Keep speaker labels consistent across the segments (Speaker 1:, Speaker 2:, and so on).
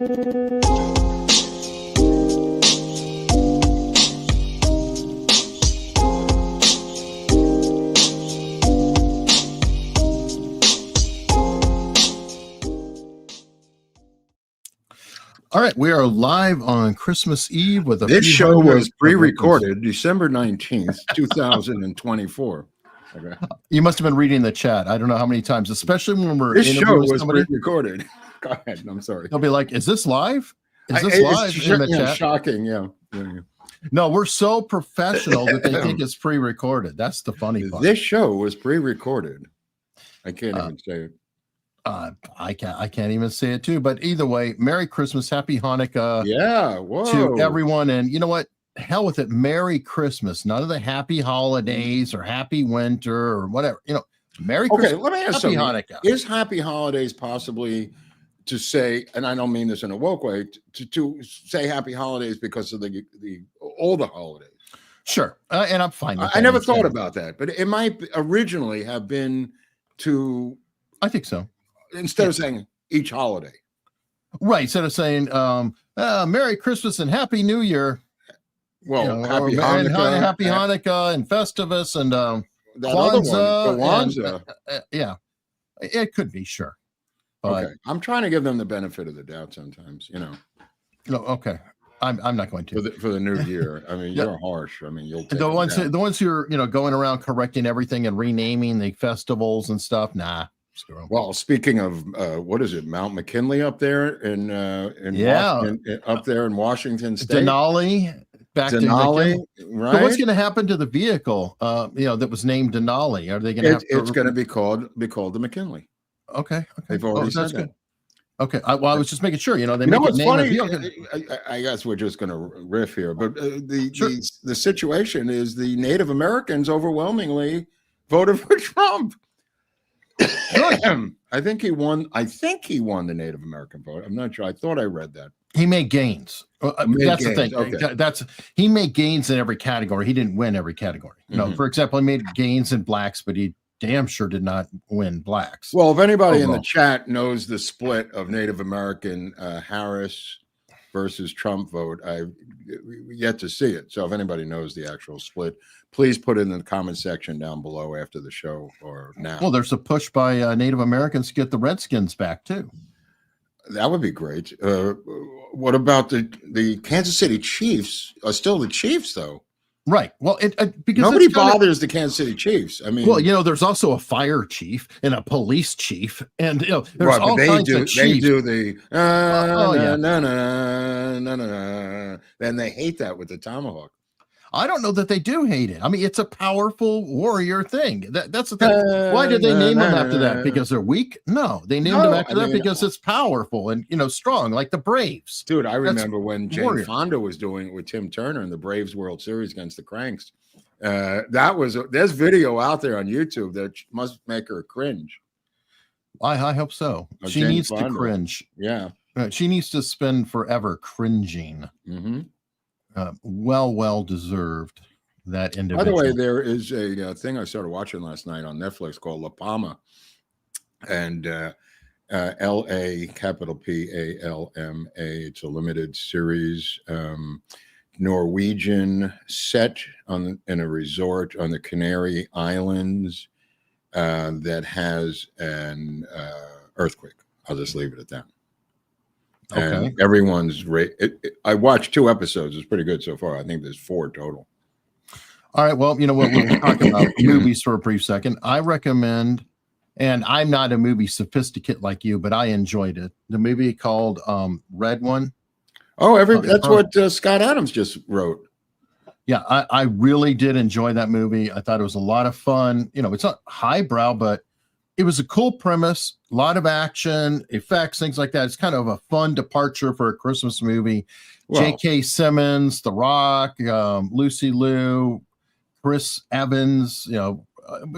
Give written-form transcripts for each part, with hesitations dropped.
Speaker 1: All right, we are live on Christmas Eve with a
Speaker 2: This show was pre-recorded December 19th, 2024. Okay.
Speaker 1: You must have been reading the chat. I don't know how many times, especially when we're
Speaker 2: this show was
Speaker 1: somebody.
Speaker 2: Pre-recorded. Go ahead. I'm sorry.
Speaker 1: They'll be like, "Is this live? Is this live in the chat?"
Speaker 2: Shocking. Yeah.
Speaker 1: No, we're so professional that they think it's pre-recorded. That's the funny part.
Speaker 2: This show was pre-recorded. I can't even say it.
Speaker 1: I can't even say it too. But either way, Merry Christmas, Happy Hanukkah.
Speaker 2: Yeah,
Speaker 1: to everyone. And you know what? Hell with it. Merry Christmas. None of the Happy Holidays or Happy Winter or whatever. You know, Merry Christmas.
Speaker 2: Let me ask
Speaker 1: Happy
Speaker 2: something.
Speaker 1: Hanukkah.
Speaker 2: Is Happy Holidays possibly to say, and I don't mean this in a woke way, to say Happy Holidays because of the older holidays?
Speaker 1: Sure, and I'm fine with that.
Speaker 2: I never thought about that, but it might originally have been to.
Speaker 1: I think so.
Speaker 2: Instead of saying each holiday.
Speaker 1: Right. Instead of saying Merry Christmas and Happy New Year.
Speaker 2: Well, Happy Hanukkah.
Speaker 1: Happy Hanukkah and Festivus and
Speaker 2: Kwanzaa.
Speaker 1: Yeah. It could be, sure. But,
Speaker 2: okay. I'm trying to give them the benefit of the doubt sometimes, you know.
Speaker 1: No, okay. I'm not going to.
Speaker 2: For the new year. I mean, you're harsh. I mean, you'll take
Speaker 1: the ones who are, going around correcting everything and renaming the festivals and stuff. Nah.
Speaker 2: Well, speaking of what is it, Mount McKinley up there in up there in Washington State,
Speaker 1: Denali,
Speaker 2: right?
Speaker 1: So what's going to happen to the vehicle? That was named Denali. Are they going to have?
Speaker 2: It's going to be called the McKinley.
Speaker 1: Okay.
Speaker 2: They've already said that.
Speaker 1: Good. Okay. I was just making sure. They make
Speaker 2: what's
Speaker 1: it
Speaker 2: funny? I guess we're just going to riff here, but the situation is the Native Americans overwhelmingly voted for Trump. I think he won the Native American vote. I'm not sure. I thought I read that.
Speaker 1: He made gains. That's the thing.
Speaker 2: Okay.
Speaker 1: He made gains in every category. He didn't win every category. For example, he made gains in blacks, but he damn sure did not win blacks.
Speaker 2: Well, if anybody in the chat knows the split of Native American Harris versus Trump vote, I've yet to see it. So if anybody knows the actual split, please put it in the comment section down below after the show or now.
Speaker 1: Well, there's a push by Native Americans to get the Redskins back too.
Speaker 2: That would be great. What about the Kansas City Chiefs? Are still the Chiefs though?
Speaker 1: Right. Well, because
Speaker 2: nobody bothers the Kansas City Chiefs. I mean,
Speaker 1: there's also a fire chief and a police chief, and there's all kinds of chiefs.
Speaker 2: They do the no. Then they hate that with the tomahawk.
Speaker 1: I don't know that they do hate it. I mean, it's a powerful warrior thing. That's the thing. Why did they name them after that? Because they're weak? No, they named them after that because it's powerful and strong, like the Braves.
Speaker 2: Dude, I remember when Jane Fonda was doing it with Tim Turner in the Braves World Series against the Cranks. There's video out there on YouTube that must make her cringe.
Speaker 1: I hope so. She needs to cringe.
Speaker 2: Yeah,
Speaker 1: she needs to spend forever cringing.
Speaker 2: Mm-hmm.
Speaker 1: Well deserved, that individual.
Speaker 2: By the way, there is a thing I started watching last night on Netflix called La Palma, and L-A capital P-A-L-M-A. It's a limited series, Norwegian, set in a resort on the Canary Islands that has an earthquake. I'll just leave it at that. And
Speaker 1: okay.
Speaker 2: Everyone's I watched 2 episodes. It's pretty good so far. I think there's 4 total.
Speaker 1: All right. Well, we'll talk about movies for a brief second. I recommend, and I'm not a movie sophisticate like you, but I enjoyed it. The movie called Red One.
Speaker 2: Oh, that's what Scott Adams just wrote.
Speaker 1: Yeah, I really did enjoy that movie. I thought it was a lot of fun. It's not highbrow, but it was a cool premise, a lot of action, effects, things like that. It's kind of a fun departure for a Christmas movie. Well, J.K. Simmons, The Rock, Lucy Liu, Chris Evans,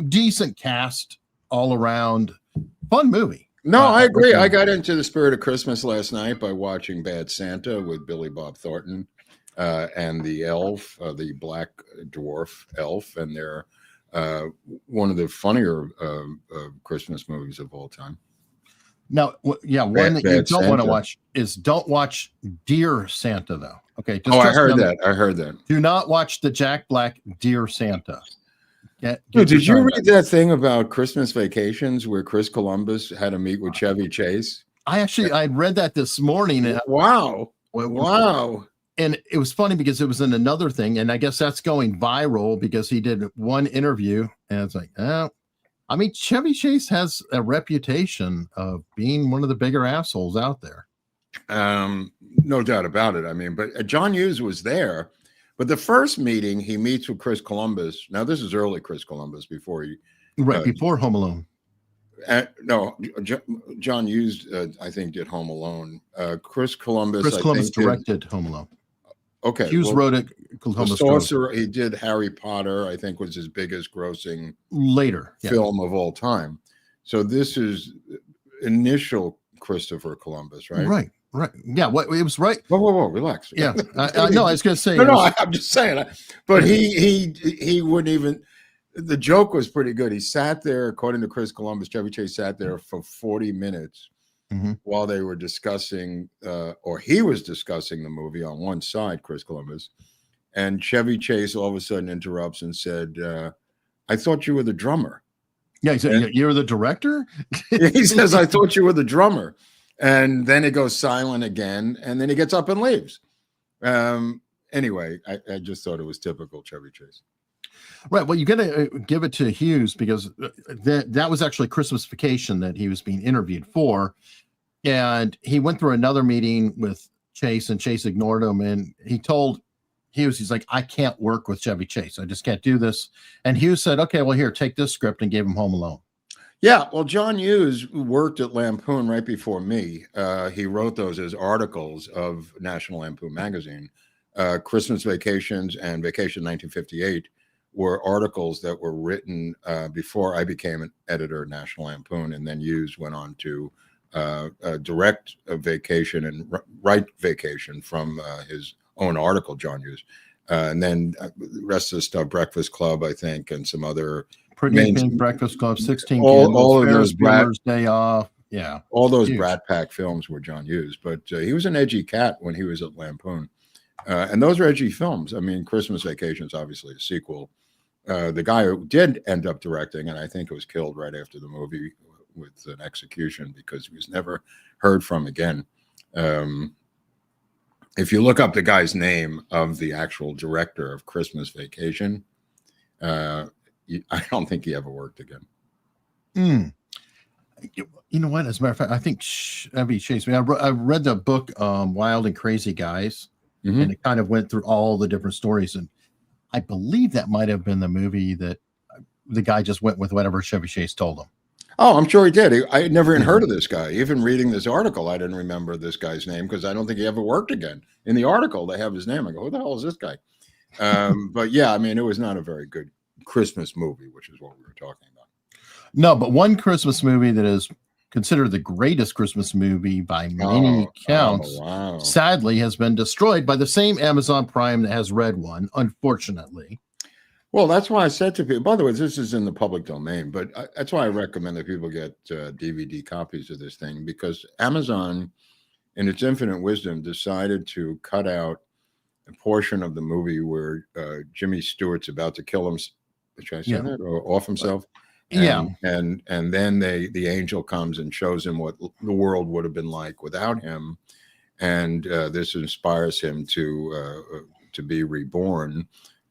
Speaker 1: decent cast all around. Fun movie.
Speaker 2: No, I agree. I got into the spirit of Christmas last night by watching Bad Santa with Billy Bob Thornton and the elf, the black dwarf elf, and they're one of the funnier Christmas movies of all time.
Speaker 1: Now, yeah, one
Speaker 2: Bad,
Speaker 1: that you
Speaker 2: Bad
Speaker 1: don't want to
Speaker 2: Santa.
Speaker 1: watch is don't watch Dear Santa, though. Okay, just
Speaker 2: Oh, I
Speaker 1: trust me
Speaker 2: heard
Speaker 1: on
Speaker 2: that. I heard that.
Speaker 1: Do not watch the Jack Black Dear Santa.
Speaker 2: Dude,
Speaker 1: Get your
Speaker 2: did you
Speaker 1: time
Speaker 2: read
Speaker 1: back.
Speaker 2: that thing about Christmas Vacations where Chris Columbus had to meet with Chevy Chase?
Speaker 1: I read that this morning. And
Speaker 2: Wow. Wow.
Speaker 1: And it was funny because it was in another thing, and I guess that's going viral because he did one interview, and it's like, oh, I mean, Chevy Chase has a reputation of being one of the bigger assholes out there.
Speaker 2: No doubt about it. I mean, but John Hughes was there. But the first meeting, he meets with Chris Columbus. Now, this is early Chris Columbus before he.
Speaker 1: Before Home Alone.
Speaker 2: No, John Hughes, I think, did Home Alone. Chris Columbus
Speaker 1: directed Home Alone.
Speaker 2: Okay.
Speaker 1: Hughes wrote it.
Speaker 2: The Sorcerer, he did Harry Potter, I think was his biggest grossing film of all time. So this is initial Christopher Columbus, right?
Speaker 1: Right. Yeah. What it was right.
Speaker 2: Whoa, relax.
Speaker 1: Yeah. No, I was going to say.
Speaker 2: I'm just saying. But he wouldn't even. The joke was pretty good. He sat there, according to Chris Columbus, Chevy Chase sat there for 40 minutes while they were discussing, or he was discussing the movie on one side, Chris Columbus. And Chevy Chase all of a sudden interrupts and said, I thought you were the drummer.
Speaker 1: Yeah, he said, you're the director?
Speaker 2: He says, I thought you were the drummer. And then it goes silent again, and then he gets up and leaves. Anyway, I just thought it was typical Chevy Chase.
Speaker 1: Right. Well, you got to give it to Hughes because that was actually Christmas Vacation that he was being interviewed for. And he went through another meeting with Chase, and Chase ignored him. And he told Hughes, he's like, I can't work with Chevy Chase. I just can't do this. And Hughes said, okay, well, here, take this script, and gave him Home Alone.
Speaker 2: Yeah, well, John Hughes worked at Lampoon right before me. He wrote those as articles of National Lampoon magazine. Christmas Vacations and Vacation 1958 were articles that were written before I became an editor at National Lampoon, and then Hughes went on to direct a Vacation and write Vacation from his own article, John Hughes. And then the rest of the stuff, Breakfast Club, I think, and some other
Speaker 1: Pretty Pink, Breakfast Club, 16
Speaker 2: all of those
Speaker 1: Day Off. Yeah.
Speaker 2: All those Brat Pack films were John Hughes, but he was an edgy cat when he was at Lampoon. And those are edgy films. I mean, Christmas Vacation is obviously a sequel. The guy who did end up directing, and I think was killed right after the movie with an execution because he was never heard from again. If you look up the guy's name of the actual director of Christmas Vacation, I don't think he ever worked again.
Speaker 1: You know what? As a matter of fact, I think Chevy Chase. I read the book Wild and Crazy Guys, and it kind of went through all the different stories. And I believe that might have been the movie that the guy just went with whatever Chevy Chase told him.
Speaker 2: Oh, I'm sure he did. I had never even heard of this guy. Even reading this article, I didn't remember this guy's name because I don't think he ever worked again. In the article, they have his name. I go, who the hell is this guy? But yeah, I mean, it was not a very good Christmas movie, which is what we were talking about.
Speaker 1: No, but one Christmas movie that is considered the greatest Christmas movie by many counts, sadly has been destroyed by the same Amazon Prime that has Red One, unfortunately.
Speaker 2: Well, that's why I said to people, by the way, this is in the public domain, but that's why I recommend that people get DVD copies of this thing, because Amazon, in its infinite wisdom, decided to cut out a portion of the movie where Jimmy Stewart's about to kill him. Should I say that? Or off himself? And then the angel comes and shows him what the world would have been like without him. And this inspires him to be reborn.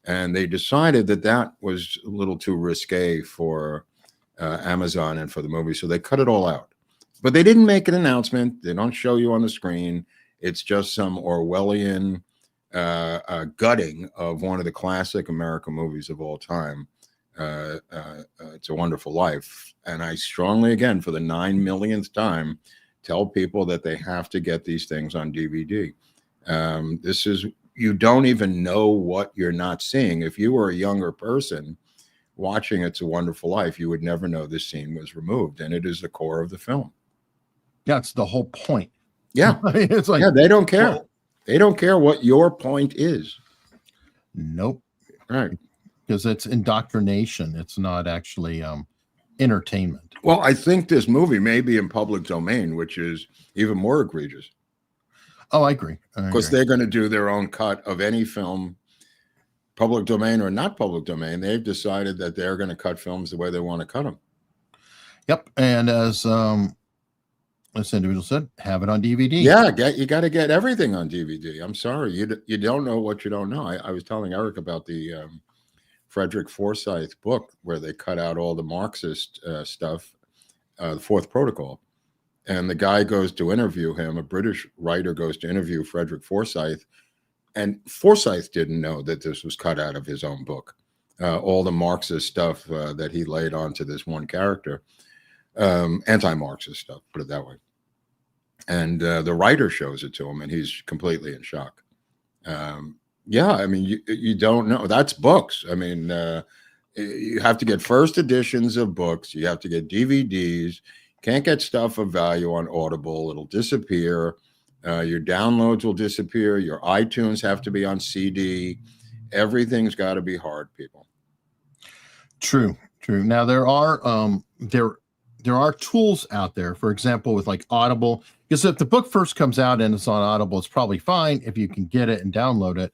Speaker 2: And they decided that was a little too risque for Amazon and for the movie. So they cut it all out. But they didn't make an announcement. They don't show you on the screen. It's just some Orwellian gutting of one of the classic American movies of all time. It's a Wonderful Life. And I strongly, again, for the 9 millionth time, tell people that they have to get these things on DVD. You don't even know what you're not seeing. If you were a younger person watching It's a Wonderful Life, you would never know this scene was removed. And it is the core of the film.
Speaker 1: Yeah, it's the whole point.
Speaker 2: Yeah.
Speaker 1: It's like,
Speaker 2: yeah, they don't care. Well, they don't care what your point is.
Speaker 1: Nope.
Speaker 2: Right.
Speaker 1: Because it's indoctrination. It's not actually entertainment.
Speaker 2: Well, I think this movie may be in public domain, which is even more egregious.
Speaker 1: Oh, I agree.
Speaker 2: Because they're going to do their own cut of any film, public domain or not public domain. They've decided that they're going to cut films the way they want to cut them.
Speaker 1: Yep. And as this individual said, have it on DVD.
Speaker 2: Yeah, you got to get everything on DVD. I'm sorry, you don't know what you don't know. I was telling Eric about the Frederick Forsyth book where they cut out all the Marxist stuff, the Fourth Protocol. And the guy goes to interview him, a British writer goes to interview Frederick Forsyth, and Forsyth didn't know that this was cut out of his own book. All the Marxist stuff that he laid onto this one character, anti-Marxist stuff, put it that way. And the writer shows it to him, and he's completely in shock. Yeah, I mean, you don't know. That's books. I mean, you have to get first editions of books. You have to get DVDs. Can't get stuff of value on Audible. It'll disappear. Your downloads will disappear. Your iTunes have to be on CD. Everything's got to be hard, people.
Speaker 1: True. Now there are tools out there, for example, with like Audible, because if the book first comes out and it's on Audible, it's probably fine if you can get it and download it.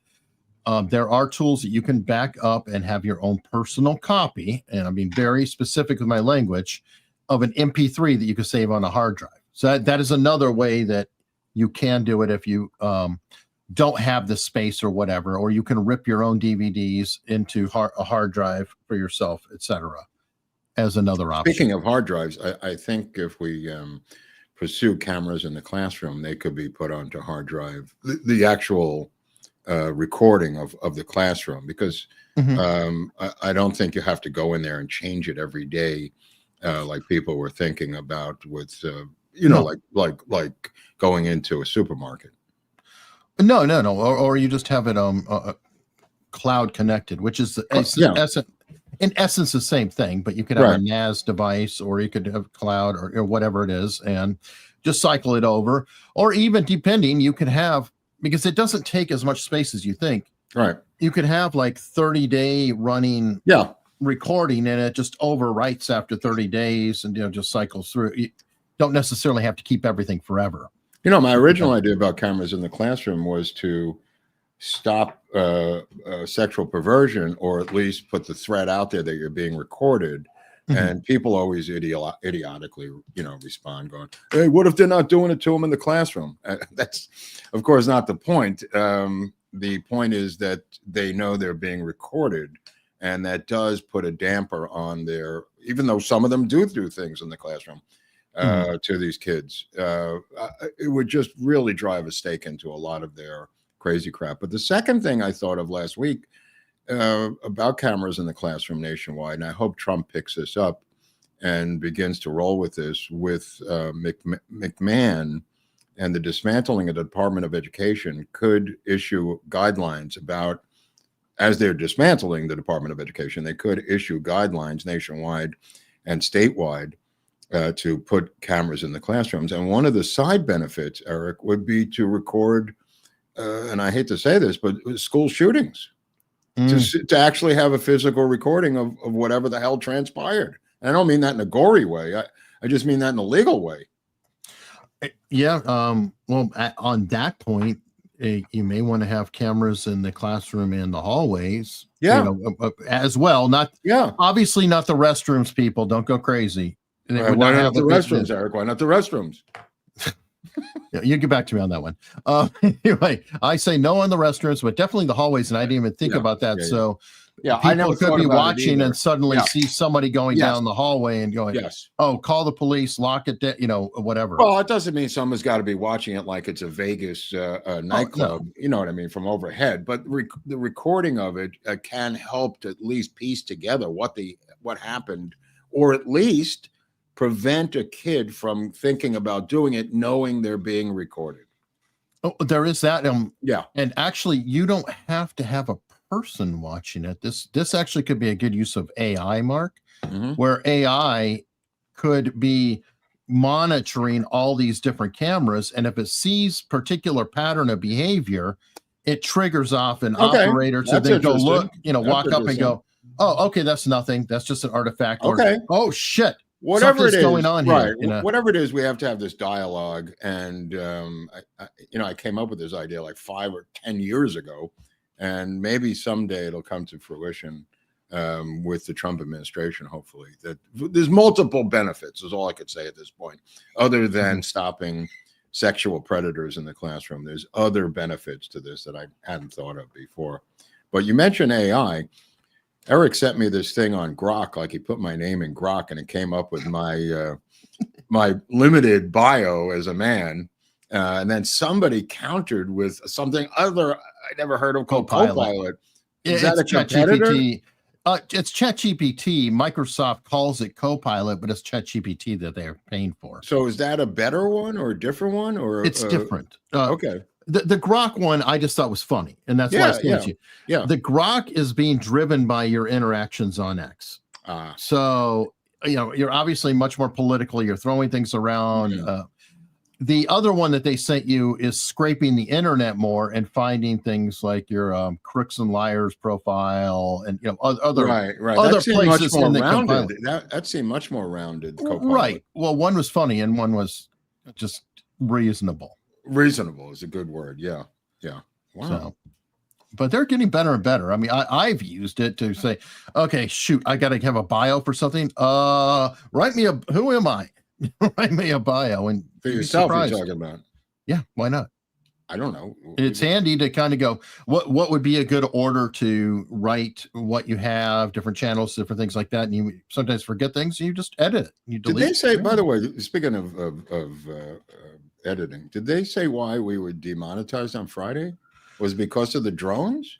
Speaker 1: There are tools that you can back up and have your own personal copy, and I'm being very specific with my language, of an MP3 that you can save on a hard drive. So that is another way that you can do it if you don't have the space or whatever, or you can rip your own DVDs into a hard drive for yourself, etc. as another option.
Speaker 2: Speaking of hard drives, I think if we pursue cameras in the classroom, they could be put onto hard drive, the actual recording of the classroom, because I don't think you have to go in there and change it every day, like people were thinking about with, like going into a supermarket.
Speaker 1: No. Or you just have it cloud connected, which is in essence the same thing, but you could have a NAS device, or you could have cloud or whatever it is, and just cycle it over. Or even depending, you could have, because it doesn't take as much space as you think.
Speaker 2: Right.
Speaker 1: You could have like 30-day running recording, and it just overwrites after 30 days and just cycles through. You don't necessarily have to keep everything forever.
Speaker 2: My original idea about cameras in the classroom was to stop sexual perversion, or at least put the threat out there that you're being recorded. And people always idiotically, respond going, "Hey, what if they're not doing it to them in the classroom?" That's, of course, not the point. The point is that they know they're being recorded, and that does put a damper on their, even though some of them do things in the classroom to these kids. It would just really drive a stake into a lot of their crazy crap. But the second thing I thought of last week about cameras in the classroom nationwide, and I hope Trump picks this up and begins to roll with this, with McMahon and the dismantling of the Department of Education, could issue guidelines about, as they're dismantling the Department of Education, they could issue guidelines nationwide and statewide to put cameras in the classrooms. And one of the side benefits, Eric, would be to record, and I hate to say this, but school shootings. To actually have a physical recording of whatever the hell transpired. And I don't mean that in a gory way. I just mean that in a legal way.
Speaker 1: Yeah. Well, on that point, you may want to have cameras in the classroom and the hallways.
Speaker 2: Yeah.
Speaker 1: As well. Obviously not the restrooms, people. Don't go crazy.
Speaker 2: Why not the restrooms, Eric? Why not the restrooms?
Speaker 1: You get back to me on that one. Anyway, I say no on the restrooms, but definitely the hallways, and I didn't even think about that. So
Speaker 2: I never
Speaker 1: could be watching and suddenly see somebody going down the hallway and going, "Oh, call the police, lock it down," whatever.
Speaker 2: Well, it doesn't mean someone's got to be watching it like it's a Vegas nightclub. You know what I mean, from overhead. But the recording of it can help to at least piece together what happened, or at least prevent a kid from thinking about doing it, knowing they're being recorded.
Speaker 1: Oh, there is that.
Speaker 2: And
Speaker 1: actually, you don't have to have a person watching it. This actually could be a good use of AI, Mark, where AI could be monitoring all these different cameras, and if it sees particular pattern of behavior, it triggers off an operator to then go look, walk up and go, "Oh, okay, that's nothing. That's just an artifact."
Speaker 2: Okay.
Speaker 1: Or, "Oh shit,
Speaker 2: whatever it
Speaker 1: something's
Speaker 2: is,
Speaker 1: going on
Speaker 2: right?
Speaker 1: here. You know?
Speaker 2: Whatever it is, we have to have this dialogue. And I came up with this idea like 5 or 10 years ago, and maybe someday it'll come to fruition with the Trump administration. Hopefully, that there's multiple benefits. Is all I could say at this point, other than stopping sexual predators in the classroom. There's other benefits to this that I hadn't thought of before. But you mentioned AI. Eric sent me this thing on Grok, like he put my name in Grok, and it came up with my my limited bio as a man. And then somebody countered with something other I never heard of called Copilot. Is that a competitor?
Speaker 1: It's ChatGPT. Microsoft calls it Copilot, but it's ChatGPT that they're paying for.
Speaker 2: So is that a better one or a different one? Or
Speaker 1: it's different.
Speaker 2: Okay.
Speaker 1: The Grok one I just thought was funny, and that's why I sent it to you.
Speaker 2: Yeah.
Speaker 1: The Grok is being driven by your interactions on X. So you're obviously much more political. You're throwing things around. The other one that they sent you is scraping the internet more and finding things like your crooks and liars profile and other other places in the
Speaker 2: rounded. That seemed much more rounded.
Speaker 1: Right. Well, one was funny and one was just reasonable.
Speaker 2: Reasonable is a good word. Yeah. Wow.
Speaker 1: So, but they're getting better and better. I mean, I've used it to say, okay, shoot, I got to have a bio for something. Write me who am I? Write me a bio and
Speaker 2: for yourself. You're talking about.
Speaker 1: Yeah, why not?
Speaker 2: I don't know.
Speaker 1: It's handy to kind of go, what would be a good order to write what you have, different channels, different things like that. And you sometimes forget things. You just edit it. You delete.
Speaker 2: Did they say, by the way, speaking of editing, did they say why we were demonetized on Friday? Was it because of the drones?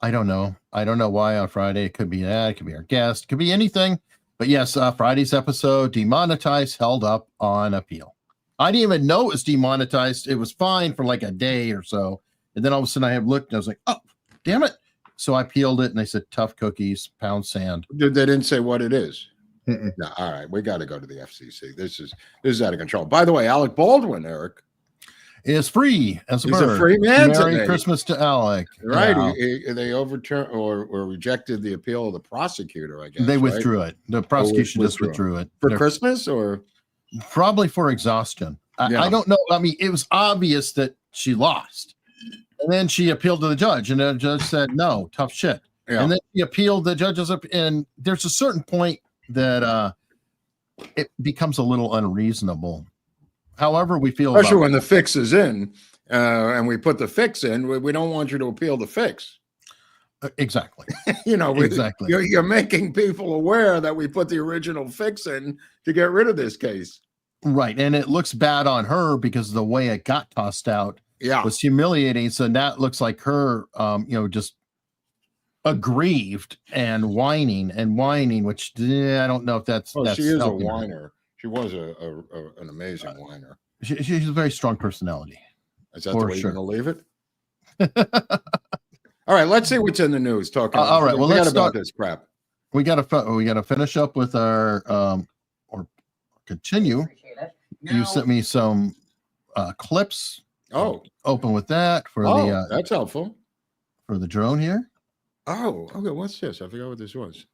Speaker 1: I don't know. I don't know why on Friday. It could be that. It could be our guest. It could be anything. But yes, Friday's episode, demonetized, held up on appeal. I didn't even know it was demonetized. It was fine for like a day or so. And then all of a sudden I have looked and I was like, oh, damn it. So I appealed it and they said, tough cookies, pound sand.
Speaker 2: They didn't say what it is. No, all right. We got to go to the FCC. This is out of control. By the way, Alec Baldwin, Eric,
Speaker 1: is free as a
Speaker 2: He's
Speaker 1: bird.
Speaker 2: A free man
Speaker 1: Merry
Speaker 2: today.
Speaker 1: Christmas to Alec.
Speaker 2: Right. They overturned or rejected the appeal of the prosecutor, I guess.
Speaker 1: They withdrew it. The prosecution just withdrew it.
Speaker 2: For Christmas or?
Speaker 1: Probably for exhaustion. I don't know. I mean, it was obvious that she lost. And then she appealed to the judge, and the judge said, no, tough shit. Yeah. And then she appealed the judges up, and there's a certain point that it becomes a little unreasonable. However we feel
Speaker 2: especially when the fix is in and we put the fix in, we don't want you to appeal the fix.
Speaker 1: Exactly.
Speaker 2: Exactly. You're making people aware that we put the original fix in to get rid of this case.
Speaker 1: Right. And it looks bad on her because the way it got tossed out was humiliating. So that looks like her, just aggrieved and whining, which I don't know if that's
Speaker 2: she is a whiner. She was an amazing whiner.
Speaker 1: She's a very strong personality.
Speaker 2: Is that the way you're going to leave it? All right, let's see what's in the news.
Speaker 1: All right, well, let's start
Speaker 2: this crap.
Speaker 1: We got to finish up with our or continue. You sent me some clips.
Speaker 2: Oh,
Speaker 1: open with that for
Speaker 2: that's helpful
Speaker 1: for the drone here.
Speaker 2: Oh, okay. What's this? I forgot what this was.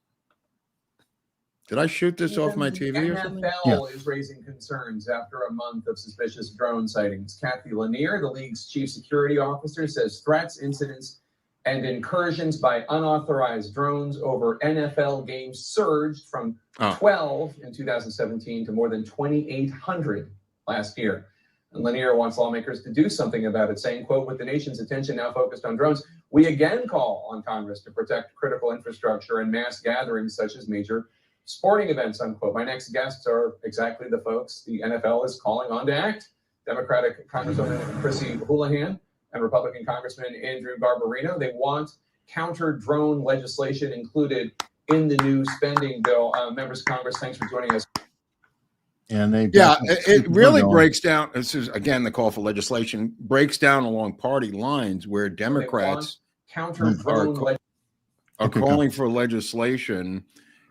Speaker 2: Did I shoot this off my TV?
Speaker 3: NFL is raising concerns after a month of suspicious drone sightings. Kathy Lanier, the league's chief security officer, says threats, incidents, and incursions by unauthorized drones over NFL games surged from 12 in 2017 to more than 2,800 last year. And Lanier wants lawmakers to do something about it, saying, quote, with the nation's attention now focused on drones, we again call on Congress to protect critical infrastructure and mass gatherings such as major sporting events, unquote. My next guests are exactly the folks the NFL is calling on to act. Democratic Congresswoman Chrissy Houlihan and Republican Congressman Andrew Garbarino. They want counter-drone legislation included in the new spending bill. Members of Congress, thanks for joining us.
Speaker 1: And
Speaker 2: it really breaks down. This is again the call for legislation breaks down along party lines where Democrats are calling for legislation,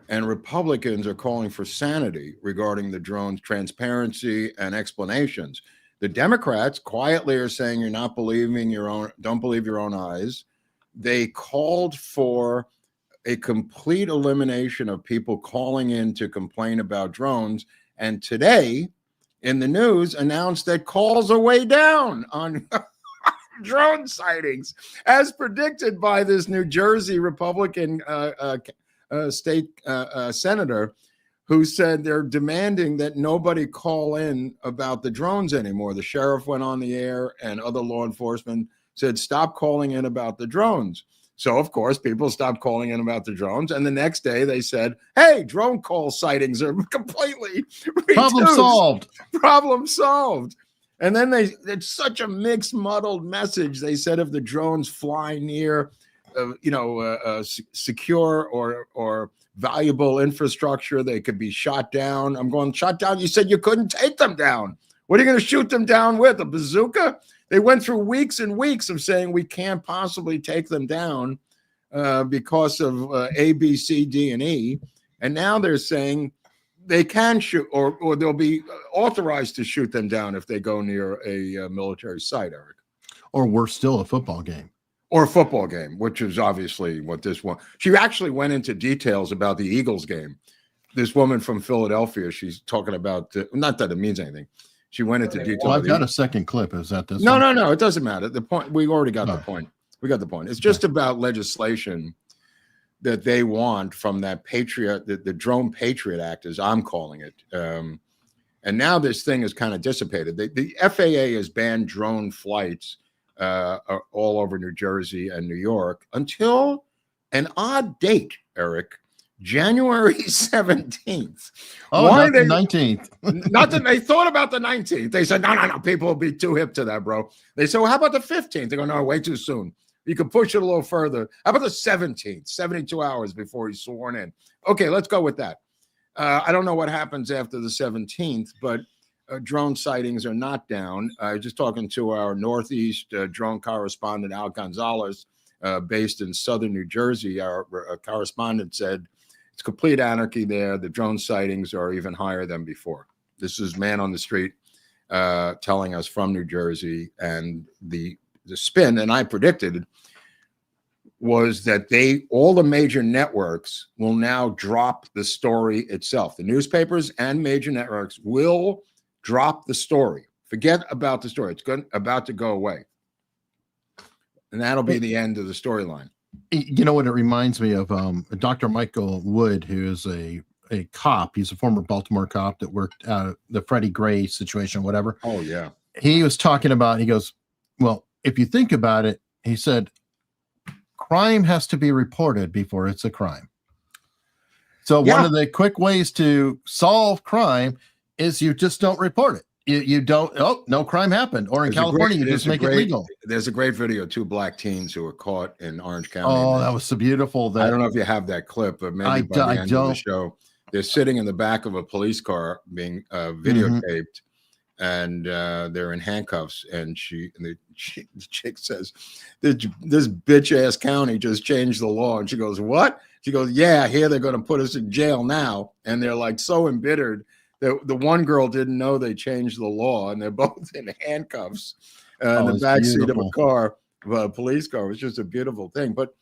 Speaker 2: and Republicans are calling for sanity regarding the drones, transparency, and explanations. The Democrats quietly are saying don't believe your own eyes. They called for a complete elimination of people calling in to complain about drones. And today in the news announced that calls are way down on drone sightings, as predicted by this New Jersey Republican state senator, who said they're demanding that nobody call in about the drones anymore. The sheriff went on the air and other law enforcement said, stop calling in about the drones. So, of course, people stopped calling in about the drones. And the next day they said, hey, drone call sightings are completely
Speaker 1: Problem
Speaker 2: reduced.
Speaker 1: solved.
Speaker 2: Problem solved. And then it's such a mixed, muddled message. They said if the drones fly near, secure or valuable infrastructure, they could be shot down. I'm going, shot down? You said you couldn't take them down. What are you going to shoot them down with? A bazooka? They went through weeks and weeks of saying we can't possibly take them down because of A, B, C, D, and E. And now they're saying they can shoot, or they'll be authorized to shoot them down if they go near a military site, Eric.
Speaker 1: Or worse still, a football game.
Speaker 2: Or a football game, which is obviously what this one. She actually went into details about the Eagles game. This woman from Philadelphia, she's talking about, not that it means anything. She went into detail.
Speaker 1: Well, I've got a second clip. Is that this?
Speaker 2: No,
Speaker 1: one?
Speaker 2: no. It doesn't matter. The point, we already got the point. We got the point. It's just about legislation that they want from that Patriot, the Drone Patriot Act, as I'm calling it. And now this thing is kind of dissipated. The FAA has banned drone flights all over New Jersey and New York until an odd date, Eric. January 17th.
Speaker 1: Oh,
Speaker 2: Why
Speaker 1: not the 19th.
Speaker 2: Not that they thought about the 19th. They said, no. People will be too hip to that, bro. They said, well, how about the 15th? They go, no, way too soon. You can push it a little further. How about the 17th? 72 hours before he's sworn in. Okay, let's go with that. I don't know what happens after the 17th, but drone sightings are not down. Just talking to our Northeast drone correspondent, Al Gonzalez, based in southern New Jersey. Our correspondent said, it's complete anarchy there. The drone sightings are even higher than before. This is man on the street telling us from New Jersey. And the spin, and I predicted, was that all the major networks will now drop the story itself. The newspapers and major networks will drop the story. Forget about the story. It's about to go away. And that'll be the end of the storyline.
Speaker 1: You know what it reminds me of? Dr. Michael Wood, who is a cop. He's a former Baltimore cop that worked out the Freddie Gray situation, whatever.
Speaker 2: Oh, yeah.
Speaker 1: He was talking about, he goes, well, if you think about it, he said, crime has to be reported before it's a crime. So one of the quick ways to solve crime is you just don't report it. You don't, no crime happened. Or in California, you just make it legal.
Speaker 2: There's a great video, 2 black teens who were caught in Orange County.
Speaker 1: Oh, that was so beautiful.
Speaker 2: I don't know if you have that clip, but maybe by the end of the show, they're sitting in the back of a police car being videotaped, and they're in handcuffs. And the chick says, this bitch ass county just changed the law. And she goes, what? She goes, yeah, here they're going to put us in jail now. And they're like so embittered. The one girl didn't know they changed the law, and they're both in handcuffs in the back seat of a car, a police car. It was just a beautiful thing. But,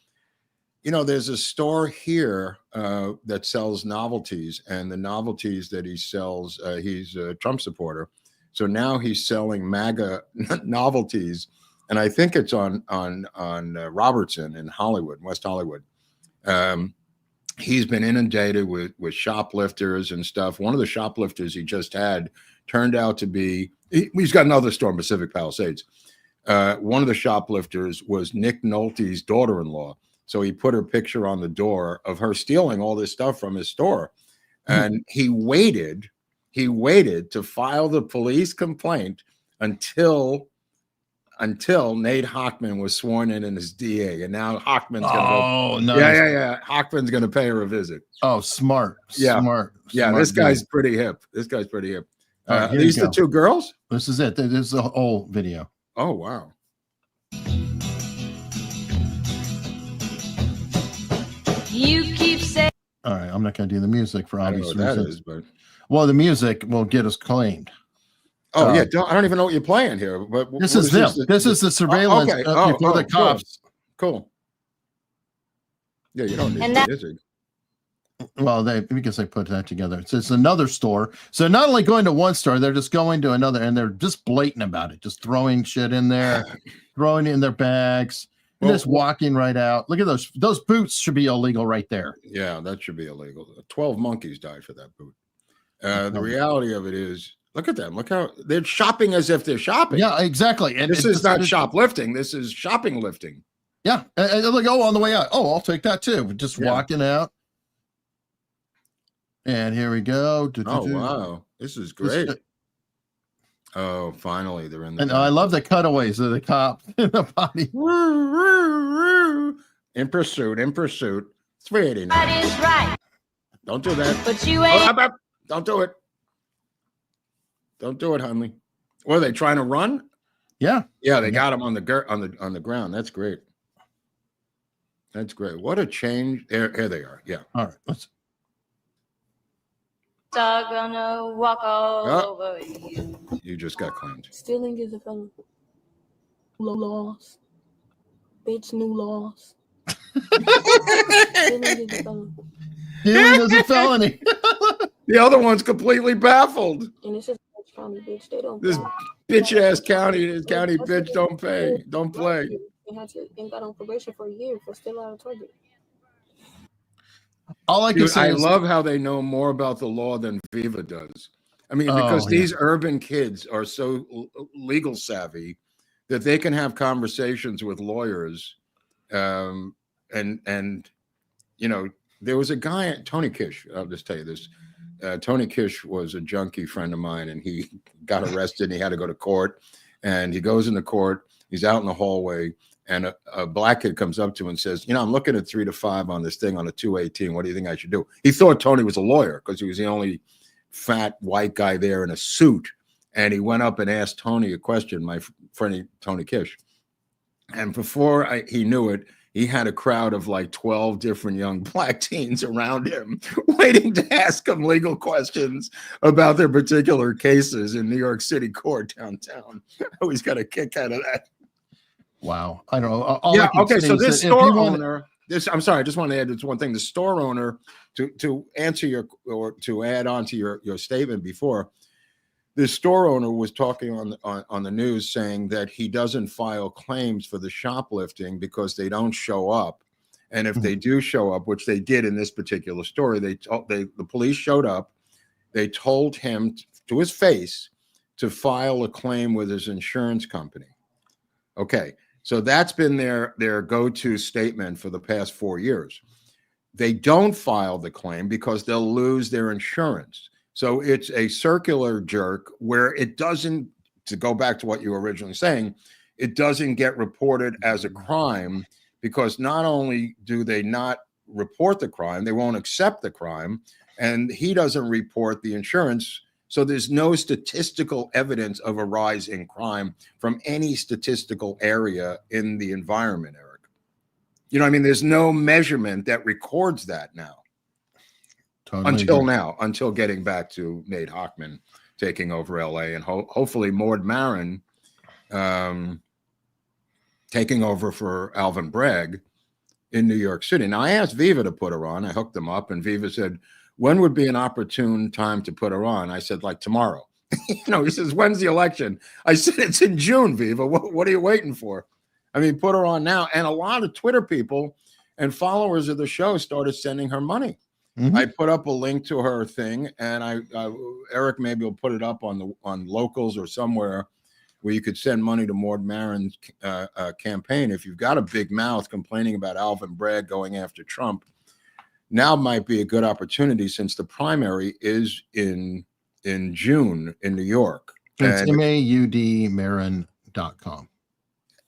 Speaker 2: you know, there's a store here that sells novelties, and the novelties that he sells, he's a Trump supporter. So now he's selling MAGA novelties, and I think it's on Robertson in Hollywood, West Hollywood. He's been inundated with shoplifters and stuff. One of the shoplifters he just had turned out to be, he's got another store in Pacific Palisades. One of the shoplifters was Nick Nolte's daughter-in-law. So he put her picture on the door of her stealing all this stuff from his store. And he waited to file the police complaint until Nate Hochman was sworn in as DA, and now Hochman's going to
Speaker 1: nice.
Speaker 2: Yeah. Hochman's going to pay her a visit.
Speaker 1: Oh, smart.
Speaker 2: Yeah.
Speaker 1: Smart.
Speaker 2: This guy's pretty hip. Are these the 2 girls?
Speaker 1: This is it. This is the whole video.
Speaker 2: Oh, wow.
Speaker 4: You keep saying.
Speaker 1: All right, I'm not going to do the music for obvious reasons.
Speaker 2: I don't know what that is, but
Speaker 1: well, the music will get us claimed.
Speaker 2: Oh yeah, I don't even know what you're playing here. But
Speaker 1: this is them. This is the surveillance before the cops.
Speaker 2: Cool. Yeah, you don't need
Speaker 4: And
Speaker 2: to
Speaker 4: that-
Speaker 2: visit.
Speaker 1: Well, because they put that together. It's another store. So not only going to one store, they're just going to another, and they're just blatant about it, just throwing shit in there, throwing it in their bags, and
Speaker 2: Well,
Speaker 1: just walking right out. Look at those. Those boots should be illegal right there.
Speaker 2: Yeah, that should be illegal. 12 monkeys died for that boot. The reality of it is, look at them. Look how they're shopping as if they're shopping.
Speaker 1: Yeah, exactly. And
Speaker 2: this is not shoplifting. This is shopping lifting.
Speaker 1: Yeah. And like, oh, on the way out. Oh, I'll take that too. Just walking out. And here we go.
Speaker 2: Oh, wow. This is great. Oh, finally, they're in the.
Speaker 1: And I love the cutaways of the cop in the body.
Speaker 2: In pursuit, in pursuit. It's 389.
Speaker 4: That is right.
Speaker 2: Don't do that.
Speaker 4: But you ain't.
Speaker 2: Don't do it. Don't do it, Hunley. What are they trying to run?
Speaker 1: Yeah.
Speaker 2: Yeah, they got him on the ground. That's great. That's great. What a change. Here they are. Yeah.
Speaker 1: All right. Let's.
Speaker 4: Gonna walk all over you.
Speaker 2: You just got claimed.
Speaker 5: Stealing is a felony. Laws. Bitch, new laws. Stealing is a felony.
Speaker 1: Stealing is a felony.
Speaker 2: The other one's completely baffled.
Speaker 5: And it's just county, bitch. They don't.
Speaker 2: This bitch ass county bitch don't pay, don't play.
Speaker 5: They got on probation for a year for stealing out of Target.
Speaker 1: All I can say
Speaker 2: I
Speaker 1: is,
Speaker 2: love how they know more about the law than Viva does. I mean, because these urban kids are so legal savvy that they can have conversations with lawyers. And you know, there was a guy, Tony Kish. I'll just tell you this. Tony Kish was a junkie friend of mine, and he got arrested and he had to go to court. And he goes into court. He's out in the hallway, and a black kid comes up to him and says, you know, I'm looking at 3 to 5 on this thing on a 218. What do you think I should do? He thought Tony was a lawyer because he was the only fat white guy there in a suit. And he went up and asked Tony a question, my friend Tony Kish. And before he knew it, he had a crowd of like 12 different young black teens around him waiting to ask him legal questions about their particular cases in New York City court downtown. I always got a kick out of that.
Speaker 1: wow. I don't know.
Speaker 2: Okay. So this store owner, I'm sorry, I just want to add this one thing. The store owner, to answer your, or to add on to your statement before, the store owner was talking on the news saying that he doesn't file claims for the shoplifting because they don't show up. And if they do show up, which they did in this particular story, the police showed up. They told him to his face to file a claim with his insurance company. Okay, so that's been their go-to statement for the past 4 years. They don't file the claim because they'll lose their insurance. So it's a circular jerk where it doesn't, to go back to what you were originally saying, it doesn't get reported as a crime because not only do they not report the crime, they won't accept the crime, and he doesn't report the insurance. So there's no statistical evidence of a rise in crime from any statistical area in the environment, Eric. You know what I mean? There's no measurement that records that now.
Speaker 1: Totally
Speaker 2: Until getting back to Nate Hochman taking over LA, and hopefully Maud Maron taking over for Alvin Bragg in New York City. Now, I asked Viva to put her on. I hooked them up, and Viva said, when would be an opportune time to put her on? I said, like tomorrow. He says, when's the election? I said, it's in June, Viva. What are you waiting for? I mean, put her on now. And a lot of Twitter people and followers of the show started sending her money. Mm-hmm. I put up a link to her thing, and Eric maybe will put it up on Locals or somewhere where you could send money to Maud Maron's campaign. If you've got a big mouth complaining about Alvin Bragg going after Trump, now might be a good opportunity since the primary is in June in New York.
Speaker 1: It's maudmaron.com.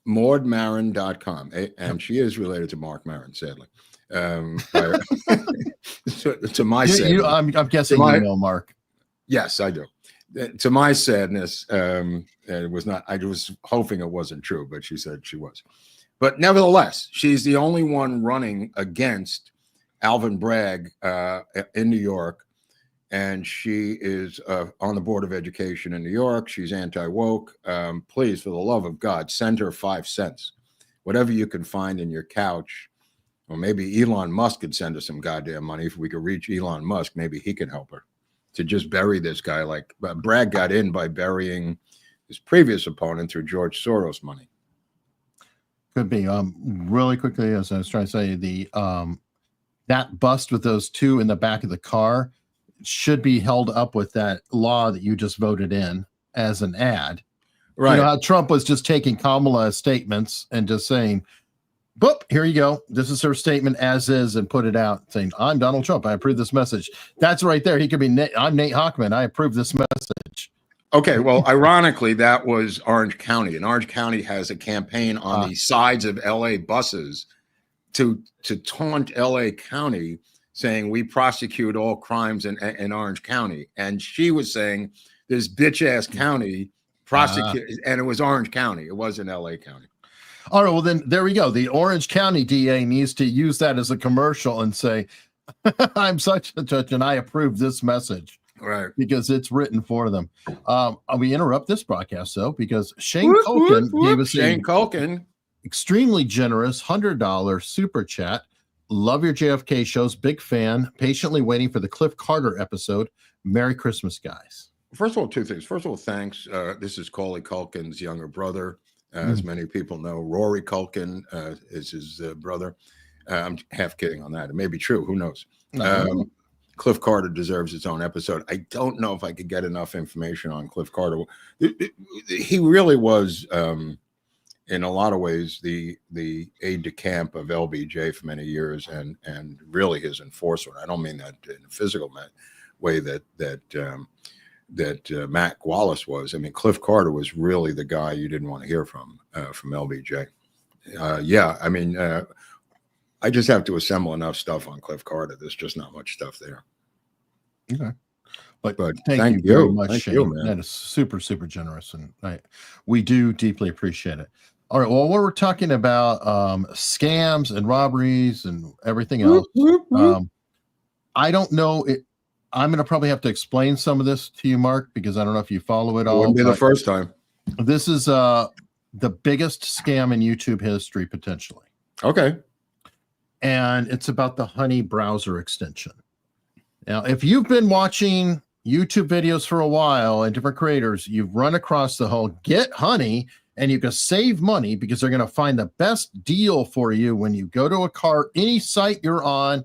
Speaker 2: Maudmaron.com, and she is related to Mark Maron, sadly. To my sadness,
Speaker 1: I'm guessing you know Mark.
Speaker 2: Yes, I do. To my sadness, it was not. I was hoping it wasn't true, but she said she was. But nevertheless, she's the only one running against Alvin Bragg in New York, and she is on the Board of Education in New York. She's anti-woke. Please, for the love of God, send her 5 cents, whatever you can find in your couch Well, maybe Elon Musk could send us some goddamn money. If we could reach Elon Musk, maybe he can help her to just bury this guy. Like Bragg got in by burying his previous opponent through George Soros money.
Speaker 1: Could be. Really quickly, as I was trying to say, the that bust with those two in the back of the car should be held up with that law that you just voted in as an ad.
Speaker 2: Right.
Speaker 1: You know how Trump was just taking Kamala's statements and just saying, boop, here you go. This is her statement as is, and put it out saying, I'm Donald Trump. I approve this message. That's right there. He could be, I'm Nate Hockman. I approve this message.
Speaker 2: Okay. Well, ironically, that was Orange County. And Orange County has a campaign on the sides of LA buses to taunt LA County, saying we prosecute all crimes in Orange County. And she was saying this bitch ass county prosecute, and it was Orange County. It wasn't LA County.
Speaker 1: All right, well then there we go. The Orange County DA needs to use that as a commercial and say, I'm such and such, and I approve this message.
Speaker 2: Right.
Speaker 1: Because it's written for them. We interrupt this broadcast though, because Shane Culkin gave us
Speaker 2: Culkin
Speaker 1: extremely generous $100 super chat. Love your JFK shows. Big fan. Patiently waiting for the Cliff Carter episode. Merry Christmas, guys.
Speaker 2: First of all, two things. First of all, thanks. This is Cauley Culkin's younger brother. As many people know, Rory Culkin is his brother. I'm half kidding on that. It may be true. Who knows? Cliff Carter deserves its own episode. I don't know if I could get enough information on Cliff Carter. He really was, in a lot of ways, the aide de camp of LBJ for many years, and really his enforcer. I don't mean that in a physical way that Matt Wallace was. I mean, Cliff Carter was really the guy you didn't want to hear from LBJ. I mean, I just have to assemble enough stuff on Cliff Carter. There's just not much stuff there.
Speaker 1: Okay. But
Speaker 2: thank
Speaker 1: you very much,
Speaker 2: thank
Speaker 1: Shane.
Speaker 2: you, man.
Speaker 1: That is super, super generous. And we do deeply appreciate it. All right. Well, we're talking about scams and robberies and everything else. I don't know it. I'm going to probably have to explain some of this to you, Mark, because I don't know if you follow it all.
Speaker 2: It wouldn't be the first time.
Speaker 1: This is the biggest scam in YouTube history, potentially.
Speaker 2: Okay.
Speaker 1: And it's about the Honey browser extension. Now, if you've been watching YouTube videos for a while and different creators, you've run across the whole get Honey, and you can save money because they're going to find the best deal for you when you go to a cart, any site you're on.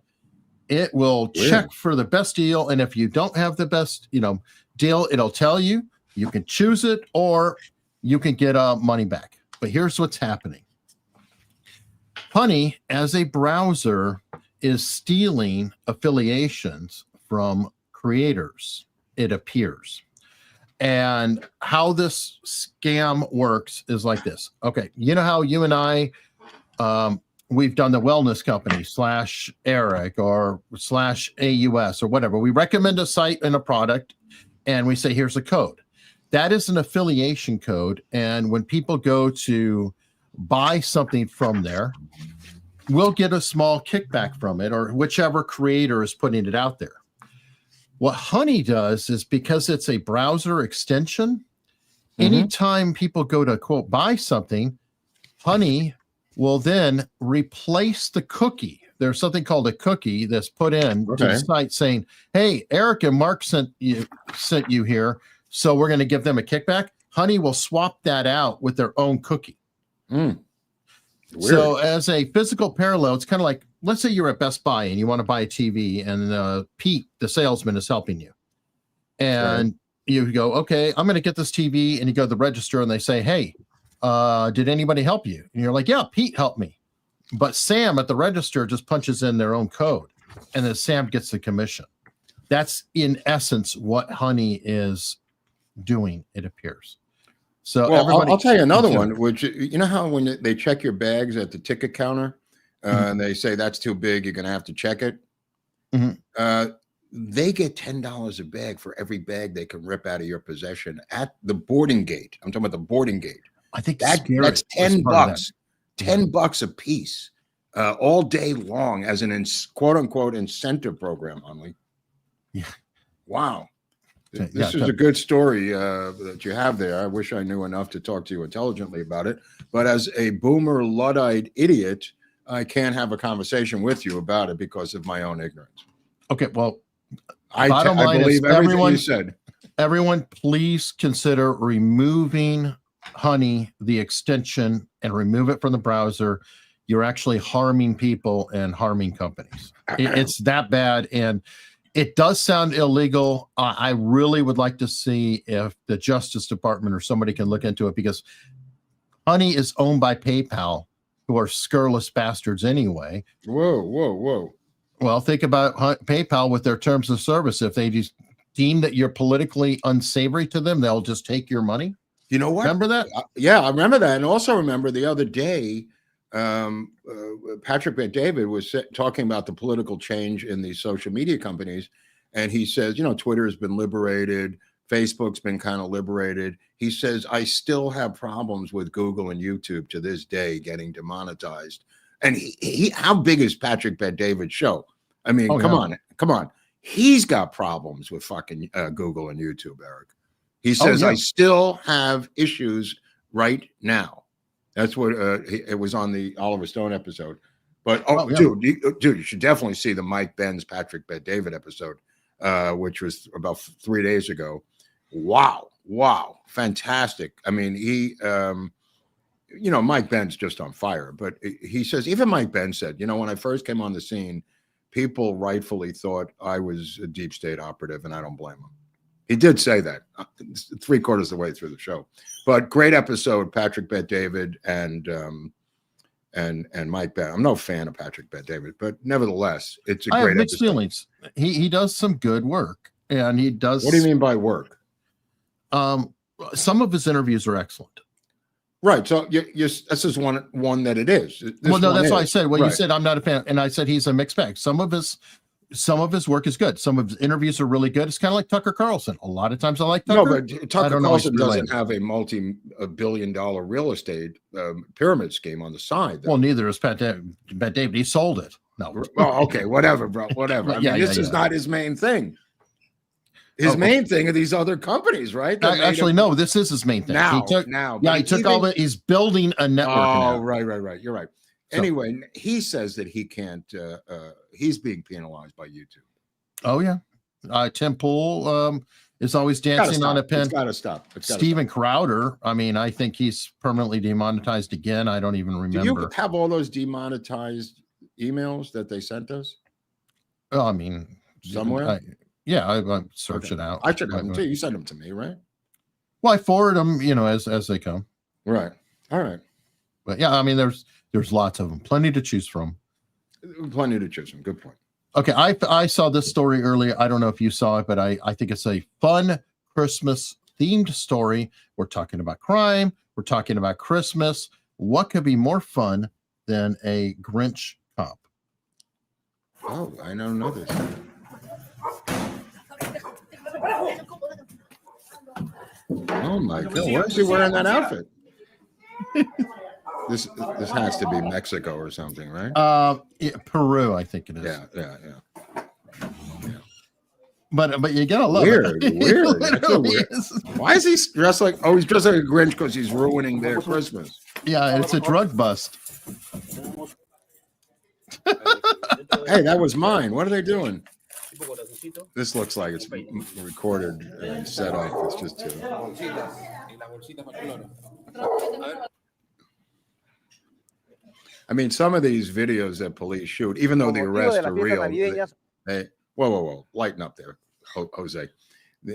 Speaker 1: It will check for the best deal, and if you don't have the best, deal, it'll tell you. You can choose it, or you can get money back. But here's what's happening. Honey, as a browser, is stealing affiliations from creators, it appears. And how this scam works is like this. Okay, you know how you and I we've done the wellness company /Eric or /AUS or whatever. We recommend a site and a product, and we say, here's a code. That is an affiliation code. And when people go to buy something from there, we'll get a small kickback from it, or whichever creator is putting it out there. What Honey does is, because it's a browser extension, anytime people go to, quote, buy something, Honey will then replace the cookie. There's something called a cookie that's put in to the site saying, hey, Eric and Mark sent you here, so we're going to give them a kickback. Honey will swap that out with their own cookie. So as a physical parallel, it's kind of like, let's say you're at Best Buy and you want to buy a TV, and Pete, the salesman, is helping you. And you go, okay, I'm going to get this TV. And you go to the register and they say, hey, did anybody help you? And you're like, yeah, Pete helped me. But Sam at the register just punches in their own code, and then Sam gets the commission. That's in essence what Honey is doing, it appears. So
Speaker 2: I'll tell you another one, which, you know how when they check your bags at the ticket counter and they say that's too big, you're going to have to check it. They get $10 a bag for every bag they can rip out of your possession at the boarding gate. I'm talking about the boarding gate.
Speaker 1: I think
Speaker 2: that's $10, $10 a piece, all day long as an quote unquote incentive program, Hunley.
Speaker 1: Yeah.
Speaker 2: Wow. This is a good story that you have there. I wish I knew enough to talk to you intelligently about it. But as a boomer Luddite idiot, I can't have a conversation with you about it because of my own ignorance.
Speaker 1: Okay, well,
Speaker 2: I
Speaker 1: bottom line is
Speaker 2: believe everything you said.
Speaker 1: Everyone, please consider removing Honey, the extension, and remove it from the browser. You're actually harming people and harming companies. It's that bad, and it does sound illegal. I really would like to see if the Justice Department or somebody can look into it, because Honey is owned by PayPal, who are scurrilous bastards anyway.
Speaker 2: Whoa.
Speaker 1: Well, think about PayPal with their terms of service. If they just deem that you're politically unsavory to them, they'll just take your money.
Speaker 2: You know what?
Speaker 1: Remember that?
Speaker 2: Yeah, I remember that. And also remember the other day, Patrick Bet-David was talking about the political change in the social media companies. And he says, Twitter has been liberated. Facebook's been kind of liberated. He says, I still have problems with Google and YouTube to this day getting demonetized. And he how big is Patrick Bet-David's show? I mean, come on. He's got problems with fucking Google and YouTube, Eric. He says, I still have issues right now. That's what it was on the Oliver Stone episode. But, dude, you should definitely see the Mike Benz, Patrick Bet-David episode, which was about 3 days ago. Wow. Fantastic. I mean, he, Mike Ben's just on fire. But he says, even Mike Ben said, when I first came on the scene, people rightfully thought I was a deep state operative, and I don't blame him. He did say that 3/4 of the way through the show. But great episode, Patrick Bet-David and Mike Ben. I'm no fan of Patrick Bet-David, but nevertheless, it's a great episode.
Speaker 1: Mixed feelings. He does some good work, and he does.
Speaker 2: What do you mean by work?
Speaker 1: Some of his interviews are excellent.
Speaker 2: Right. So this is one that it is.
Speaker 1: That's why I said. Well, you said I'm not a fan, and I said he's a mixed bag. Some of his work is good. Some of his interviews are really good. It's kind of like Tucker Carlson. A lot of times I like Tucker.
Speaker 2: No, but Tucker Carlson doesn't have a multi-billion-dollar real estate pyramid scheme on the side.
Speaker 1: Well, neither is Bet-David. He sold it. No.
Speaker 2: Oh, okay. Whatever, bro. Whatever. I mean, this is not his main thing. His main thing are these other companies, right?
Speaker 1: Actually, no, this is his main thing.
Speaker 2: Now.
Speaker 1: He took all the. He's building a network.
Speaker 2: Oh, right. You're right. So, anyway, he says that he can't. He's being penalized by YouTube.
Speaker 1: Oh yeah, Tim Pool is always dancing on a pin.
Speaker 2: It's got to stop.
Speaker 1: Steven Crowder. I mean, I think he's permanently demonetized again. I don't even remember.
Speaker 2: Do you have all those demonetized emails that they sent us?
Speaker 1: Oh, I mean,
Speaker 2: somewhere.
Speaker 1: I search it out.
Speaker 2: I should have them too. You sent them to me, right?
Speaker 1: Well, I forward them, as they come.
Speaker 2: Right. All right.
Speaker 1: But yeah, I mean, there's lots of them, plenty to choose from.
Speaker 2: Plenty to choose from. Good point.
Speaker 1: Okay, I saw this story earlier. I don't know if you saw it, but I think it's a fun Christmas themed story. We're talking about crime. We're talking about Christmas. What could be more fun than a Grinch cop?
Speaker 2: Oh, I don't know this. Oh my God! Why is he wearing that outfit? This has to be Mexico or something, right?
Speaker 1: Peru, I think it is.
Speaker 2: Yeah.
Speaker 1: But you gotta love
Speaker 2: weird.
Speaker 1: it.
Speaker 2: Why is he dressed like? Oh, he's dressed like a Grinch because he's ruining their Christmas.
Speaker 1: Yeah, it's a drug bust.
Speaker 2: Hey, that was mine. What are they doing? This looks like it's recorded and set up. It's just too. I mean, some of these videos that police shoot, even though the arrests are real, whoa, lighten up there, Jose.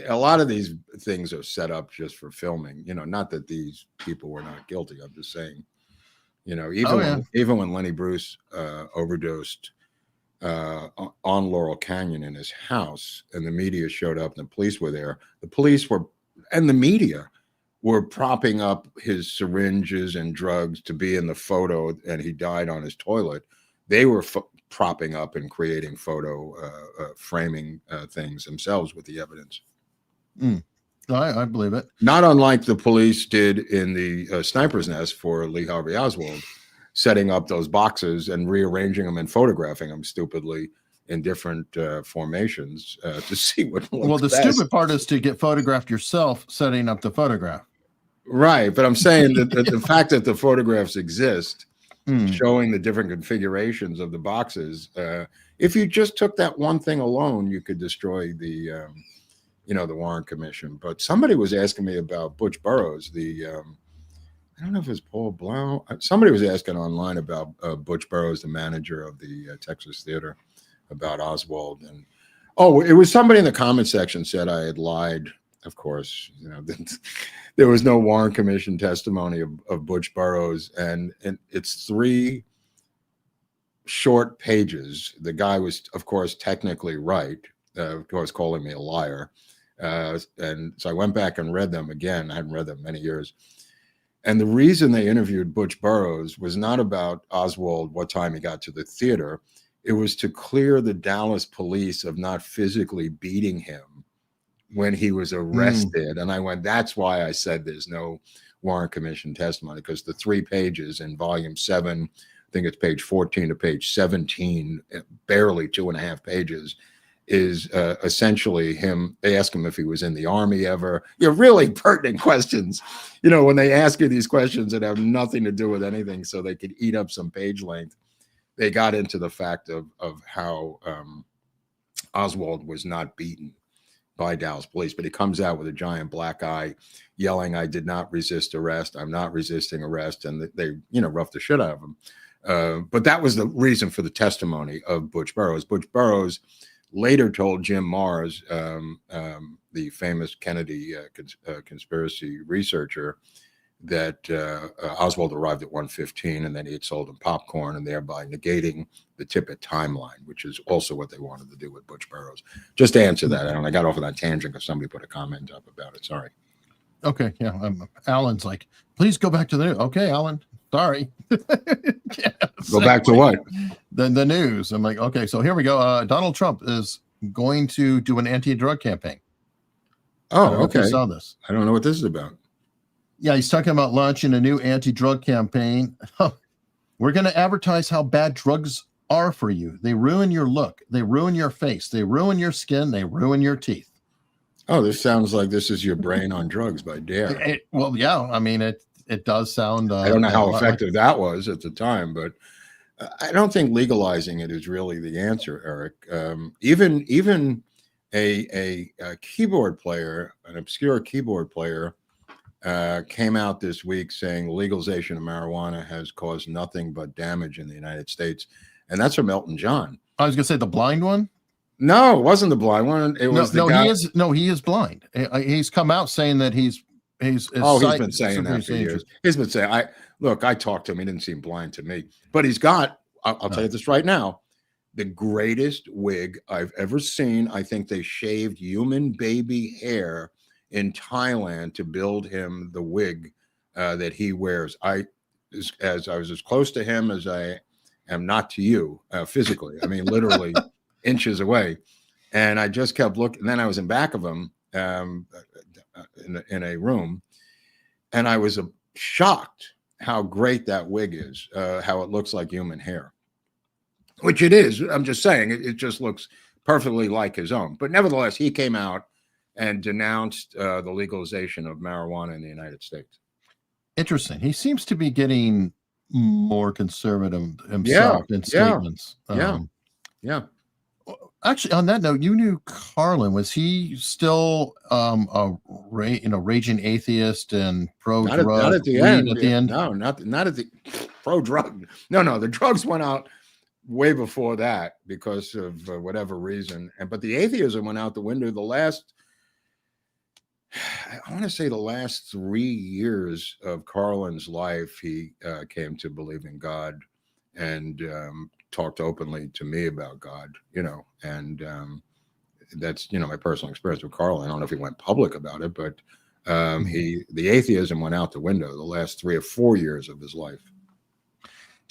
Speaker 2: A lot of these things are set up just for filming. Not that these people were not guilty. I'm just saying, even when Lenny Bruce overdosed on Laurel Canyon in his house, and the media showed up, and the police were there. The police and the media were propping up his syringes and drugs to be in the photo, and he died on his toilet. They were propping up and creating photo framing things themselves with the evidence.
Speaker 1: I believe it.
Speaker 2: Not unlike the police did in the Sniper's Nest for Lee Harvey Oswald, setting up those boxes and rearranging them and photographing them stupidly in different formations to see what looks
Speaker 1: Well, the
Speaker 2: best.
Speaker 1: stupid part is to get photographed yourself setting up the photograph.
Speaker 2: Right, but I'm saying that the fact that the photographs exist showing the different configurations of the boxes. If you just took that one thing alone, you could destroy the, the Warren Commission. But somebody was asking me about Butch Burroughs, I don't know if it was Paul Blau. Somebody was asking online about Butch Burroughs, the manager of the Texas Theater, about Oswald. And it was somebody in the comment section said I had lied. Of course, there was no Warren Commission testimony of Butch Burroughs, and it's 3 short pages. The guy was, of course, technically right. Of course, calling me a liar. And so I went back and read them again. I hadn't read them in many years. And the reason they interviewed Butch Burroughs was not about Oswald, what time he got to the theater. It was to clear the Dallas police of not physically beating him when he was arrested. And I went, that's why I said there's no Warren Commission testimony, because the 3 pages in volume 7, I think it's page 14 to page 17, barely 2.5 pages, is essentially him. They ask him if he was in the army ever. Really pertinent questions. When they ask you these questions that have nothing to do with anything, so they could eat up some page length, they got into the fact of how Oswald was not beaten by Dallas police, but he comes out with a giant black eye, yelling, "I did not resist arrest. I'm not resisting arrest," and they roughed the shit out of him. But that was the reason for the testimony of Butch Burroughs. Butch Burroughs later told Jim Marrs, the famous Kennedy conspiracy researcher, that Oswald arrived at 1:15 and then he had sold him popcorn, and thereby negating the Tippit timeline, which is also what they wanted to do with Butch Burroughs. Just to answer that, I got off on that tangent because somebody put a comment up about it. Sorry.
Speaker 1: Okay, yeah. Alan's like, please go back to the news. Okay, Alan, sorry.
Speaker 2: Go back to what?
Speaker 1: The news. I'm like, okay, so here we go. Donald Trump is going to do an anti-drug campaign.
Speaker 2: Oh, okay.
Speaker 1: You saw this.
Speaker 2: I don't know what this is about.
Speaker 1: Yeah, he's talking about launching a new anti-drug campaign. We're going to advertise how bad drugs are for you. They ruin your look. They ruin your face. They ruin your skin. They ruin your teeth.
Speaker 2: Oh, this sounds like This Is Your Brain on Drugs by Dare.
Speaker 1: Well, yeah. I mean, it does sound.
Speaker 2: I don't know how effective that was at the time, but I don't think legalizing it is really the answer, Eric. Even a keyboard player, an obscure keyboard player, came out this week saying legalization of marijuana has caused nothing but damage in the United States, and that's from Elton John.
Speaker 1: I was going to say the blind one.
Speaker 2: No, it wasn't the blind one. It was the guy.
Speaker 1: He is blind. He's come out saying that he's been
Speaker 2: saying that for years. He's been saying, I talked to him. He didn't seem blind to me, but he's got, I'll tell you this right now, the greatest wig I've ever seen. I think they shaved human baby hair in Thailand to build him the wig that he wears. I was as close to him as I am not to you physically. I mean, literally inches away. And I just kept looking. And then I was in back of him in a room, and I was shocked how great that wig is, how it looks like human hair, which it is. I'm just saying it just looks perfectly like his own. But nevertheless, he came out and denounced the legalization of marijuana in the United States. Interesting.
Speaker 1: He seems to be getting more conservative himself in statements.
Speaker 2: Yeah.
Speaker 1: Actually, on that note, you knew Carlin. Was he still a raging atheist and pro-drug?
Speaker 2: Not at the end. No, not at the pro-drug. No, the drugs went out way before that because of whatever reason. But the atheism went out the window. I want to say the last 3 years of Carlin's life, he came to believe in God and talked openly to me about God, and that's, my personal experience with Carlin. I don't know if he went public about it, but the atheism went out the window the last 3 or 4 years of his life.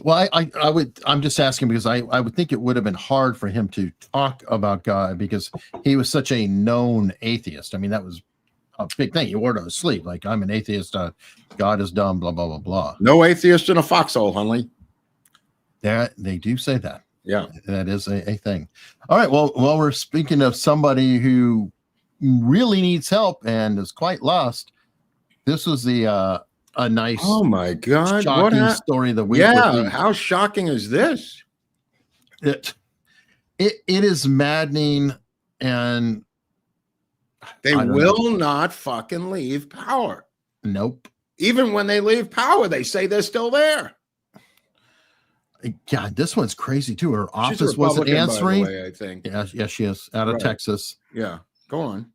Speaker 1: Well, I'm just asking because I would think it would have been hard for him to talk about God because he was such a known atheist. I mean, that was a big thing. You wore it on his sleeve. Like, I'm an atheist. God is dumb, blah, blah, blah, blah.
Speaker 2: No atheist in a foxhole, Hunley.
Speaker 1: They do say that.
Speaker 2: Yeah.
Speaker 1: That is a thing. All right. Well, we're speaking of somebody who really needs help and is quite lost. This was the a nice,
Speaker 2: Oh my God!
Speaker 1: shocking story of the week.
Speaker 2: Yeah, how shocking is this?
Speaker 1: It is maddening, and
Speaker 2: They
Speaker 1: I don't
Speaker 2: will not fucking leave power.
Speaker 1: nope.
Speaker 2: Even when they leave power, they say they're still there.
Speaker 1: God, this one's crazy too. Her
Speaker 2: She's a
Speaker 1: office wasn't
Speaker 2: Republican, by the
Speaker 1: answering.
Speaker 2: way, I think.
Speaker 1: Yeah, she is out of
Speaker 2: Right.
Speaker 1: Texas.
Speaker 2: Yeah, go on.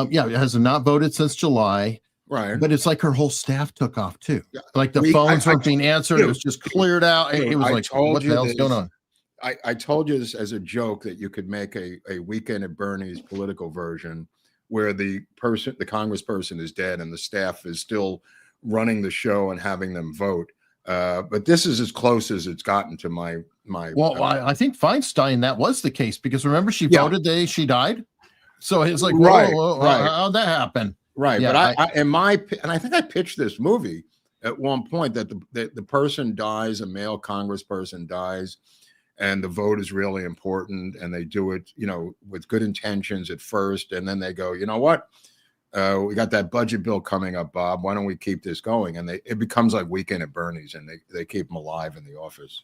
Speaker 1: Yeah, it has not voted since July,
Speaker 2: Right.
Speaker 1: but it's like her whole staff took off too.
Speaker 2: Yeah.
Speaker 1: Like the
Speaker 2: We-
Speaker 1: phones
Speaker 2: I-
Speaker 1: weren't being answered. It was just cleared out. It was
Speaker 2: I
Speaker 1: like,
Speaker 2: told
Speaker 1: what the
Speaker 2: you
Speaker 1: hell's
Speaker 2: this.
Speaker 1: going on?
Speaker 2: I told you this as a joke that you could make a Weekend at Bernie's political version where the congressperson is dead and the staff is still running the show and having them vote. But this is as close as it's gotten to my.
Speaker 1: Well, I think Feinstein, that was the case because remember she
Speaker 2: Yeah.
Speaker 1: voted the day she died. So it's like,
Speaker 2: Right,
Speaker 1: whoa,
Speaker 2: right.
Speaker 1: how'd that happen?
Speaker 2: Right,
Speaker 1: Yeah,
Speaker 2: but I think I pitched this movie at one point that the person dies, a male congressperson dies, and the vote is really important, and they do it, with good intentions at first, and then they go, you know what, we got that budget bill coming up, Bob. Why don't we keep this going? And it becomes like Weekend at Bernie's, and they keep them alive in the office,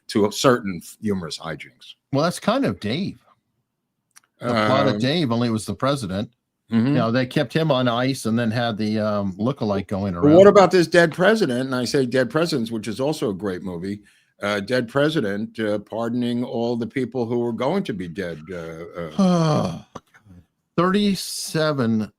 Speaker 2: to a certain humorous hijinks.
Speaker 1: Well, that's kind of Dave. The plot of Dave, only it was the president.
Speaker 2: Mhm.
Speaker 1: They kept him on ice and then had the lookalike going
Speaker 2: But
Speaker 1: around.
Speaker 2: what about this Dead President? And I say Dead Presidents, which is also a great movie. Dead President pardoning all the people who were going to be dead.
Speaker 1: 37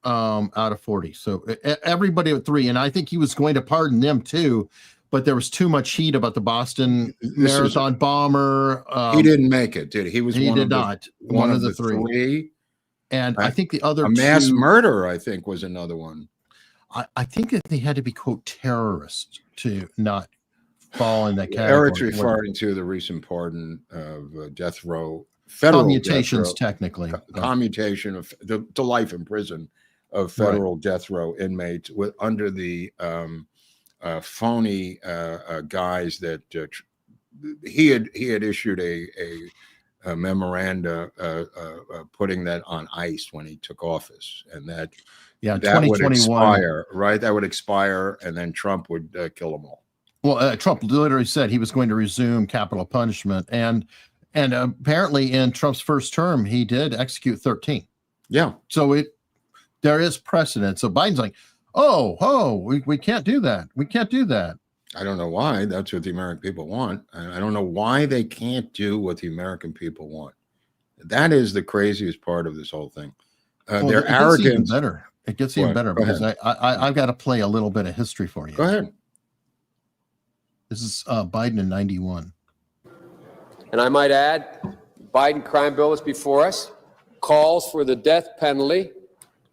Speaker 1: out of 40. So everybody at 3. And I think he was going to pardon them too, but there was too much heat about the Boston Marathon bomber.
Speaker 2: He didn't make it, did he? He was
Speaker 1: He
Speaker 2: one
Speaker 1: did
Speaker 2: of
Speaker 1: not.
Speaker 2: one of the three.
Speaker 1: And I think the other
Speaker 2: A mass
Speaker 1: two,
Speaker 2: murder, I think, was another one.
Speaker 1: I think that they had to be, quote, terrorists to not fall in that category.
Speaker 2: Eric's referring to the recent pardon of death row, federal
Speaker 1: commutations,
Speaker 2: death row,
Speaker 1: technically.
Speaker 2: commutation of to life in prison of federal death row inmates under the phony guise that he had issued a memoranda putting that on ice when he took office, and that would
Speaker 1: 2021
Speaker 2: expire, right? That would expire, and then Trump would kill them all.
Speaker 1: Well, Trump literally said he was going to resume capital punishment, and apparently in Trump's first term he did execute 13.
Speaker 2: Yeah.
Speaker 1: So there is precedent. So Biden's like, we can't do that. We can't do that.
Speaker 2: I don't know why. That's what the American people want. I don't know why they can't do what the American people want. That is the craziest part of this whole thing. Their arrogance.
Speaker 1: It gets even better because I've got to play a little bit of history for you.
Speaker 2: Go ahead.
Speaker 1: This is Biden in 91.
Speaker 6: And I might add, Biden crime bill is before us, calls for the death penalty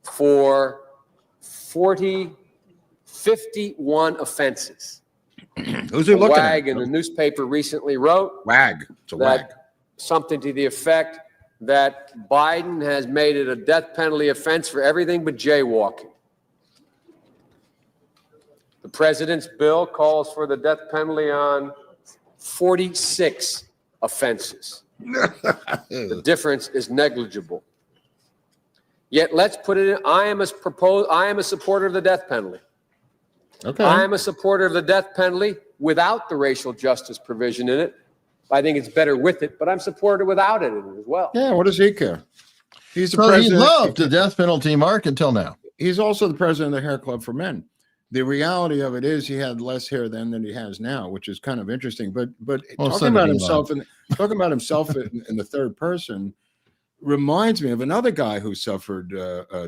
Speaker 6: for 51 offenses.
Speaker 2: Who's he looking
Speaker 6: Wag
Speaker 2: at?
Speaker 6: in the newspaper recently wrote
Speaker 2: Wag. It's a wag.
Speaker 6: something to the effect that Biden has made it a death penalty offense for everything but jaywalking. The president's bill calls for the death penalty on 46 offenses. The difference is negligible. Yet let's put it in, I am a supporter of the death penalty.
Speaker 2: Okay.
Speaker 6: I am a supporter of the death penalty without the racial justice provision in it. I think it's better with it, but I'm supportive without it in it as well.
Speaker 2: Yeah, what does he care? He's the
Speaker 1: So he
Speaker 2: president.
Speaker 1: loved the death penalty, Mark, until now.
Speaker 2: He's also the president of the Hair Club for Men. The reality of it is he had less hair then than he has now, which is kind of interesting. But talking about himself in the third person reminds me of another guy who suffered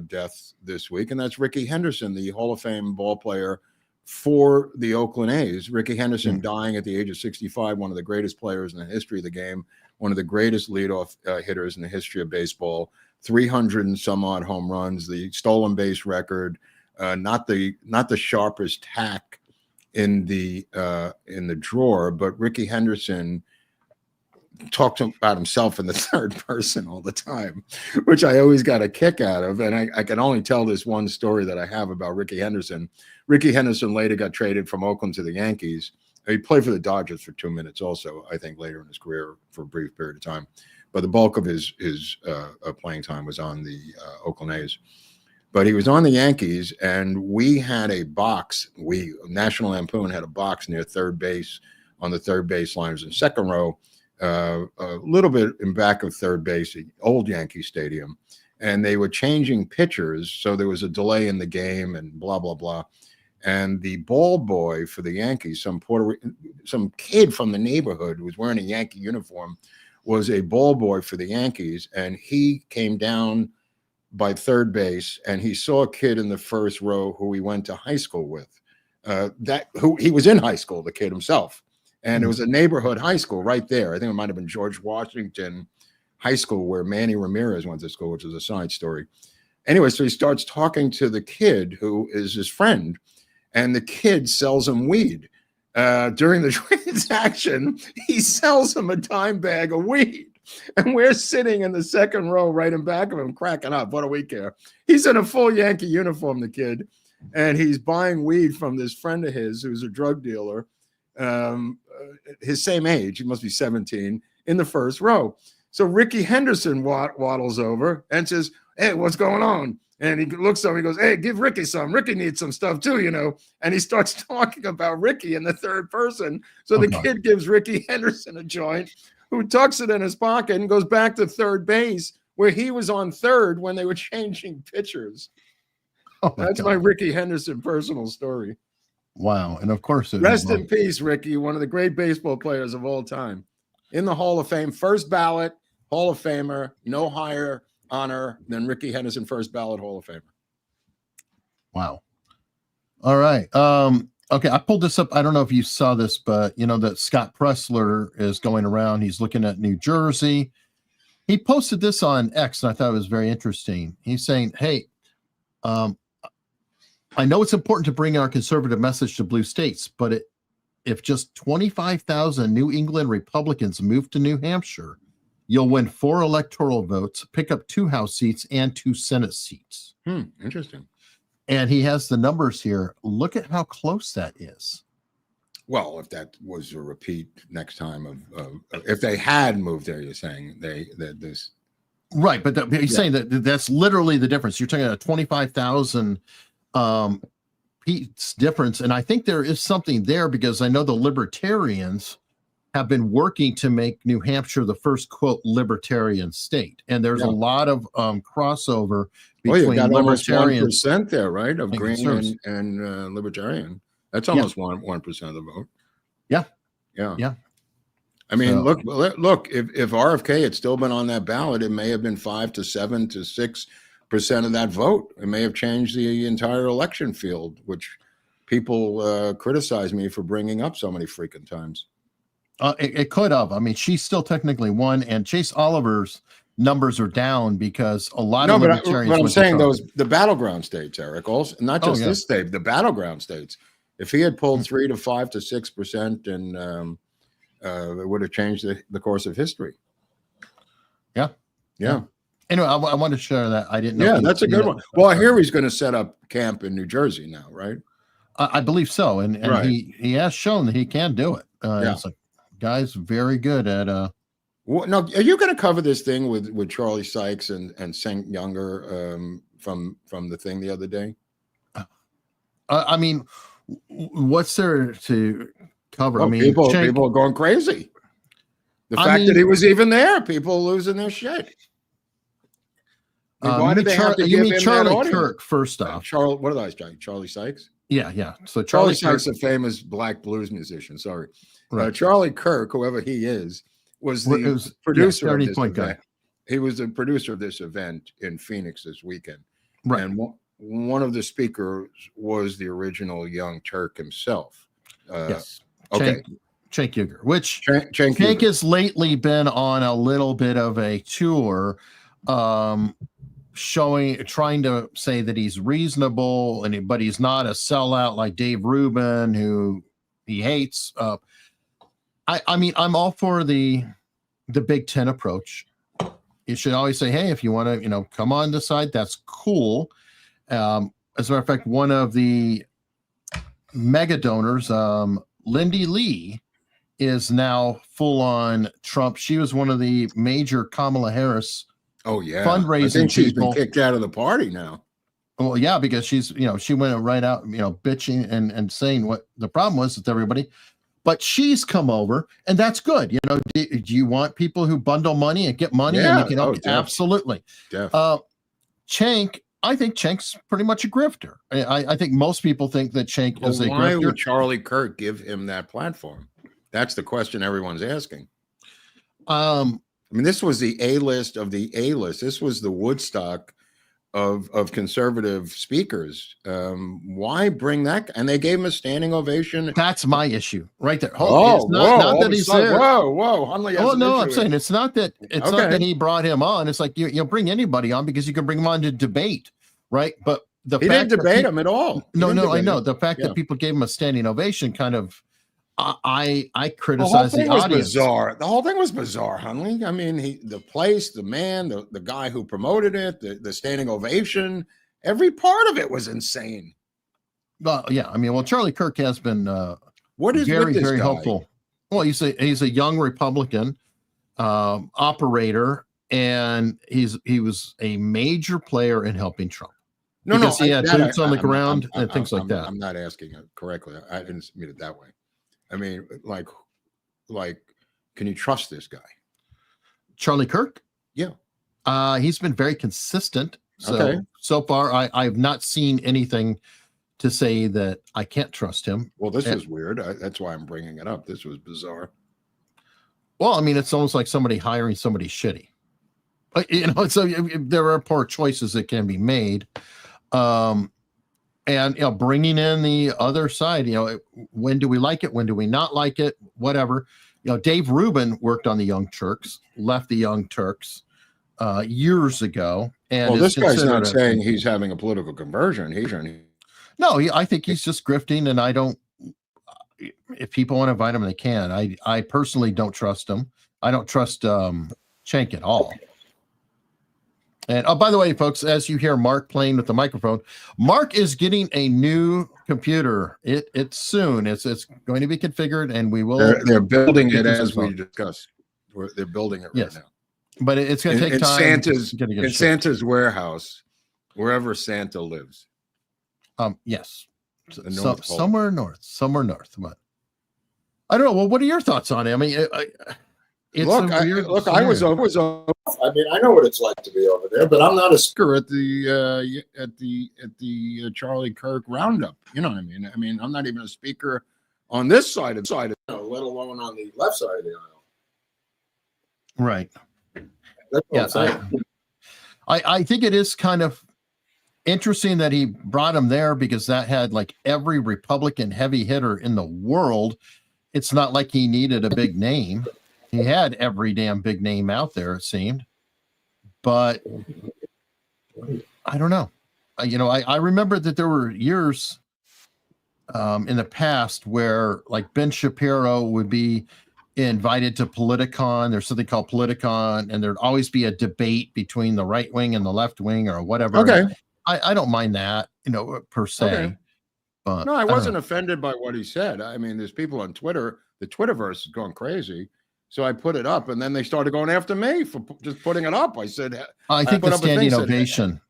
Speaker 2: death this week, and that's Ricky Henderson, the Hall of Fame ball player for the Oakland A's. Ricky Henderson dying at the age of 65, one of the greatest players in the history of the game, one of the greatest leadoff hitters in the history of baseball, 300 and some odd home runs, the stolen base record, not the sharpest tack in the drawer, but Ricky Henderson talked about himself in the third person all the time, which I always got a kick out of. And I can only tell this one story that I have about Ricky Henderson. Ricky Henderson later got traded from Oakland to the Yankees. He played for the Dodgers for 2 minutes also, I think, later in his career for a brief period of time. But the bulk of his playing time was on the Oakland A's. but he was on the Yankees, and we had a box. National Lampoon had a box near third base on the third base lines in second row, a little bit in back of third base, old Yankee Stadium, and they were changing pitchers, so there was a delay in the game and blah blah blah. And the ball boy for the Yankees, some kid from the neighborhood who was wearing a Yankee uniform, was a ball boy for the Yankees, and he came down by third base, and he saw a kid in the first row who he went to high school with. Who he was in high school, the kid himself, and it was a neighborhood high school right there. I think it might have been George Washington High School, where Manny Ramirez went to school, which is a side story. Anyway, so he starts talking to the kid who is his friend, and the kid sells him weed. During the transaction, he sells him a dime bag of weed. And we're sitting in the second row right in back of him, cracking up. What do we care? He's in a full Yankee uniform, the kid, and he's buying weed from this friend of his who's a drug dealer, his same age. He must be 17, in the first row. So Ricky Henderson waddles over and says, "Hey, what's going on?" And he looks up and he goes, "Hey, give Ricky some. Ricky needs some stuff too, you know." And he starts talking about Ricky in the third person. So the kid gives Ricky Henderson a joint, who tucks it in his pocket and goes back to third base, where he was on third when they were changing pitchers. That's my Ricky Henderson personal story.
Speaker 1: Wow. And of course,
Speaker 2: rest in peace, Ricky, one of the great baseball players of all time. In the Hall of Fame, first ballot Hall of Famer, no higher honor than Ricky Henderson, first ballot Hall of Famer.
Speaker 1: Wow. All right. Okay, I pulled this up. I don't know if you saw this, but you know that Scott Pressler is going around. He's looking at New Jersey. He posted this on X, and I thought it was very interesting. He's saying, "Hey, I know it's important to bring our conservative message to blue states, but if just 25,000 New England Republicans move to New Hampshire, you'll win 4 electoral votes, pick up 2 House seats, and 2 Senate seats."
Speaker 2: Interesting.
Speaker 1: And he has the numbers here. Look at how close that is.
Speaker 2: Well, if that was a repeat next time of if they had moved there, you're saying this.
Speaker 1: Right, but he's saying that that's literally the difference. You're talking about 25,000 seats difference, and I think there is something there because I know the Libertarians have been working to make New Hampshire the first quote libertarian state, and there's a lot of crossover between
Speaker 2: you got
Speaker 1: libertarians.
Speaker 2: Almost 1% there, right, of green and libertarian. That's almost 1% of the vote. Yeah. I mean, look. If RFK had still been on that ballot, it may have been 5 to 7 to 6% of that vote. It may have changed the entire election field, which people criticize me for bringing up so many freaking times.
Speaker 1: It could have. I mean, she's still technically won, and Chase Oliver's numbers are down because a lot of libertarians.
Speaker 2: But I'm saying the battleground states, Eric, also not just this state, the battleground states. If he had pulled 3 to 5 to 6%, and it would have changed the course of history. Yeah.
Speaker 1: Anyway, I wanted to share that. I didn't know.
Speaker 2: Yeah, that's a good one. Well, I hear he's going to set up camp in New Jersey now, right?
Speaker 1: I believe so, and he has shown that he can do it. It's like, guy's very good at
Speaker 2: Well, now, are you going to cover this thing with Charlie Sykes and St. Younger from the thing the other day?
Speaker 1: I mean, what's there to cover?
Speaker 2: Well,
Speaker 1: I mean,
Speaker 2: people are going crazy. The fact that he was even there, people losing their shit.
Speaker 1: Why did they have to give him Charlie Kirk first off?
Speaker 2: What did I say? Charlie Sykes?
Speaker 1: Yeah. So
Speaker 2: Charlie Sykes, a famous black blues musician. Sorry. Right. Charlie Kirk, whoever he is, was the producer of this event. He was the producer of this event in Phoenix this weekend.
Speaker 1: Right.
Speaker 2: And one of the speakers was the original Young Turk himself.
Speaker 1: Yes.
Speaker 2: Okay.
Speaker 1: Cenk Uygur, which
Speaker 2: Cenk
Speaker 1: has lately been on a little bit of a tour, trying to say that he's reasonable, but he's not a sellout like Dave Rubin, who he hates. I mean, I'm all for the Big Ten approach. You should always say, hey, if you want to, come on the side, that's cool. As a matter of fact, one of the mega donors, Lindy Lee, is now full on Trump. She was one of the major Kamala Harris
Speaker 2: fundraising
Speaker 1: I think she's
Speaker 2: people. Been kicked out of the party now.
Speaker 1: Well, yeah, because she's, she went right out, bitching and saying what the problem was with everybody. But she's come over, and that's good. Do you want people who bundle money and get money and
Speaker 2: Yeah.
Speaker 1: you can
Speaker 2: Oh, definitely.
Speaker 1: absolutely. Cenk, I think Cenk's pretty much a grifter. I think most people think that Cenk is a
Speaker 2: Why
Speaker 1: grifter.
Speaker 2: would Charlie Kirk give him that platform? That's the question everyone's asking. I mean, this was the A-list of the A-list. This was the Woodstock of conservative speakers. Why bring that? And they gave him a standing ovation.
Speaker 1: That's my issue right there.
Speaker 2: Whoa,
Speaker 1: not that he's there.
Speaker 2: Whoa. Hunley has an
Speaker 1: I'm
Speaker 2: issue
Speaker 1: saying
Speaker 2: here.
Speaker 1: it's not that he brought him on. It's like you bring anybody on because you can bring him on to debate, right? But
Speaker 2: He didn't debate him at all.
Speaker 1: No, I know. The fact that people gave him a standing ovation kind of I criticize the audience.
Speaker 2: Bizarre. The whole thing was bizarre, Hunley. I mean, the place, the man, the guy who promoted it, the standing ovation, every part of it was insane.
Speaker 1: Well, yeah. I mean, Charlie Kirk has been
Speaker 2: what is
Speaker 1: very,
Speaker 2: with this
Speaker 1: very
Speaker 2: guy?
Speaker 1: helpful. Well, he's a young Republican operator, and he was a major player in helping Trump. Because he had boots on the ground and things like that.
Speaker 2: I'm not asking it correctly. I didn't mean it that way. I mean, like, can you trust this guy?
Speaker 1: Charlie Kirk?
Speaker 2: Yeah.
Speaker 1: He's been very consistent. So far, I've not seen anything to say that I can't trust him.
Speaker 2: Well, this was weird. That's why I'm bringing it up. This was bizarre.
Speaker 1: Well, I mean, it's almost like somebody hiring somebody shitty. So there are poor choices that can be made. And bringing in the other side, when do we like it? When do we not like it? Whatever. Dave Rubin worked on the Young Turks, left the Young Turks years ago. And
Speaker 2: this guy's not saying he's having a political conversion.
Speaker 1: I think he's just grifting, and I don't. If people want to invite him, they can. I personally don't trust him. I don't trust Cenk at all. And by the way, folks, as you hear Mark playing with the microphone, Mark is getting a new computer. It's soon. It's going to be configured, and we will.
Speaker 2: They're building it as we discussed. They're building it right now.
Speaker 1: But it's going to take time.
Speaker 2: In Santa's warehouse, wherever Santa lives.
Speaker 1: Yes. Somewhere north. But I don't know. Well, what are your thoughts on it? I mean, it's
Speaker 2: I was over. I mean, I know what it's like to be over there, but I'm not a speaker at the Charlie Kirk roundup. You know what I mean? I mean, I'm not even a speaker on this side, let alone on the left side of the aisle.
Speaker 1: Right.
Speaker 2: That's what I'm saying.
Speaker 1: I think it is kind of interesting that he brought him there, because that had like every Republican heavy hitter in the world. It's not like he needed a big name. He had every damn big name out there, it seemed. But I don't know. I remember that there were years in the past where like Ben Shapiro would be invited to Politicon. There's something called Politicon, and there'd always be a debate between the right wing and the left wing or whatever.
Speaker 2: Okay.
Speaker 1: I don't mind that, per se. Okay. But
Speaker 2: no, I wasn't offended by what he said. I mean, there's people on Twitter. The Twitterverse is going crazy. So I put it up, and then they started going after me for just putting it up. I said,
Speaker 1: I think the standing ovation,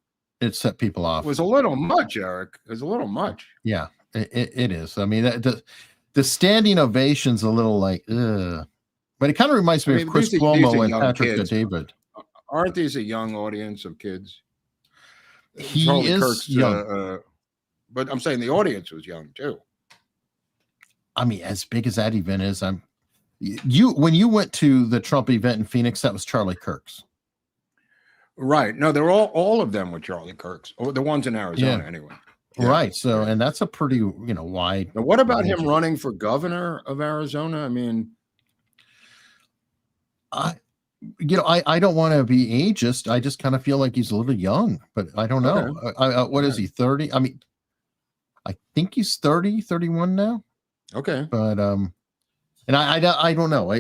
Speaker 1: it set people off.
Speaker 2: It was a little much, Eric. It was a little much.
Speaker 1: Yeah, it is. I mean, the standing ovation's a little like, ugh. But it kind of reminds me of Chris Cuomo and Patrick David.
Speaker 2: Aren't these a young audience of kids?
Speaker 1: He is Kirk's, young.
Speaker 2: But I'm saying the audience was young, too.
Speaker 1: I mean, as big as that event is, when you went to the Trump event in Phoenix, that was Charlie Kirk's.
Speaker 2: Right. No, they're all of them were Charlie Kirk's, or the ones in Arizona anyway.
Speaker 1: Yeah. Right. So, and that's a pretty, wide.
Speaker 2: Now, what about him running for governor of Arizona? I mean,
Speaker 1: I don't want to be ageist. I just kind of feel like he's a little young, but I don't know. Okay. What is he, 30? I mean, I think he's 30, 31 now.
Speaker 2: Okay.
Speaker 1: But, and I don't know.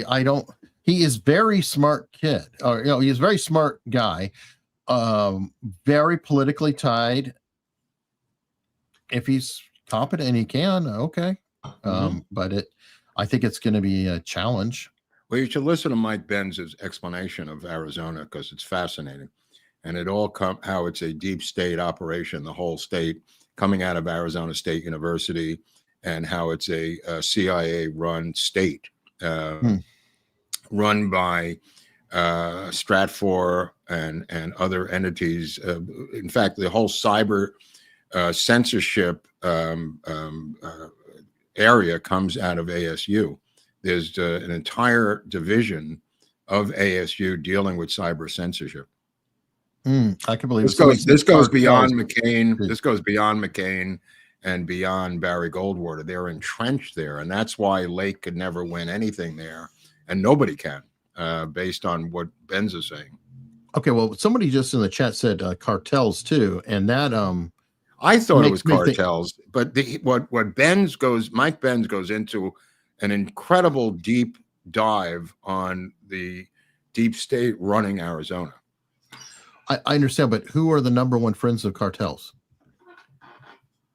Speaker 1: He is very smart kid, or, he's a very smart guy, very politically tied. If he's competent and he can, okay. But I think it's going to be a challenge.
Speaker 2: Well, you should listen to Mike Benz's explanation of Arizona, because it's fascinating. and it all how it's a deep state operation, the whole state coming out of Arizona State University, and how it's a CIA-run state, run by Stratfor and other entities. In fact, the whole cyber censorship area comes out of ASU. There's an entire division of ASU dealing with cyber censorship.
Speaker 1: I can believe
Speaker 2: this goes beyond McCain. This goes beyond McCain and beyond Barry Goldwater. They're entrenched there, and that's why Lake could never win anything there, and nobody can, based on what Benz is saying.
Speaker 1: Okay, well, somebody just in the chat said cartels too, and that
Speaker 2: I thought it was cartels, but what Mike Benz goes into an incredible deep dive on the deep state running Arizona.
Speaker 1: I understand, but who are the number one friends of cartels?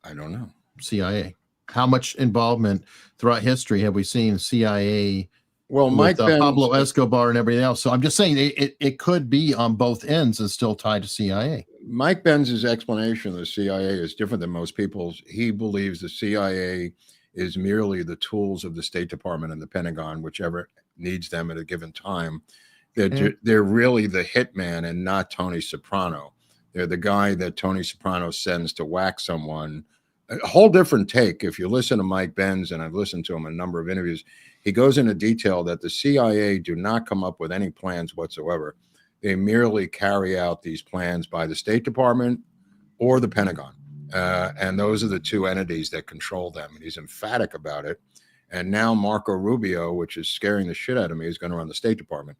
Speaker 2: I don't know.
Speaker 1: CIA. How much involvement throughout history have we seen CIA?
Speaker 2: Well, Mike
Speaker 1: with,
Speaker 2: Benz,
Speaker 1: Pablo Escobar and everything else. So I'm just saying it could be on both ends and still tied to CIA.
Speaker 2: Mike Benz's explanation of the CIA is different than most people's. He believes the CIA is merely the tools of the State Department and the Pentagon, whichever needs them at a given time. They're really the hitman and not Tony Soprano. They're the guy that Tony Soprano sends to whack someone. A whole different take. If you listen to Mike Benz, and I've listened to him in a number of interviews, he goes into detail that the CIA do not come up with any plans whatsoever. They merely carry out these plans by the State Department or the Pentagon. And those are the two entities that control them. And he's emphatic about it. And now Marco Rubio, which is scaring the shit out of me, is going to run the State Department.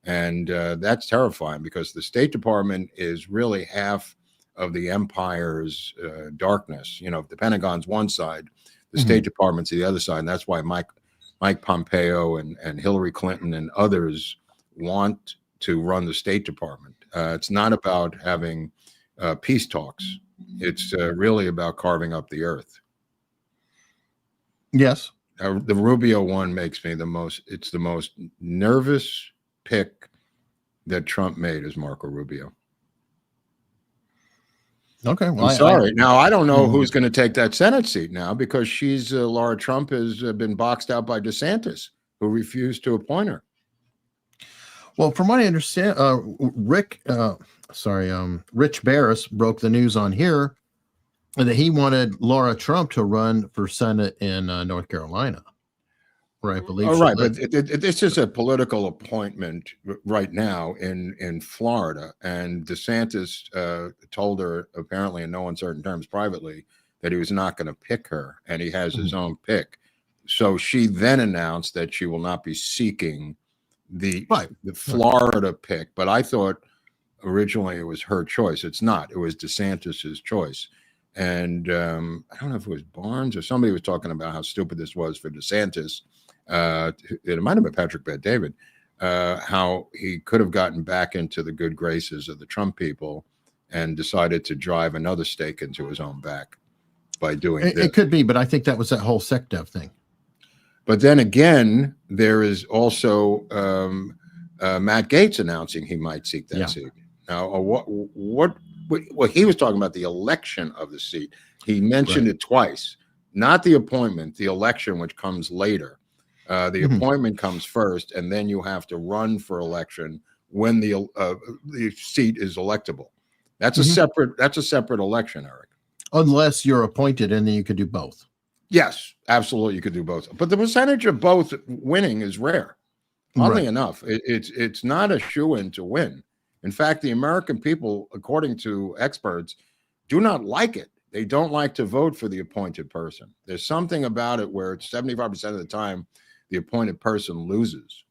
Speaker 2: And that's terrifying because the State Department is really half of the empire's darkness. You know, the Pentagon's one side, the State Department's the other side. And that's why Mike Pompeo and Hillary Clinton and others want to run the State Department. It's not about having peace talks. It's really about carving up the earth.
Speaker 1: Yes.
Speaker 2: The Rubio one makes me it's the most nervous pick that Trump made is Marco Rubio.
Speaker 1: Okay. Well,
Speaker 2: I'm sorry. Now, I don't know who's going to take that Senate seat now because Laura Trump has been boxed out by DeSantis, who refused to appoint her.
Speaker 1: Well, from what I understand, Rich Barris broke the news on here that he wanted Laura Trump to run for Senate in North Carolina. Right, I believe.
Speaker 2: Oh, right, but this is a political appointment right now in Florida, and DeSantis told her, apparently in no uncertain terms, privately, that he was not going to pick her, and he has his own pick. So she then announced that she will not be seeking the Florida pick. But I thought originally it was her choice. It's not. It was DeSantis's choice. And I don't know if it was Barnes or somebody was talking about how stupid this was for DeSantis. It might have been Patrick Bet-David, how he could have gotten back into the good graces of the Trump people and decided to drive another stake into his own back by doing this.
Speaker 1: It could be, but I think that was that whole SecDev thing.
Speaker 2: But then again, there is also Matt Gaetz announcing he might seek that seat. Now, what he was talking about the election of the seat. He mentioned it twice, not the appointment, the election, which comes later. The appointment comes first, and then you have to run for election when the seat is electable. That's a separate election, Eric.
Speaker 1: Unless you're appointed, and then you could do both.
Speaker 2: Yes, absolutely, you could do both. But the percentage of both winning is rare. Oddly enough, it's not a shoo-in to win. In fact, the American people, according to experts, do not like it. They don't like to vote for the appointed person. There's something about it where it's 75% of the time the appointed person loses.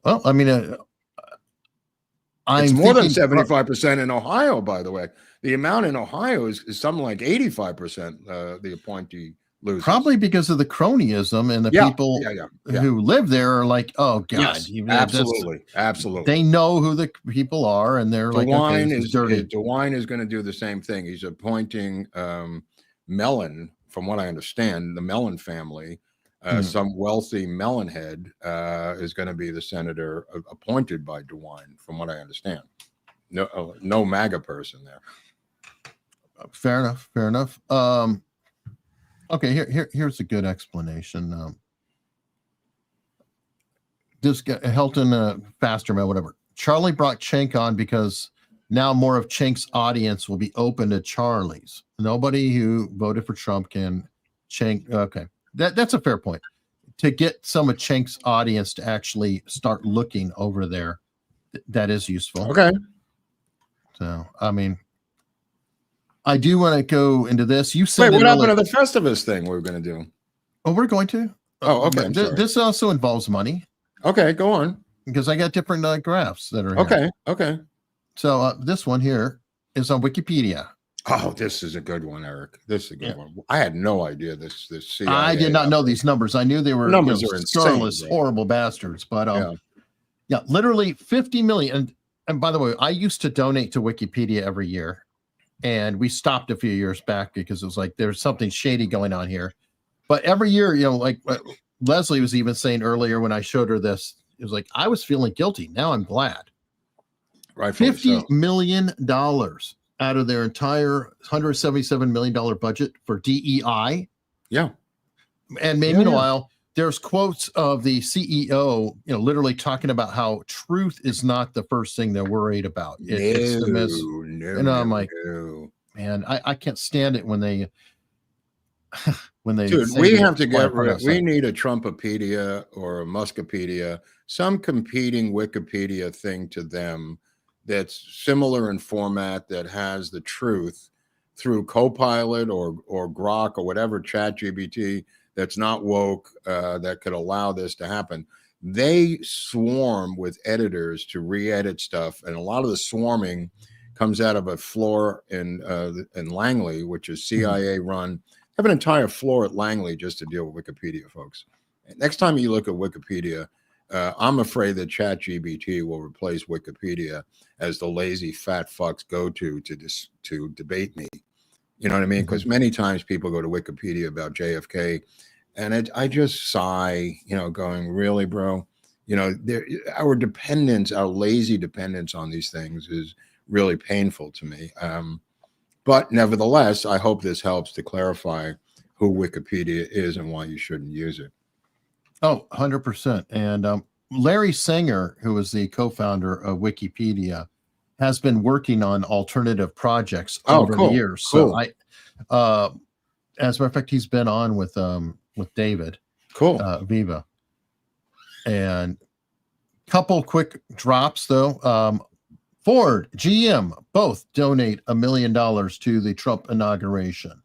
Speaker 1: Well, I mean,
Speaker 2: it's more than 75% in Ohio, by the way. The amount in Ohio is something like 85% the appointee loses.
Speaker 1: Probably because of the cronyism and the people who live there are like, oh, God.
Speaker 2: Yes, absolutely.
Speaker 1: They know who the people are, and they're like, okay, this is dirty.
Speaker 2: DeWine is going to do the same thing. He's appointing Mellon, from what I understand, the Mellon family. Some wealthy Mellon head is going to be the senator appointed by DeWine, from what I understand. no MAGA person there.
Speaker 1: Fair enough. Fair enough. Okay, here's a good explanation. This guy, Helton Fasterman, whatever. Charlie brought Cenk on because now more of Cenk's audience will be open to Charlie's. Nobody who voted for Trump can Cenk. Okay, that's a fair point. To get some of Cenk's audience to actually start looking over there, that is useful.
Speaker 2: Okay.
Speaker 1: So, I mean, I do want to go into this. You said,
Speaker 2: wait, what happened to the Festivus thing we were going to do?
Speaker 1: Oh, we're going to.
Speaker 2: Oh, okay.
Speaker 1: This also involves money.
Speaker 2: Okay, go on.
Speaker 1: Because I got different graphs that are here.
Speaker 2: Okay, okay.
Speaker 1: So this one here is on Wikipedia.
Speaker 2: Oh, this is a good one, Eric. This is a good one. I had no idea this CIA.
Speaker 1: I did not know these numbers. I knew they were
Speaker 2: numbers are
Speaker 1: scurrilous,
Speaker 2: insane,
Speaker 1: horrible bastards. But yeah, literally 50 million. And by the way, I used to donate to Wikipedia every year, and we stopped a few years back because it was like there's something shady going on here. But every year, like Leslie was even saying earlier when I showed her this, it was like I was feeling guilty. Now I'm glad.
Speaker 2: Right,
Speaker 1: $50 million out of their entire $177 million budget for DEI.
Speaker 2: Yeah.
Speaker 1: And meanwhile, there's quotes of the CEO, literally talking about how truth is not the first thing they're worried about. It's the and I'm like, man, I can't stand it when they
Speaker 2: Dude, we have to get rid. We need a Trumpopedia or a Muskopedia, some competing Wikipedia thing to them that's similar in format, that has the truth through Copilot or Grok or whatever, ChatGPT, that's not woke, that could allow this to happen. They swarm with editors to re-edit stuff, and a lot of the swarming comes out of a floor in Langley, which is CIA run. I have an entire floor at Langley just to deal with Wikipedia, folks. Next time you look at Wikipedia, I'm afraid that ChatGPT will replace Wikipedia as the lazy fat fucks go to debate me. You know what I mean? Because many times people go to Wikipedia about JFK, and I just sigh, going, really, bro? Our dependence, our lazy dependence on these things is really painful to me. But nevertheless, I hope this helps to clarify who Wikipedia is and why you shouldn't use it.
Speaker 1: Oh, 100%. And Larry Sanger, who is the co-founder of Wikipedia, has been working on alternative projects over the years.
Speaker 2: Cool.
Speaker 1: So as a matter of fact, he's been on with David.
Speaker 2: Cool.
Speaker 1: Viva. And couple quick drops though. Ford, GM, both donate $1 million to the Trump inauguration.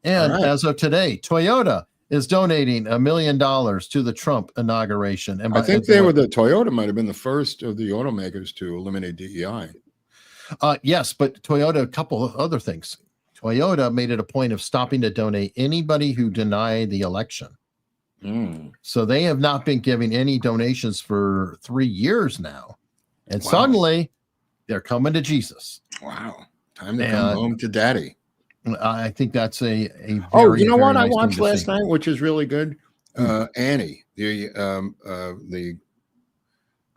Speaker 1: And as of today, Toyota is donating $1 million to the Trump inauguration. And
Speaker 2: I think Toyota might have been the first of the automakers to eliminate DEI.
Speaker 1: Yes, but Toyota, a couple of other things. Toyota made it a point of stopping to donate anybody who denied the election. So they have not been giving any donations for 3 years now. And suddenly they're coming to Jesus.
Speaker 2: Wow. Time to come home to daddy.
Speaker 1: I think that's a very,
Speaker 2: you know what
Speaker 1: nice
Speaker 2: I watched last
Speaker 1: see.
Speaker 2: night, which is really good? Annie,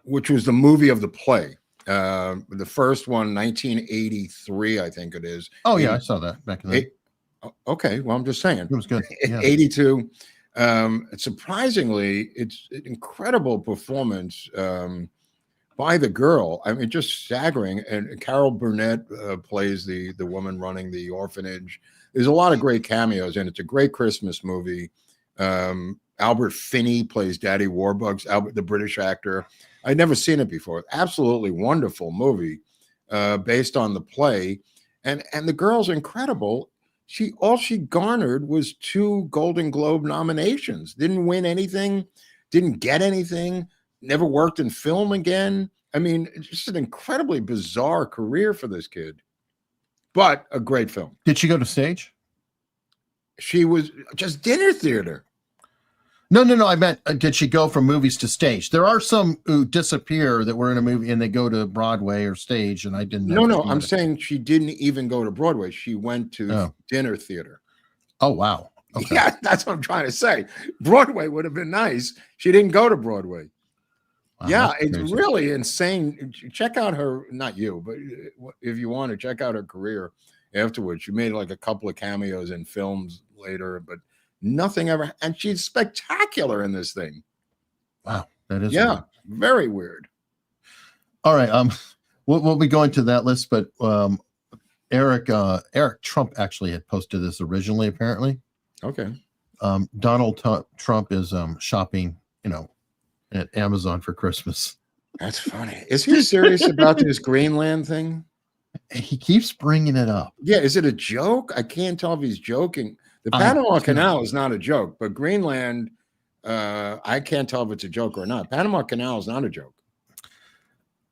Speaker 2: which was the movie of the play. The first one, 1983, I think it is.
Speaker 1: Oh, yeah, I saw that back in the day.
Speaker 2: Okay, well, I'm just saying.
Speaker 1: It was good. Yeah.
Speaker 2: 82. Surprisingly, it's an incredible performance by the girl. I mean, just staggering. And Carol Burnett plays the woman running the orphanage. There's a lot of great cameos, and it's a great Christmas movie. Albert Finney plays Daddy Warbucks, Albert, the British actor. I'd never seen it before. Absolutely wonderful movie based on the play. And the girl's incredible. All she garnered was 2 Golden Globe nominations. Didn't win anything, didn't get anything, never worked in film again. I mean, it's just an incredibly bizarre career for this kid, but a great film.
Speaker 1: Did she go to stage?
Speaker 2: She was just dinner theater.
Speaker 1: No. I meant, did she go from movies to stage? There are some who disappear that were in a movie and they go to Broadway or stage, and I didn't know.
Speaker 2: No. I'm saying she didn't even go to Broadway. She went to dinner theater.
Speaker 1: Oh, wow. Okay.
Speaker 2: Yeah, that's what I'm trying to say. Broadway would have been nice. She didn't go to Broadway.
Speaker 1: Wow,
Speaker 2: Yeah,
Speaker 1: that's
Speaker 2: it's
Speaker 1: crazy.
Speaker 2: really insane. Check out her, not you, but if you want to check out her career afterwards. She made like a couple of cameos in films later, but nothing ever. And she's spectacular in this thing.
Speaker 1: Wow, that is
Speaker 2: Yeah,
Speaker 1: weird.
Speaker 2: very weird.
Speaker 1: All right, we'll be going to that list, but Eric Trump actually had posted this originally, apparently.
Speaker 2: Okay.
Speaker 1: Donald Trump is shopping, at Amazon for Christmas.
Speaker 2: That's funny. Is he serious about this Greenland thing?
Speaker 1: He keeps bringing it up.
Speaker 2: Yeah, is it a joke? I can't tell if he's joking. The Panama Canal is not a joke, but Greenland, I can't tell if it's a joke or not. Panama Canal is not a joke.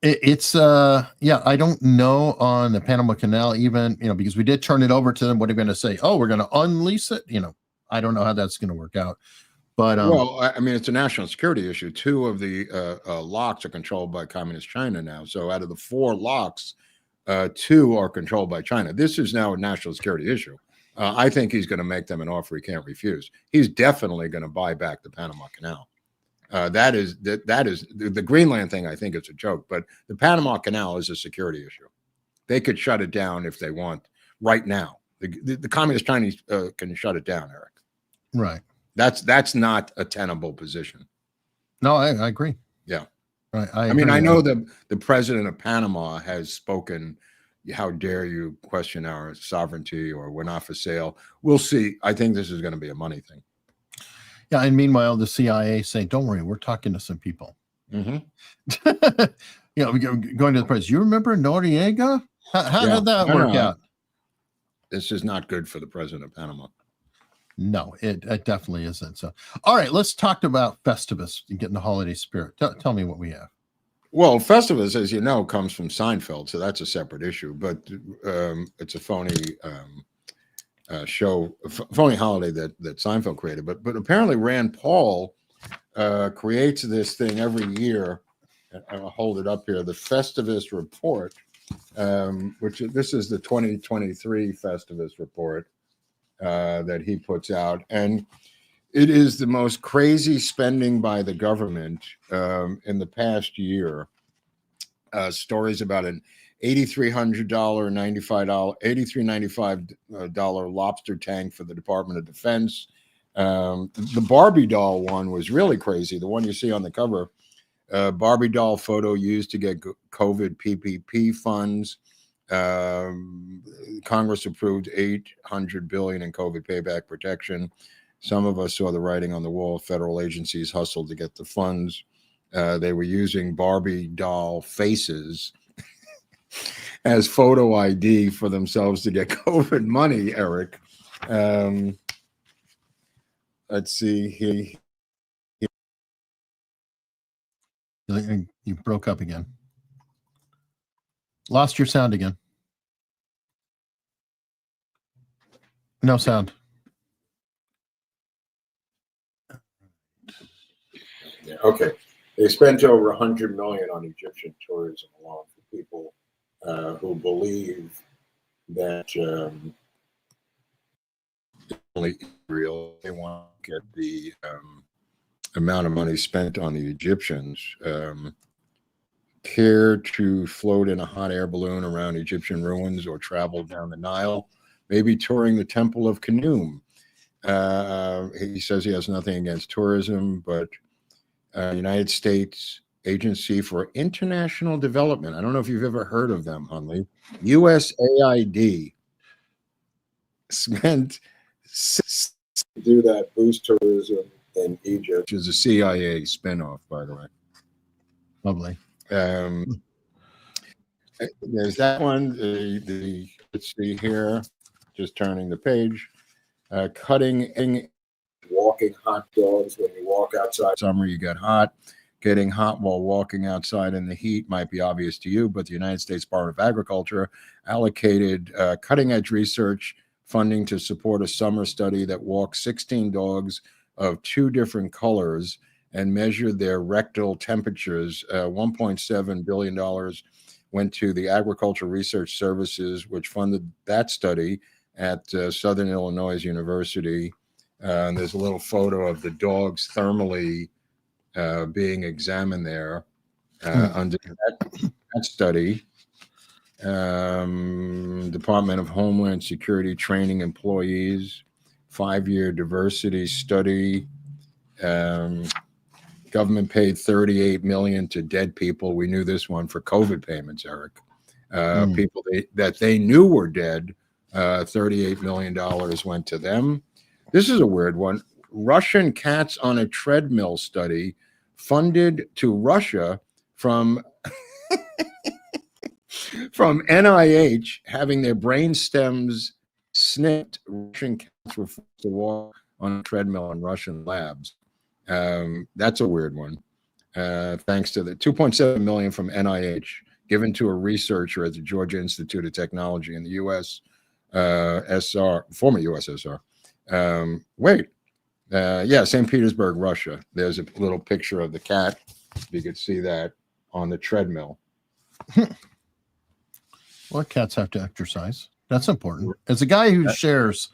Speaker 1: It's I don't know on the Panama Canal even, because we did turn it over to them. What are you going to say? Oh, we're going to unlease it. I don't know how that's going to work out. But
Speaker 2: well, I mean, it's a national security issue. 2 of the locks are controlled by Communist China now. So out of the 4 locks, 2 are controlled by China. This is now a national security issue. I think he's going to make them an offer he can't refuse. He's definitely going to buy back the Panama Canal. That is the Greenland thing. I think it's a joke, but the Panama Canal is a security issue. They could shut it down if they want right now. The Communist Chinese can shut it down, Eric.
Speaker 1: right.
Speaker 2: That's not a tenable position.
Speaker 1: No, I agree.
Speaker 2: Yeah.
Speaker 1: Right.
Speaker 2: I mean, I know the president of Panama has spoken. How dare you question our sovereignty, or we're not for sale. We'll see. I think this is going to be a money thing.
Speaker 1: Yeah. And meanwhile, the CIA saying, don't worry, we're talking to some people.
Speaker 2: Mm-hmm.
Speaker 1: Going to the president. You remember Noriega? How did that work out?
Speaker 2: This is not good for the president of Panama.
Speaker 1: No, it definitely isn't. So, all right, let's talk about Festivus and getting the holiday spirit. Tell me what we have.
Speaker 2: Well, Festivus, as you know, comes from Seinfeld, so that's a separate issue. But it's a phony phony holiday that Seinfeld created. But apparently Rand Paul creates this thing every year. I'll hold it up here. The Festivus report, this is the 2023 Festivus report that he puts out, and it is the most crazy spending by the government in the past year. Stories about an $8,395 lobster tank for the Department of Defense. The Barbie doll one was really crazy. The one you see on the cover, Barbie doll photo used to get COVID PPP funds. Congress approved $800 billion in COVID payback protection. Some of us saw the writing on the wall. Federal agencies hustled to get the funds. They were using Barbie doll faces as photo ID for themselves to get COVID money, Eric. Let's see here.
Speaker 1: You broke up again. Lost your sound again. No sound.
Speaker 2: Yeah, okay. They spent over $100 million on Egyptian tourism alone for people who believe that only Israel, they want to get the amount of money spent on the Egyptians. Care to float in a hot air balloon around Egyptian ruins or travel down the Nile, maybe touring the Temple of Khnum. He says he has nothing against tourism, but United States Agency for International Development. I don't know if you've ever heard of them, Hunley. USAID spent to do that, boost tourism in Egypt, which is a CIA spinoff, by the way.
Speaker 1: Lovely.
Speaker 2: There's that one. Let's see here. Just turning the page. Walking hot dogs when you walk outside. Summer, you get hot. Getting hot while walking outside in the heat might be obvious to you, but the United States Department of Agriculture allocated cutting-edge research funding to support a summer study that walked 16 dogs of 2 different colors and measured their rectal temperatures. $1.7 billion went to the Agricultural Research Services, which funded that study at Southern Illinois University. And there's a little photo of the dogs thermally being examined there. under that study. Department of Homeland Security training employees, 5-year diversity study. Government paid $38 million to dead people. We knew this one for COVID payments, Eric. People that they knew were dead. $38 million went to them. This is a weird one. Russian cats on a treadmill study funded to Russia from NIH, having their brain stems snipped. Russian cats were forced to walk on a treadmill in Russian labs. That's a weird one. Thanks to the $2.7 million from NIH given to a researcher at the Georgia Institute of Technology in the U.S. Former USSR. St. Petersburg, Russia. There's a little picture of the cat. You could see that on the treadmill.
Speaker 1: Well, cats have to exercise. That's important. As a guy who shares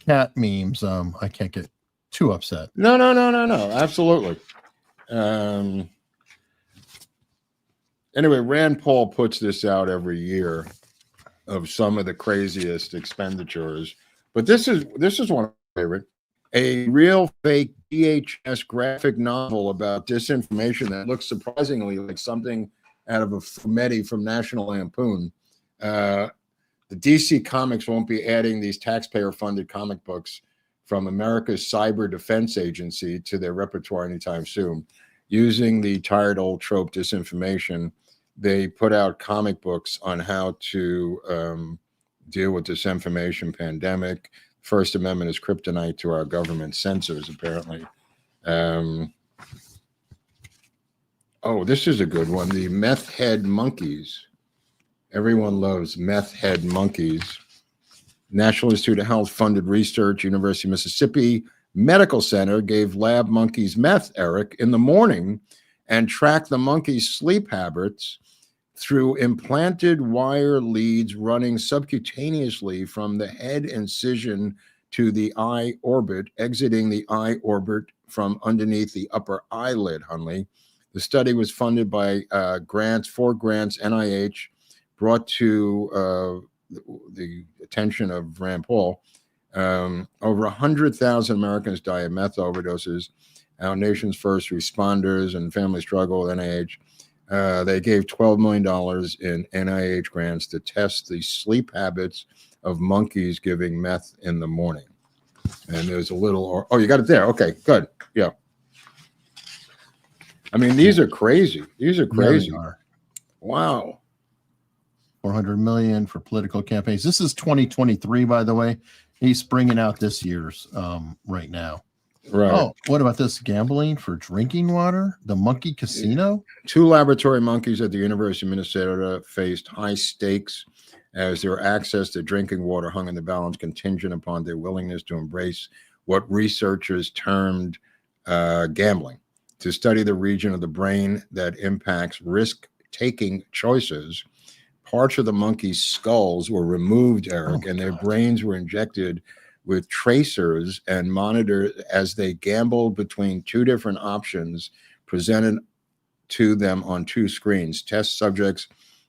Speaker 1: cat memes, I can't get too upset.
Speaker 2: No. Absolutely. Anyway, Rand Paul puts this out every year of some of the craziest expenditures, but this is one of my favorite. A real fake DHS graphic novel about disinformation that looks surprisingly like something out of a fumetti from National Lampoon. The DC Comics won't be adding these taxpayer-funded comic books from America's Cyber Defense Agency to their repertoire anytime soon. Using the tired old trope disinformation, they put out comic books on how to deal with this information pandemic. First Amendment is kryptonite to our government censors, apparently. This is a good one. The meth head monkeys. Everyone loves meth head monkeys. National Institute of Health funded research, University of Mississippi Medical Center gave lab monkeys meth, Eric, in the morning and tracked the monkeys' sleep habits through implanted wire leads running subcutaneously from the head incision to the eye orbit, exiting the eye orbit from underneath the upper eyelid, Hunley. The study was funded by four grants, NIH, brought to the attention of Rand Paul. Over 100,000 Americans die of meth overdoses. Our nation's first responders and family struggle with NIH. They gave $12 million in NIH grants to test the sleep habits of monkeys giving meth in the morning. And there's a little, you got it there. Okay, good. Yeah. I mean, these are crazy. These are crazy.
Speaker 1: Yeah,
Speaker 2: wow.
Speaker 1: 400 million for political campaigns. This is 2023, by the way. He's bringing out this year's right now.
Speaker 2: Right.
Speaker 1: Oh, what about this? Gambling for drinking water? The monkey casino?
Speaker 2: 2 laboratory monkeys at the University of Minnesota faced high stakes as their access to drinking water hung in the balance contingent upon their willingness to embrace what researchers termed gambling, to study the region of the brain that impacts risk-taking choices. Parts of the monkeys' skulls were removed, Eric, and their brains were injected with tracers and monitored as they gambled between 2 different options presented to them on 2 screens. Test subjects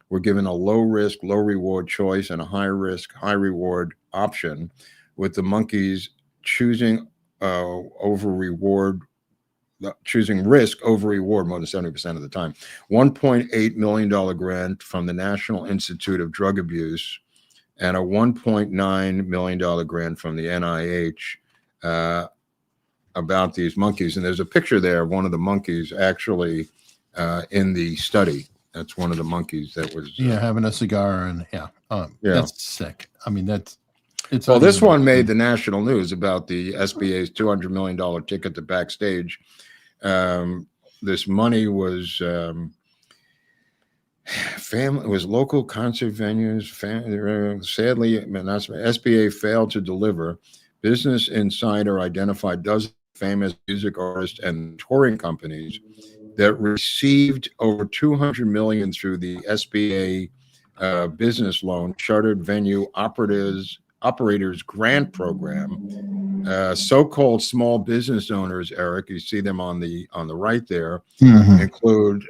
Speaker 2: were given a low-risk, low-reward choice and a high-risk, high-reward option, with the monkeys choosing choosing risk over reward more than 70% of the time. $1.8 million grant from the National Institute of Drug Abuse and a $1.9 million grant from the NIH about these monkeys. And there's a picture there of one of the monkeys actually in the study. That's one of the monkeys that was
Speaker 1: having a cigar, and that's sick. I mean, it's
Speaker 2: well. This one made the national news about the SBA's $200 million ticket to Backstage. This money was family. It was local concert venues. Sadly, SBA failed to deliver. Business Insider identified dozens of famous music artists and touring companies that received over $200 million through the SBA business loan. Shuttered venue operators Operators Grant Program. So-called small business owners, Eric, you see them on the right there,
Speaker 1: Mhm.
Speaker 2: include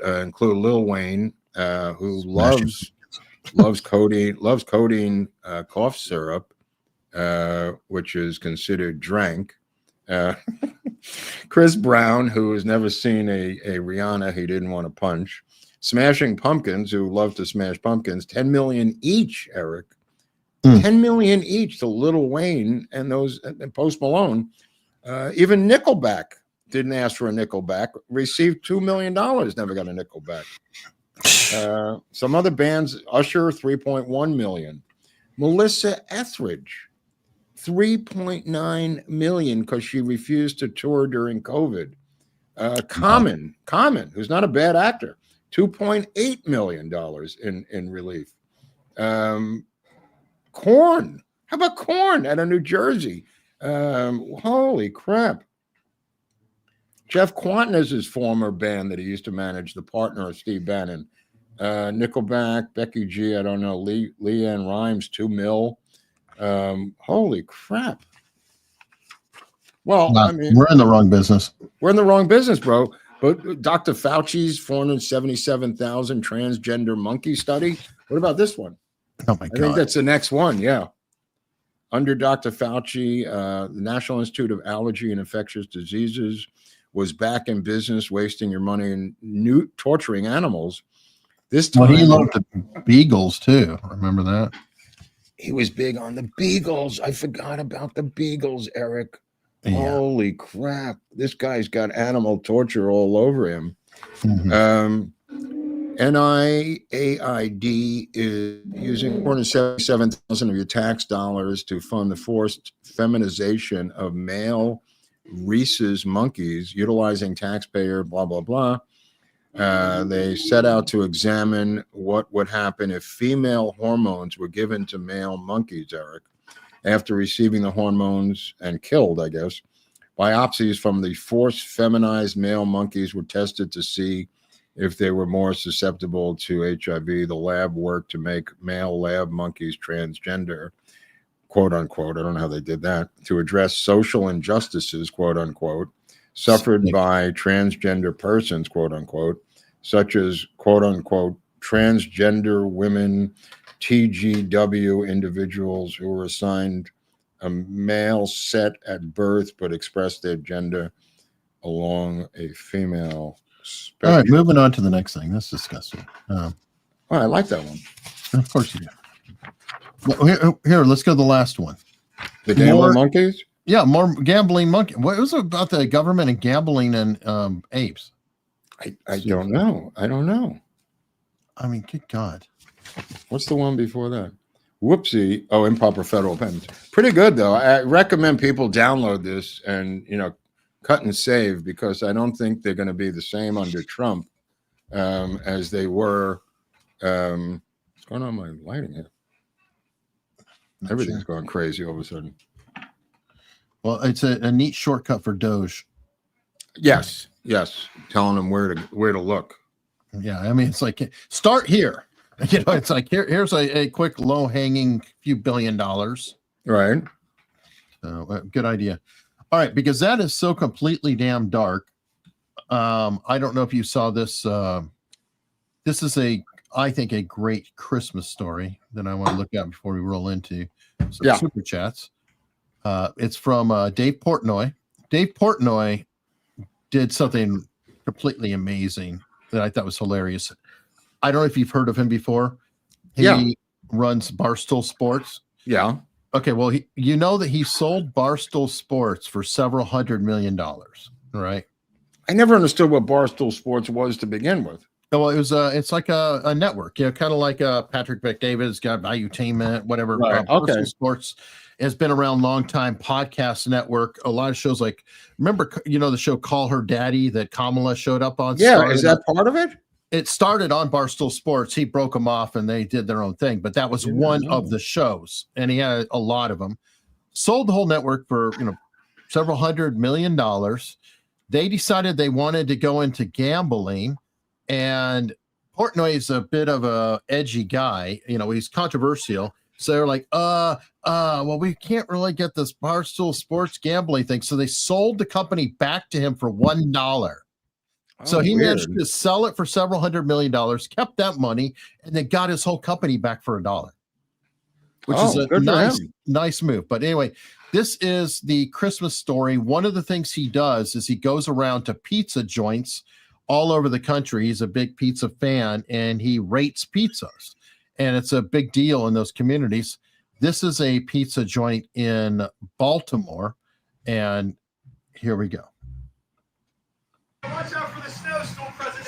Speaker 2: Lil Wayne, who loves codeine cough syrup, which is considered drank. Chris Brown, who has never seen a Rihanna he didn't want to punch. Smashing Pumpkins, who love to smash pumpkins. 10 million each, Eric. 10 million each to Lil Wayne and Post Malone. Even Nickelback didn't ask for a Nickelback, received $2 million, never got a Nickelback. Some other bands, Usher, 3.1 million. Melissa Etheridge, 3.9 million because she refused to tour during COVID. Common, who's not a bad actor, $2.8 million in relief. Korn, how about Korn out of New Jersey? Holy crap. Jeff Quantinus's former band that he used to manage, the partner of Steve Bannon. Nickelback, Becky G, I don't know, Leanne Rhymes, 2 mil. Holy crap. Well, I mean,
Speaker 1: we're in the wrong business.
Speaker 2: We're in the wrong business, bro. But Dr. Fauci's 477,000 transgender monkey study. What about this one?
Speaker 1: Oh my
Speaker 2: I
Speaker 1: God.
Speaker 2: think that's the next one. Yeah. Under Dr. Fauci, the National Institute of Allergy and Infectious Diseases was back in business, wasting your money and torturing animals. This time,
Speaker 1: he loved the beagles too. Remember that?
Speaker 2: He was big on the beagles. I forgot about the beagles, Eric.
Speaker 1: Yeah.
Speaker 2: Holy crap. This guy's got animal torture all over him.
Speaker 1: Mhm.
Speaker 2: NIAID is using 477,000 of your tax dollars to fund the forced feminization of male rhesus monkeys, utilizing taxpayer, blah, blah, blah. They set out to examine what would happen if female hormones were given to male monkeys, Eric, after receiving the hormones and killed, I guess. Biopsies from the forced feminized male monkeys were tested to see if they were more susceptible to HIV. The lab worked to make male lab monkeys transgender, quote unquote. I don't know how they did that, to address social injustices, quote unquote, suffered by transgender persons, quote unquote, such as, quote unquote, transgender women, TGW individuals who were assigned a male set at birth but expressed their gender along a female spectrum.
Speaker 1: All right, moving on to the next thing. That's disgusting.
Speaker 2: Oh, I like that one.
Speaker 1: Of course you do. Well, here, let's go to the last one.
Speaker 2: The gambling monkeys?
Speaker 1: Yeah, more gambling monkey. What was it about the government and gambling and apes?
Speaker 2: I don't know. I don't know.
Speaker 1: I mean, good God.
Speaker 2: What's the one before that? Whoopsie. Oh, improper federal payments. Pretty good, though. I recommend people download this and, cut and save, because I don't think they're going to be the same under Trump as they were. What's going on with my lighting here? Everything's going crazy all of a sudden.
Speaker 1: Well, it's a neat shortcut for Doge.
Speaker 2: Yes. Telling them where to look.
Speaker 1: Yeah, I mean, it's like, start here. It's like, here's a quick low-hanging few $1 billion.
Speaker 2: Right.
Speaker 1: So, good idea. All right, because that is so completely damn dark. I don't know if you saw this. This is I think a great Christmas story that I want to look at before we roll into some super chats. It's from Dave Portnoy. Dave Portnoy did something completely amazing that I thought was hilarious. I don't know if you've heard of him before. He runs Barstool Sports.
Speaker 2: Yeah.
Speaker 1: Okay, well, you know that he sold Barstool Sports for several $100 million, right?
Speaker 2: I never understood what Barstool Sports was to begin with.
Speaker 1: Well, it's like a network, kind of like Patrick Bet-David's got Valuetainment, whatever.
Speaker 2: Right.
Speaker 1: Barstool Sports has been around a long time. Podcast network, a lot of shows like, remember, the show Call Her Daddy that Kamala showed up on?
Speaker 2: Yeah, is that part of it?
Speaker 1: It started on Barstool Sports. He broke them off and they did their own thing, but that was one of the shows, and he had a lot of them. Sold the whole network for several $100 million. They decided they wanted to go into gambling, and Portnoy is a bit of a edgy guy. He's controversial. So they're like, well, we can't really get this Barstool Sports gambling thing. So they sold the company back to him for $1. So he managed to sell it for several $100 million, kept that money, and then got his whole company back for $1, which is a nice move. But anyway, this is the Christmas story. One of the things he does is he goes around to pizza joints all over the country. He's a big pizza fan, and he rates pizzas. And it's a big deal in those communities. This is a pizza joint in Baltimore. And here we go.
Speaker 7: Watch out for the snowstorm, President.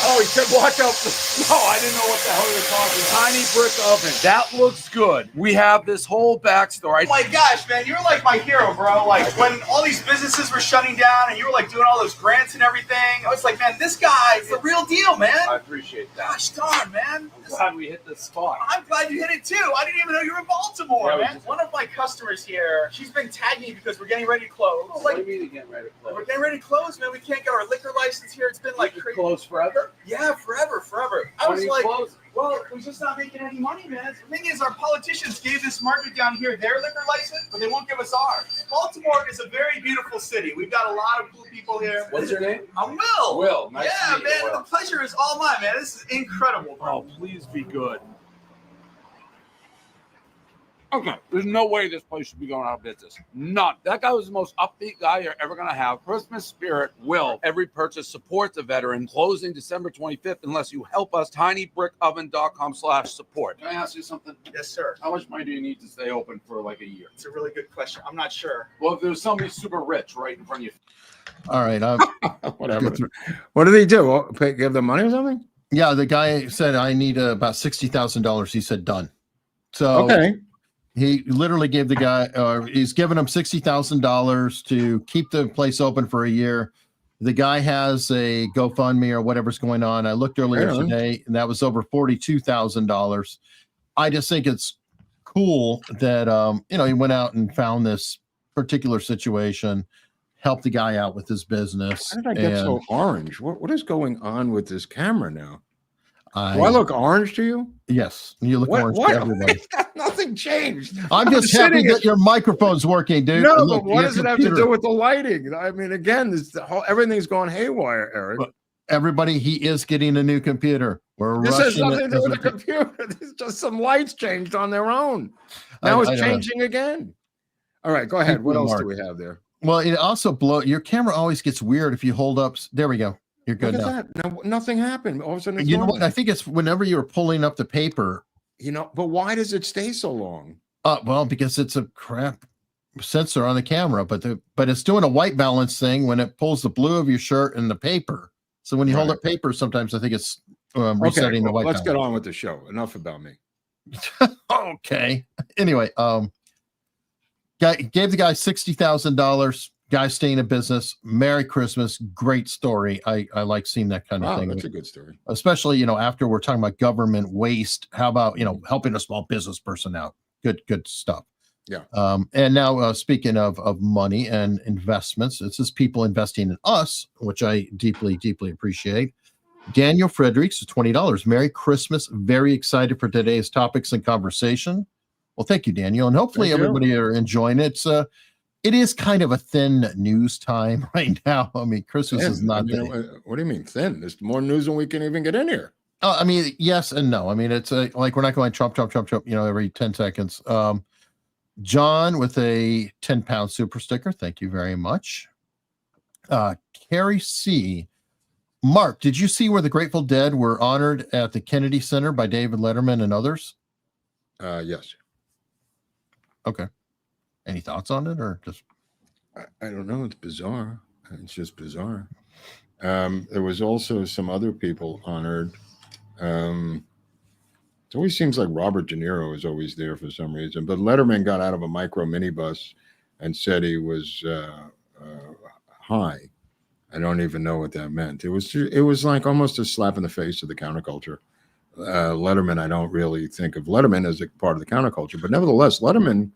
Speaker 7: Oh, he said watch out for the snow. I didn't know what the hell you were talking. Tiny brick oven. That looks good. We have this whole backstory. Oh my gosh, man, you're like my hero, bro. Like when all these businesses were shutting down and you were like doing all those grants and everything, I was like, man, this guy is the real deal, man. I appreciate that. Gosh darn, man. I'm glad we hit this spot. I'm glad you hit it too. I didn't even know you were in Baltimore, man. One of my customers here, she's been tagging me because we're getting ready to close. Oh, what do you mean getting ready to close? We're getting ready to close, man. We can't get our liquor license here. It's been like crazy. Closed forever? Yeah, forever. I was like, well, we're just not making any money, man. The thing is, our politicians gave this market down here their liquor license, but they won't give us ours. Baltimore is a very beautiful city. We've got a lot of cool people here. What's your name? I'm Will. Will, nice to meet you, Will. The pleasure is all mine, man. This is incredible, bro. Oh, please be good. Okay, there's no way this place should be going out of business. None. That guy was the most upbeat guy you're ever going to have. Christmas spirit will. Every purchase supports a veteran. Closing December 25th unless you help us. tinybrickoven.com/support. Can I ask you something? Yes, sir. How much money do you need to stay open for like a year? It's a really good question. I'm not sure. Well, if there's somebody super rich right in front of you.
Speaker 1: All right.
Speaker 2: Whatever. What did he do? Give them money or something?
Speaker 1: Yeah, the guy said, I need about $60,000. He said, done. So
Speaker 2: okay.
Speaker 1: He literally gave the guy, he's given him $60,000 to keep the place open for a year. The guy has a GoFundMe or whatever's going on. I looked earlier today, and that was over $42,000. I just think it's cool that, he went out and found this particular situation, helped the guy out with his business.
Speaker 2: How did I get so orange? What is going on with this camera now? Do I look orange to you?
Speaker 1: Yes, you look orange to everybody.
Speaker 2: Nothing changed.
Speaker 1: I'm just happy that your microphone's working, dude.
Speaker 2: No, look, but what does it have to do with the lighting? I mean, again, everything's going haywire, Eric. But
Speaker 1: everybody, he is getting a new computer.
Speaker 2: This has nothing to do with the computer. It's just some lights changed on their own. Now it's changing again. All right, go ahead. What else do we have there?
Speaker 1: Well, it also your camera always gets weird if you hold up. There we go. You're good now.
Speaker 2: No, nothing happened. All of a sudden, it's
Speaker 1: know what? I think it's whenever you're pulling up the paper.
Speaker 2: But why does it stay so long?
Speaker 1: Well, because it's a crap sensor on the camera, but it's doing a white balance thing when it pulls the blue of your shirt and the paper. So when you hold up paper, sometimes I think it's resetting the white balance.
Speaker 2: Let's get on with the show. Enough about me.
Speaker 1: Okay. Anyway, gave the guy $60,000. Guy staying in business. Merry Christmas. Great story. I like seeing that kind of thing.
Speaker 2: That's a good story.
Speaker 1: Especially, after we're talking about government waste, how about, helping a small business person out? Good stuff.
Speaker 2: Yeah.
Speaker 1: And now speaking of money and investments, this is people investing in us, which I deeply, deeply appreciate. Daniel Fredericks, $20. Merry Christmas. Very excited for today's topics and conversation. Well, thank you, Daniel. And hopefully everybody are enjoying it. It is kind of a thin news time right now. I mean, Christmas is not
Speaker 2: what do you mean thin? There's more news than we can even get in here.
Speaker 1: I mean, yes and no. I mean, it's like we're not going Trump, every 10 seconds. John with a 10-pound super sticker. Thank you very much. Carrie C. Mark, did you see where the Grateful Dead were honored at the Kennedy Center by David Letterman and others?
Speaker 2: Yes.
Speaker 1: Okay. Any thoughts on it, or just?
Speaker 2: I don't know. It's bizarre. It's just bizarre. There was also some other people honored. It always seems like Robert De Niro is always there for some reason. But Letterman got out of a micro minibus and said he was high. I don't even know what that meant. It was like almost a slap in the face of the counterculture. Letterman, I don't really think of Letterman as a part of the counterculture, but nevertheless, Letterman.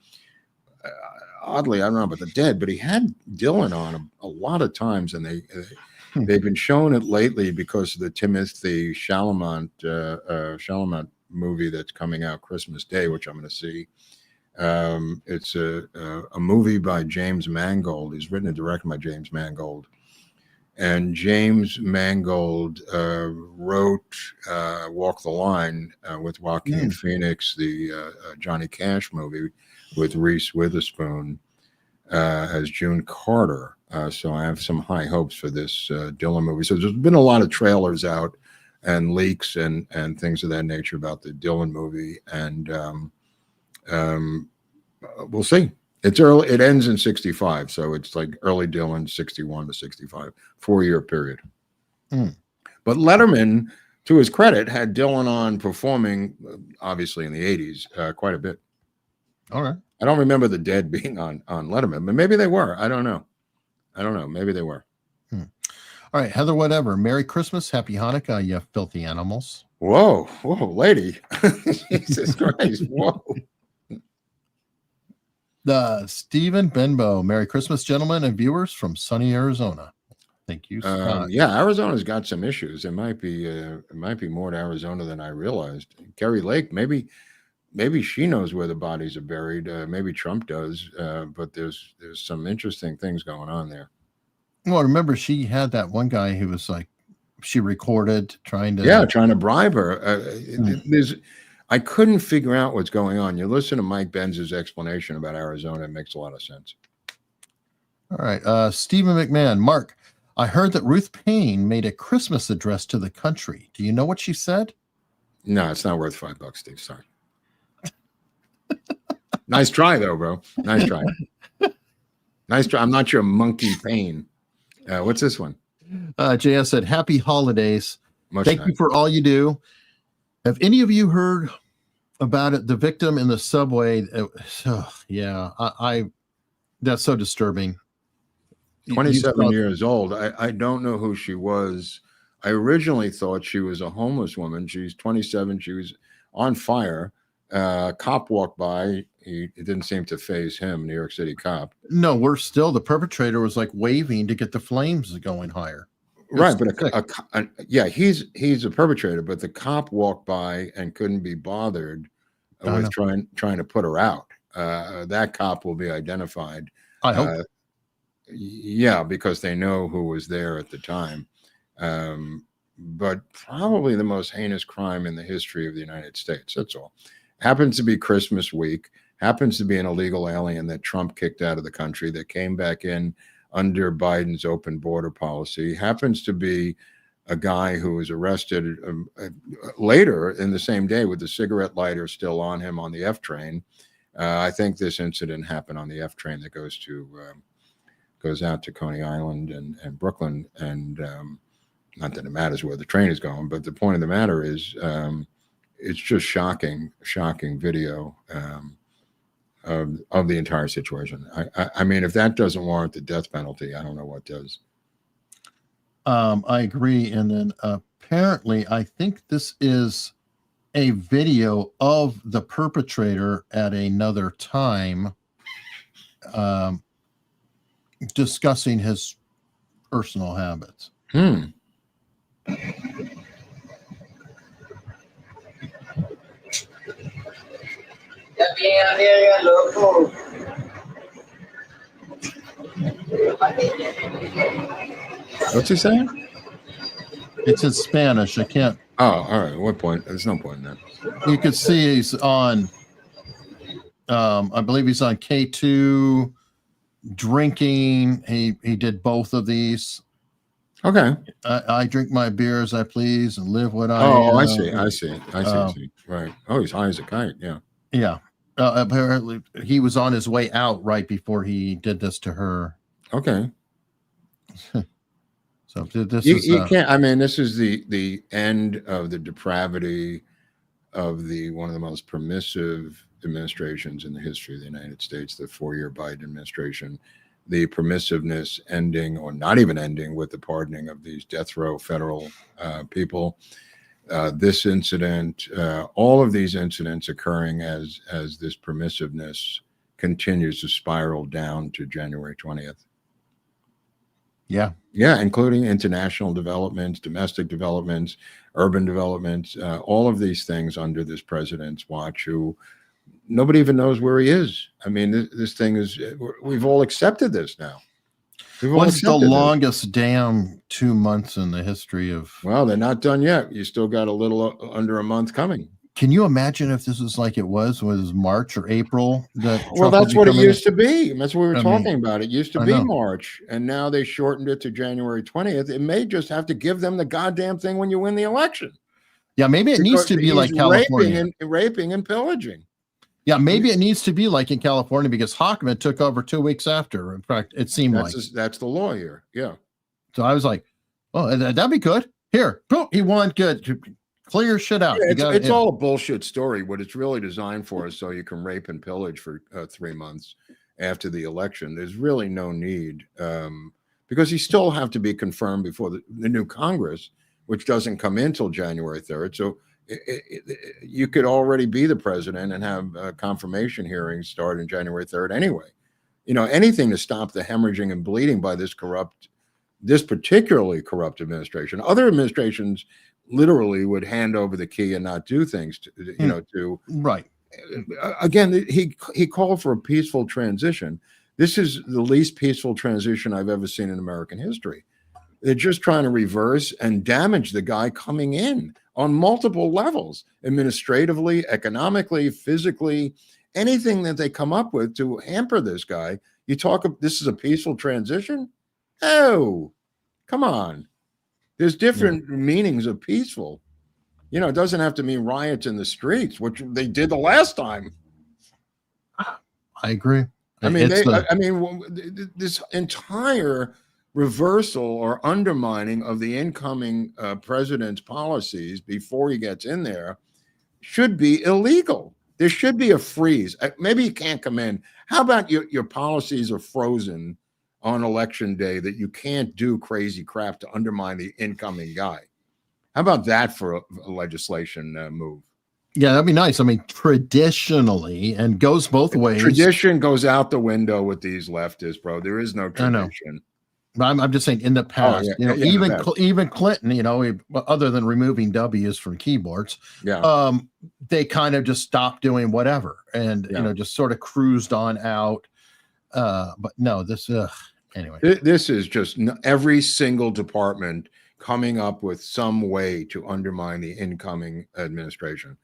Speaker 2: Oddly, I don't know about the Dead, but he had Dylan on him a lot of times, and they've been showing it lately because of the Timothy Chalamet movie that's coming out Christmas Day, which I'm going to see. It's a movie by James Mangold. He's written and directed by James Mangold. And James Mangold wrote Walk the Line with Joaquin Phoenix, the Johnny Cash movie with Reese Witherspoon as June Carter. So I have some high hopes for this Dylan movie. So there's been a lot of trailers out and leaks and things of that nature about the Dylan movie. And we'll see. It's early. It ends in 65. So it's like early Dylan, 61 to 65, 4-year period. But Letterman, to his credit, had Dylan on performing, obviously in the 80s, quite a bit.
Speaker 1: All right.
Speaker 2: I don't remember the Dead being on Letterman, but maybe they were. I don't know. Maybe they were.
Speaker 1: All right, Heather, whatever. Merry Christmas. Happy Hanukkah, you filthy animals.
Speaker 2: Whoa, lady. Jesus Christ. Whoa.
Speaker 1: Stephen Benbow. Merry Christmas, gentlemen and viewers from sunny Arizona. Thank you, Scott.
Speaker 2: Yeah, Arizona's got some issues. It might be more to Arizona than I realized. Kerry Lake, maybe she knows where the bodies are buried. Maybe Trump does. But there's some interesting things going on there.
Speaker 1: Well, remember she had that one guy who was like, she recorded trying to
Speaker 2: bribe her. I couldn't figure out what's going on. You listen to Mike Benz's explanation about Arizona, it makes a lot of sense.
Speaker 1: All right. Stephen McMahon. Mark, I heard that Ruth Payne made a Christmas address to the country. Do you know what she said?
Speaker 2: No, it's not worth $5, Steve. Sorry. Nice try, though, bro. Nice try. Nice try. I'm not your monkey Payne. What's this one?
Speaker 1: JS said, happy holidays. Thank
Speaker 2: Nice.
Speaker 1: you for all you do. Have any of you heard about it? The victim in the subway. That's so disturbing.
Speaker 2: 27 years old. I don't know who she was. I originally thought she was a homeless woman. She's 27. She was on fire. Cop walked by. It didn't seem to faze him, New York City cop.
Speaker 1: No, worse still, the perpetrator was like waving to get the flames going higher.
Speaker 2: Right, but he's a perpetrator, but the cop walked by and couldn't be bothered with trying to put her out. That cop will be identified.
Speaker 1: I hope.
Speaker 2: Yeah, because they know who was there at the time. But probably the most heinous crime in the history of the United States. That's all. Happens to be Christmas week. Happens to be an illegal alien that Trump kicked out of the country that came back in under Biden's open border policy. Happens to be a guy who was arrested later in the same day with the cigarette lighter still on him on the F train. I think this incident happened on the F train that goes out to Coney Island and Brooklyn. And not that it matters where the train is going, but the point of the matter is it's just shocking video of the entire situation. I mean, if that doesn't warrant the death penalty, I don't know what does.
Speaker 1: I agree. And then apparently, I think this is a video of the perpetrator at another time discussing his personal habits.
Speaker 2: What's he saying?
Speaker 1: It's in Spanish. I can't.
Speaker 2: Oh, all right. What point? There's no point in that.
Speaker 1: You can see he's on. I believe he's on K2 drinking. He did both of these.
Speaker 2: Okay.
Speaker 1: I drink my beer as I please and live what I.
Speaker 2: Oh, I see. Right. Oh, he's high as a kite. Yeah.
Speaker 1: Yeah. Apparently, he was on his way out right before he did this to her.
Speaker 2: Okay.
Speaker 1: So this
Speaker 2: you can't. I mean, this is the end of the depravity of one of the most permissive administrations in the history of the United States, the 4-year Biden administration. The permissiveness ending, or not even ending, with the pardoning of these death row federal people. This incident, all of these incidents occurring as this permissiveness continues to spiral down to January 20th.
Speaker 1: Yeah.
Speaker 2: Yeah, including international developments, domestic developments, urban developments, all of these things under this president's watch, who nobody even knows where he is. I mean, this thing is, we've all accepted this now. We've all
Speaker 1: What's the
Speaker 2: accepted this.
Speaker 1: longest damn 2 months in the history of?
Speaker 2: Well, they're not done yet. You still got a little under a month coming.
Speaker 1: Can you imagine if this was like it was March or April? That
Speaker 2: Well,
Speaker 1: Trump would
Speaker 2: that's
Speaker 1: be
Speaker 2: what it
Speaker 1: coming in?
Speaker 2: used to be. That's what we were
Speaker 1: I
Speaker 2: talking
Speaker 1: mean,
Speaker 2: about. It used to
Speaker 1: I
Speaker 2: be
Speaker 1: know.
Speaker 2: March, and now they shortened it to January 20th. It may just have to give them the goddamn thing when you win the election.
Speaker 1: Yeah, maybe it needs to be like California.
Speaker 2: Raping and pillaging.
Speaker 1: Yeah, maybe it needs to be like in California because Hockman took over 2 weeks after. In fact, it seemed
Speaker 2: That's the law here. Yeah.
Speaker 1: So I was like, "Oh, that'd be good." Here, boom, he won. Good, clear shit out.
Speaker 2: Yeah, it's all a bullshit story. What it's really designed for is so you can rape and pillage for 3 months after the election. There's really no need because you still have to be confirmed before the new Congress, which doesn't come in till January 3rd. So you could already be the president and have confirmation hearings start in January 3rd anyway. You know, anything to stop the hemorrhaging and bleeding by this particularly corrupt administration. Other administrations literally would hand over the key and not do things to
Speaker 1: right.
Speaker 2: Again, he called for a peaceful transition. This is the least peaceful transition I've ever seen in American history. They're just trying to reverse and damage the guy coming in on multiple levels, administratively, economically, physically, anything that they come up with to hamper this guy. This is a peaceful transition? Oh, come on. There's different meanings of peaceful. You know, it doesn't have to mean riots in the streets, which they did the last time.
Speaker 1: I agree.
Speaker 2: I mean, this entire reversal or undermining of the incoming president's policies before he gets in there should be illegal. There should be a freeze. Maybe you can't come in. How about your policies are frozen on election day, that you can't do crazy crap to undermine the incoming guy? How about that for a legislation move?
Speaker 1: Yeah, that'd be nice. I mean, traditionally, and goes both ways.
Speaker 2: Tradition goes out the window with these leftists, bro. There is no tradition.
Speaker 1: I'm just saying in the past, even Clinton, other than removing W's from keyboards, they kind of just stopped doing whatever and, just sort of cruised on out. But no, anyway.
Speaker 2: This is just every single department coming up with some way to undermine the incoming administration.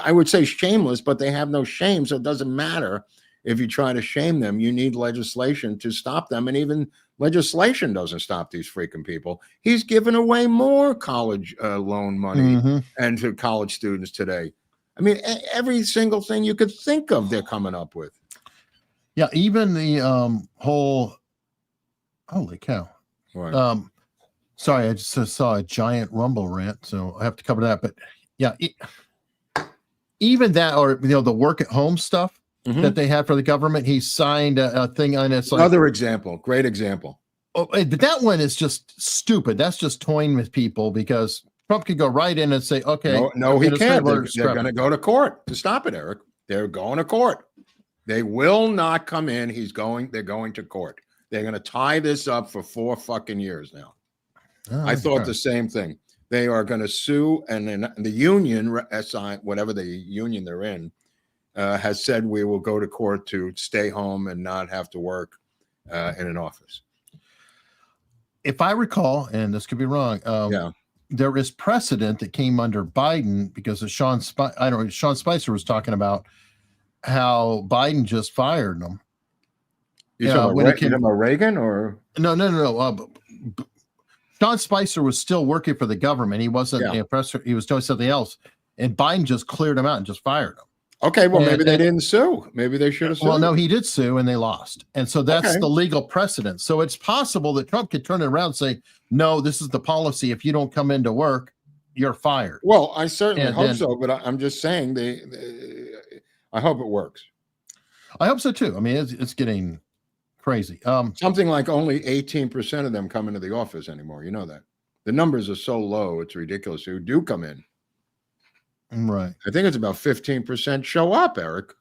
Speaker 2: I would say shameless, but they have no shame, so it doesn't matter if you try to shame them. You need legislation to stop them, and even legislation doesn't stop these freaking people. He's given away more college loan money and to college students today. I mean, every single thing you could think of, they're coming up with.
Speaker 1: Yeah, even the whole. Holy cow!
Speaker 2: Right.
Speaker 1: Sorry, I just saw a giant Rumble rant, so I have to cover that. But yeah, even that, or the work at home stuff that they had for the government, he signed a thing on it.
Speaker 2: Another example, great example.
Speaker 1: Oh, but that one is just stupid. That's just toying with people because Trump could go right in and say, "Okay,
Speaker 2: no, he can't. They're going to go to court to stop it, Eric. They're going to court. They will not come in. They're going to court. They're going to tie this up for 4 fucking years now." I thought the same thing. They are going to sue, and then the union, whatever the union they're in, has said we will go to court to stay home and not have to work in an office.
Speaker 1: If I recall, and this could be wrong, there is precedent that came under Biden because of Sean Spicer was talking about how Biden just fired him.
Speaker 2: You talking about Reagan or
Speaker 1: no. Sean Spicer was still working for the government. He wasn't a oppressor. He was doing something else. And Biden just cleared him out and just fired him.
Speaker 2: Okay, well, maybe they didn't sue. Maybe they should have sued.
Speaker 1: Well, no, he did sue and they lost. And so that's the legal precedent. So it's possible that Trump could turn it around and say, no, this is the policy. If you don't come into work, you're fired.
Speaker 2: Well, I certainly hope so. But I'm just saying, I hope it works.
Speaker 1: I hope so, too. I mean, it's getting crazy.
Speaker 2: Something like only 18% of them come into the office anymore. You know that. The numbers are so low, it's ridiculous who do come in.
Speaker 1: Right.
Speaker 2: I think it's about 15% show up, Eric.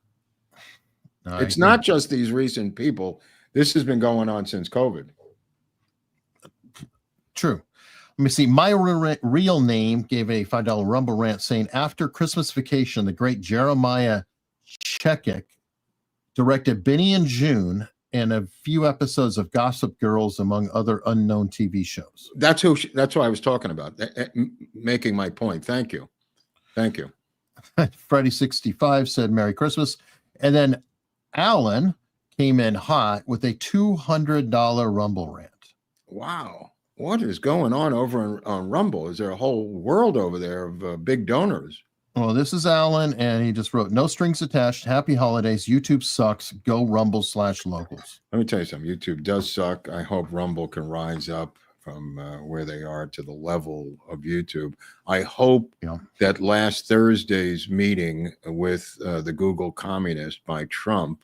Speaker 2: It's not just these recent people. This has been going on since COVID.
Speaker 1: True. Let me see. My real name gave a $5 Rumble rant saying, after Christmas Vacation, the great Jeremiah Chekik directed Benny and June and a few episodes of Gossip Girls, among other unknown TV shows.
Speaker 2: That's what I was talking about. Making my point. Thank you. Thank you.
Speaker 1: Freddie65 said Merry Christmas. And then Alan came in hot with a $200 Rumble rant.
Speaker 2: Wow. What is going on over on Rumble? Is there a whole world over there of big donors?
Speaker 1: Well, this is Alan, and he just wrote, no strings attached. Happy holidays. YouTube sucks. Go Rumble/locals.
Speaker 2: Let me tell you something. YouTube does suck. I hope Rumble can rise up from where they are to the level of YouTube. I hope that last Thursday's meeting with the Google communist by Trump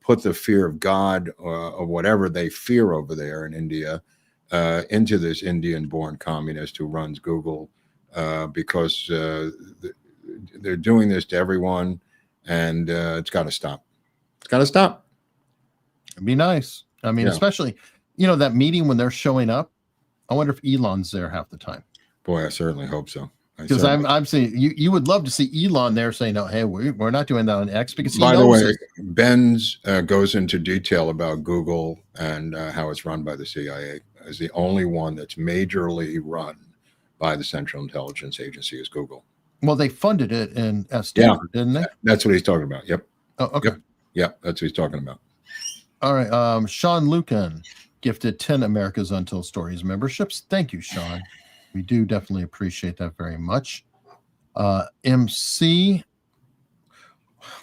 Speaker 2: put the fear of God or whatever they fear over there in India into this Indian-born communist who runs Google, because they're doing this to everyone, and it's got to stop. It's got to stop.
Speaker 1: It'd be nice. I mean, especially, that meeting when they're showing up. I wonder if Elon's there half the time.
Speaker 2: Boy, I certainly hope so.
Speaker 1: Because I'm saying you would love to see Elon there saying, no, hey, we're not doing that on X, because he
Speaker 2: by the
Speaker 1: knows
Speaker 2: way,
Speaker 1: it.
Speaker 2: Benz goes into detail about Google and how it's run by the CIA. As the only one that's majorly run by the Central Intelligence Agency is Google.
Speaker 1: Well, they funded it in Stanford, didn't they?
Speaker 2: That's what he's talking about. Yep.
Speaker 1: Oh, okay.
Speaker 2: Yep. That's what he's talking about.
Speaker 1: All right. Sean Lucan gifted 10 America's Untold Stories memberships. Thank you, Sean. We do definitely appreciate that very much. MC,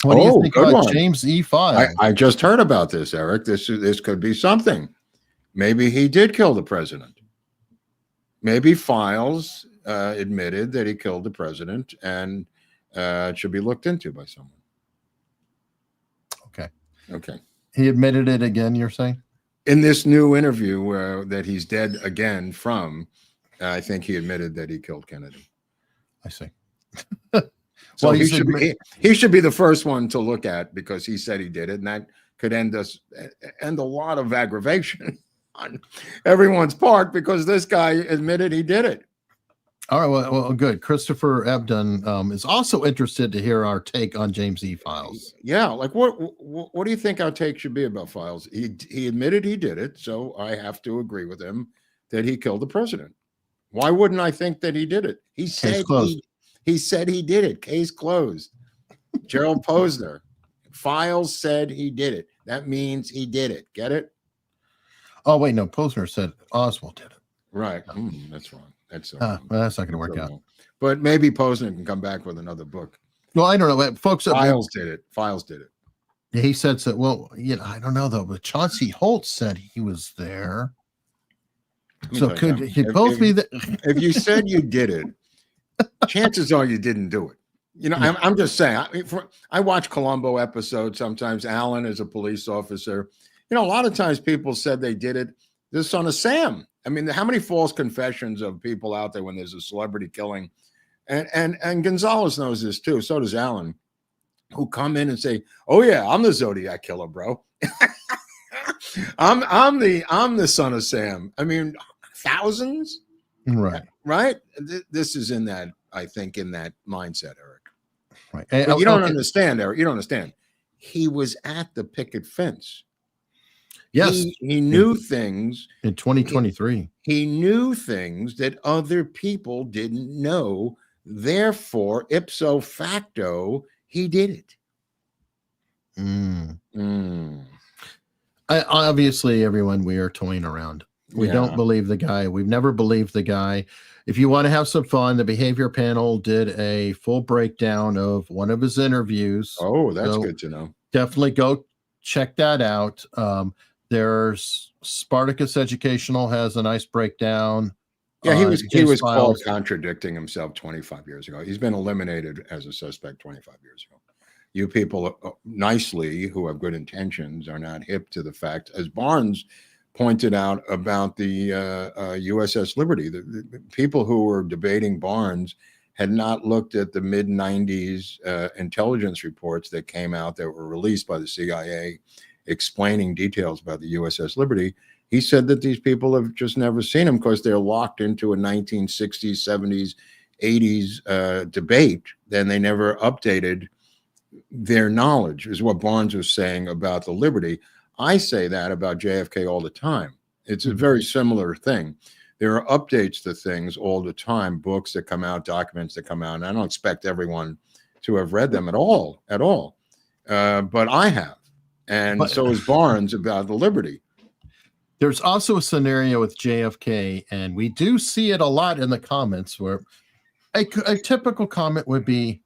Speaker 1: what do you think about James E. Files?
Speaker 2: I just heard about this, Eric. This could be something. Maybe he did kill the president. Maybe Files admitted that he killed the president, and it should be looked into by someone. Okay.
Speaker 1: He admitted it again, you're saying?
Speaker 2: In this new interview that he's dead again from, I think he admitted that he killed Kennedy.
Speaker 1: I see.
Speaker 2: So he should be the first one to look at, because he said he did it, and that could end a lot of aggravation on everyone's part, because this guy admitted he did it.
Speaker 1: All right, well, good. Christopher Ebdon is also interested to hear our take on James E. Files.
Speaker 2: Yeah, like what do you think our take should be about Files? He admitted he did it, so I have to agree with him that he killed the president. Why wouldn't I think that he did it? He said he did it. Case closed. Gerald Posner. Files said he did it. That means he did it. Get it?
Speaker 1: Oh, wait, no. Posner said Oswald did it.
Speaker 2: Right. That's wrong. That's
Speaker 1: well, that's not going to work out.
Speaker 2: But maybe Posner can come back with another book.
Speaker 1: Well, I don't know. Folks,
Speaker 2: Files did it. Files did it.
Speaker 1: He said so. Well, I don't know, though. But Chauncey Holt said he was there. So could he both be there?
Speaker 2: If you said you did it, chances are you didn't do it. I'm just saying. I watch Columbo episodes sometimes. Alan is a police officer. A lot of times people said they did it. The Son of Sam. I mean, how many false confessions of people out there when there's a celebrity killing? And Gonzalez knows this too. So does Alan, who come in and say, "Oh yeah, I'm the Zodiac killer, bro. I'm the Son of Sam." I mean, thousands, right? This is in that, I think, in that mindset, Eric.
Speaker 1: Right.
Speaker 2: But you don't understand, Eric. You don't understand. He was at the picket fence.
Speaker 1: Yes,
Speaker 2: he knew things
Speaker 1: in 2023.
Speaker 2: He knew things that other people didn't know. Therefore, ipso facto, he did it.
Speaker 1: Obviously, everyone, we are toying around. We don't believe the guy. We've never believed the guy. If you want to have some fun, the behavior panel did a full breakdown of one of his interviews.
Speaker 2: Oh, that's good to know.
Speaker 1: Definitely go check that out. There's Spartacus Educational has a nice breakdown.
Speaker 2: Yeah, he was called contradicting himself 25 years ago. He's been eliminated as a suspect 25 years ago. You people nicely, who have good intentions, are not hip to the fact, as Barnes pointed out about the USS Liberty. The people who were debating Barnes had not looked at the mid-90s intelligence reports that came out that were released by the CIA explaining details about the USS Liberty. he said that these people have just never seen him because they're locked into a 1960s, 70s, 80s debate. Then they never updated their knowledge, is what Barnes was saying about the liberty. I say that about JFK all the time. It's a very similar thing. There are updates to things all the time, books that come out, documents that come out, and I don't expect everyone to have read them at all. But I have. And so is Barnes about the liberty.
Speaker 1: There's also a scenario with JFK, and we do see it a lot in the comments where a typical comment would be,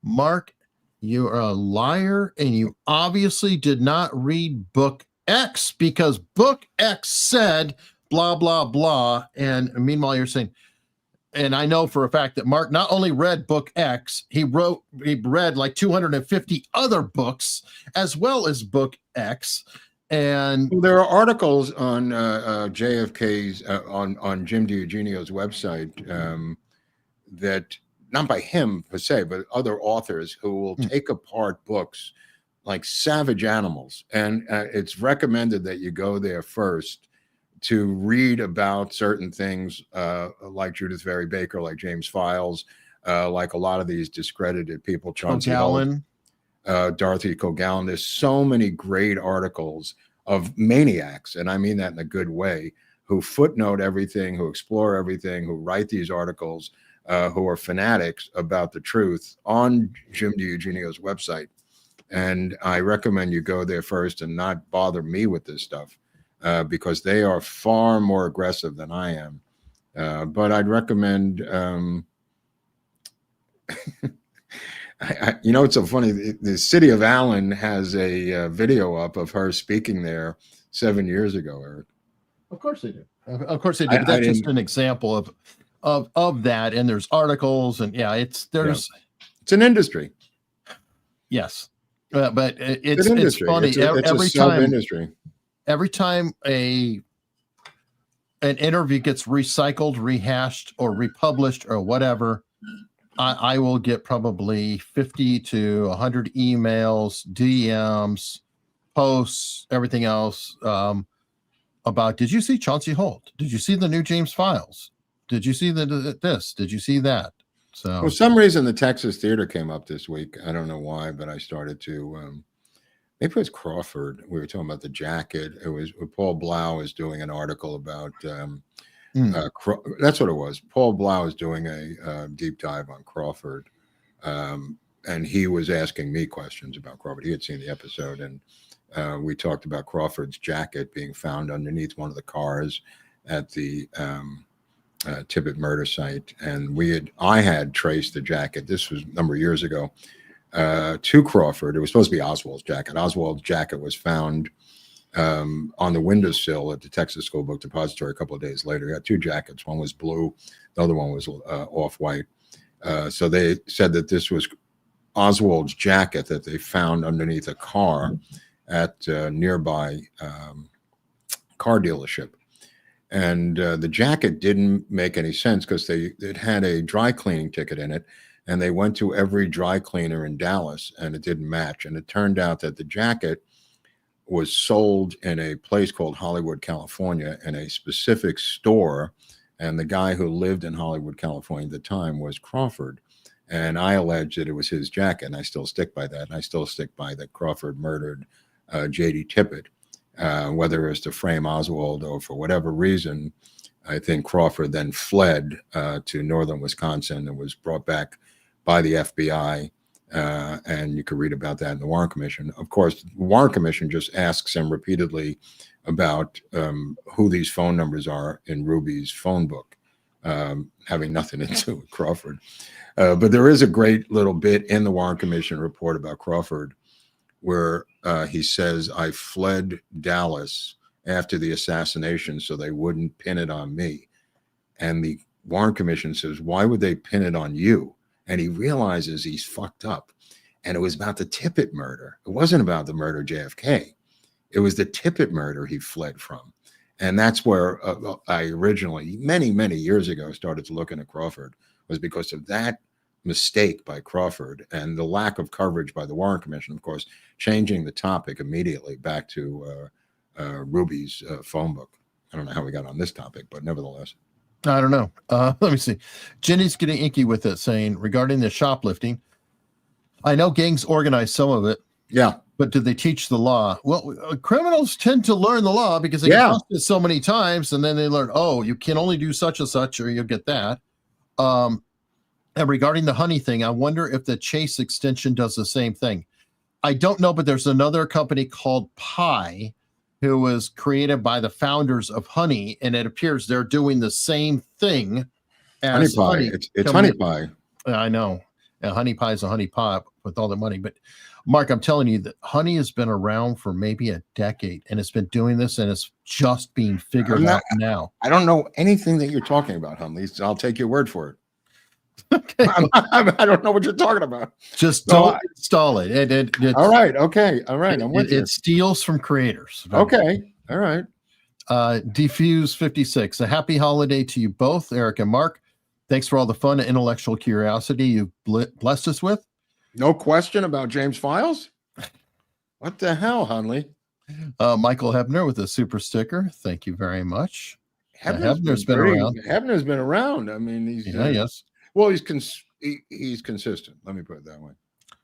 Speaker 1: Mark, you are a liar, and you obviously did not read book X because book X said blah, blah, blah. And meanwhile, you're saying, and I know for a fact that Mark not only read book X, he read like 250 other books as well as book X. And
Speaker 2: there are articles on JFK's on Jim DiEugenio's website that, not by him per se, but other authors who will take apart books like savage animals. And it's recommended that you go there first to read about certain things like Judith Vary Baker, like James Files, like a lot of these discredited people, Chauncey Hall, Dorothy Kogallen. There's so many great articles of maniacs, and I mean that in a good way, who footnote everything, who explore everything, who write these articles, who are fanatics about the truth on Jim DiEugenio's website. And I recommend you go there first and not bother me with this stuff because they are far more aggressive than I am. But I'd recommend, you know, it's so funny. The city of Allen has a video up of her speaking there 7 years ago, Eric.
Speaker 1: Of course they do. Of course they do. That's just an example of that. And there's articles, and it's
Speaker 2: an industry.
Speaker 1: Yes. But it's funny. Every time an interview gets recycled, rehashed, or republished, or whatever, I will get probably 50 to 100 emails, DMs, posts, everything else about, did you see Chauncey Holt? Did you see the new James Files? Did you see this? Did you see that? So
Speaker 2: for some reason, the Texas Theater came up this week. I don't know why, but I started to, maybe it was Crawford. We were talking about the jacket. It was Paul Blau was doing an article about, that's what it was. Paul Blau is doing a deep dive on Crawford. And he was asking me questions about Crawford. He had seen the episode, and we talked about Crawford's jacket being found underneath one of the cars at the Tippit murder site. And I had traced the jacket. This was a number of years ago to Crawford. It was supposed to be Oswald's jacket. Oswald's jacket was found on the windowsill at the Texas School Book Depository a couple of days later. He had two jackets. One was blue. The other one was off-white. So they said that this was Oswald's jacket that they found underneath a car at a nearby car dealership. And the jacket didn't make any sense because it had a dry cleaning ticket in it, and they went to every dry cleaner in Dallas, and it didn't match. And it turned out that the jacket was sold in a place called Hollywood, California, in a specific store. And the guy who lived in Hollywood, California at the time was Crawford. And I allege that it was his jacket, and I still stick by that. And I still stick by that Crawford murdered J.D. Tippit. Whether it was to frame Oswald or for whatever reason, I think Crawford then fled to northern Wisconsin and was brought back by the FBI. And you can read about that in the Warren Commission. Of course, the Warren Commission just asks him repeatedly about who these phone numbers are in Ruby's phone book, having nothing to do with Crawford. But there is a great little bit in the Warren Commission report about Crawford where he says, I fled Dallas after the assassination so they wouldn't pin it on me. And the Warren Commission says, why would they pin it on you? And he realizes he's fucked up. And it was about the Tippit murder. It wasn't about the murder of JFK. It was the Tippit murder he fled from. And that's where I originally, many, many years ago, started to look into Crawford, was because of that mistake by Crawford and the lack of coverage by the Warren Commission, of course, changing the topic immediately back to Ruby's phone book. I don't know how we got on this topic, but nevertheless.
Speaker 1: I don't know. Let me see. Jenny's getting inky with it, saying regarding the shoplifting, I know gangs organize some of it.
Speaker 2: Yeah.
Speaker 1: But do they teach the law? Well, criminals tend to learn the law because they get busted so many times, and then they learn, oh, you can only do such and such, or you'll get that. And regarding the honey thing, I wonder if the Chase extension does the same thing. I don't know, but there's another company called Pi who was created by the founders of Honey, and it appears they're doing the same thing as
Speaker 2: Honey Pie. It's Honey Pie.
Speaker 1: I know. And Honey Pie is a honey pot with all the money. But Mark, I'm telling you that Honey has been around for maybe a decade, and it's been doing this, and it's just being figured out now.
Speaker 2: I don't know anything that you're talking about, Hunley. So I'll take your word for it.
Speaker 1: Okay.
Speaker 2: I don't know what you're talking about.
Speaker 1: Just don't install it.
Speaker 2: All right. Okay. All right. I'm with you.
Speaker 1: It steals from creators.
Speaker 2: Okay. All right.
Speaker 1: Diffuse 56. A happy holiday to you both, Eric and Mark. Thanks for all the fun and intellectual curiosity you've blessed us with.
Speaker 2: No question about James Files. What the hell, Hunley?
Speaker 1: Michael Hebner with a super sticker. Thank you very much.
Speaker 2: Hebner's been around. Hebner's been around. I mean, he's
Speaker 1: yes.
Speaker 2: Well, he's consistent. Let me put it that way.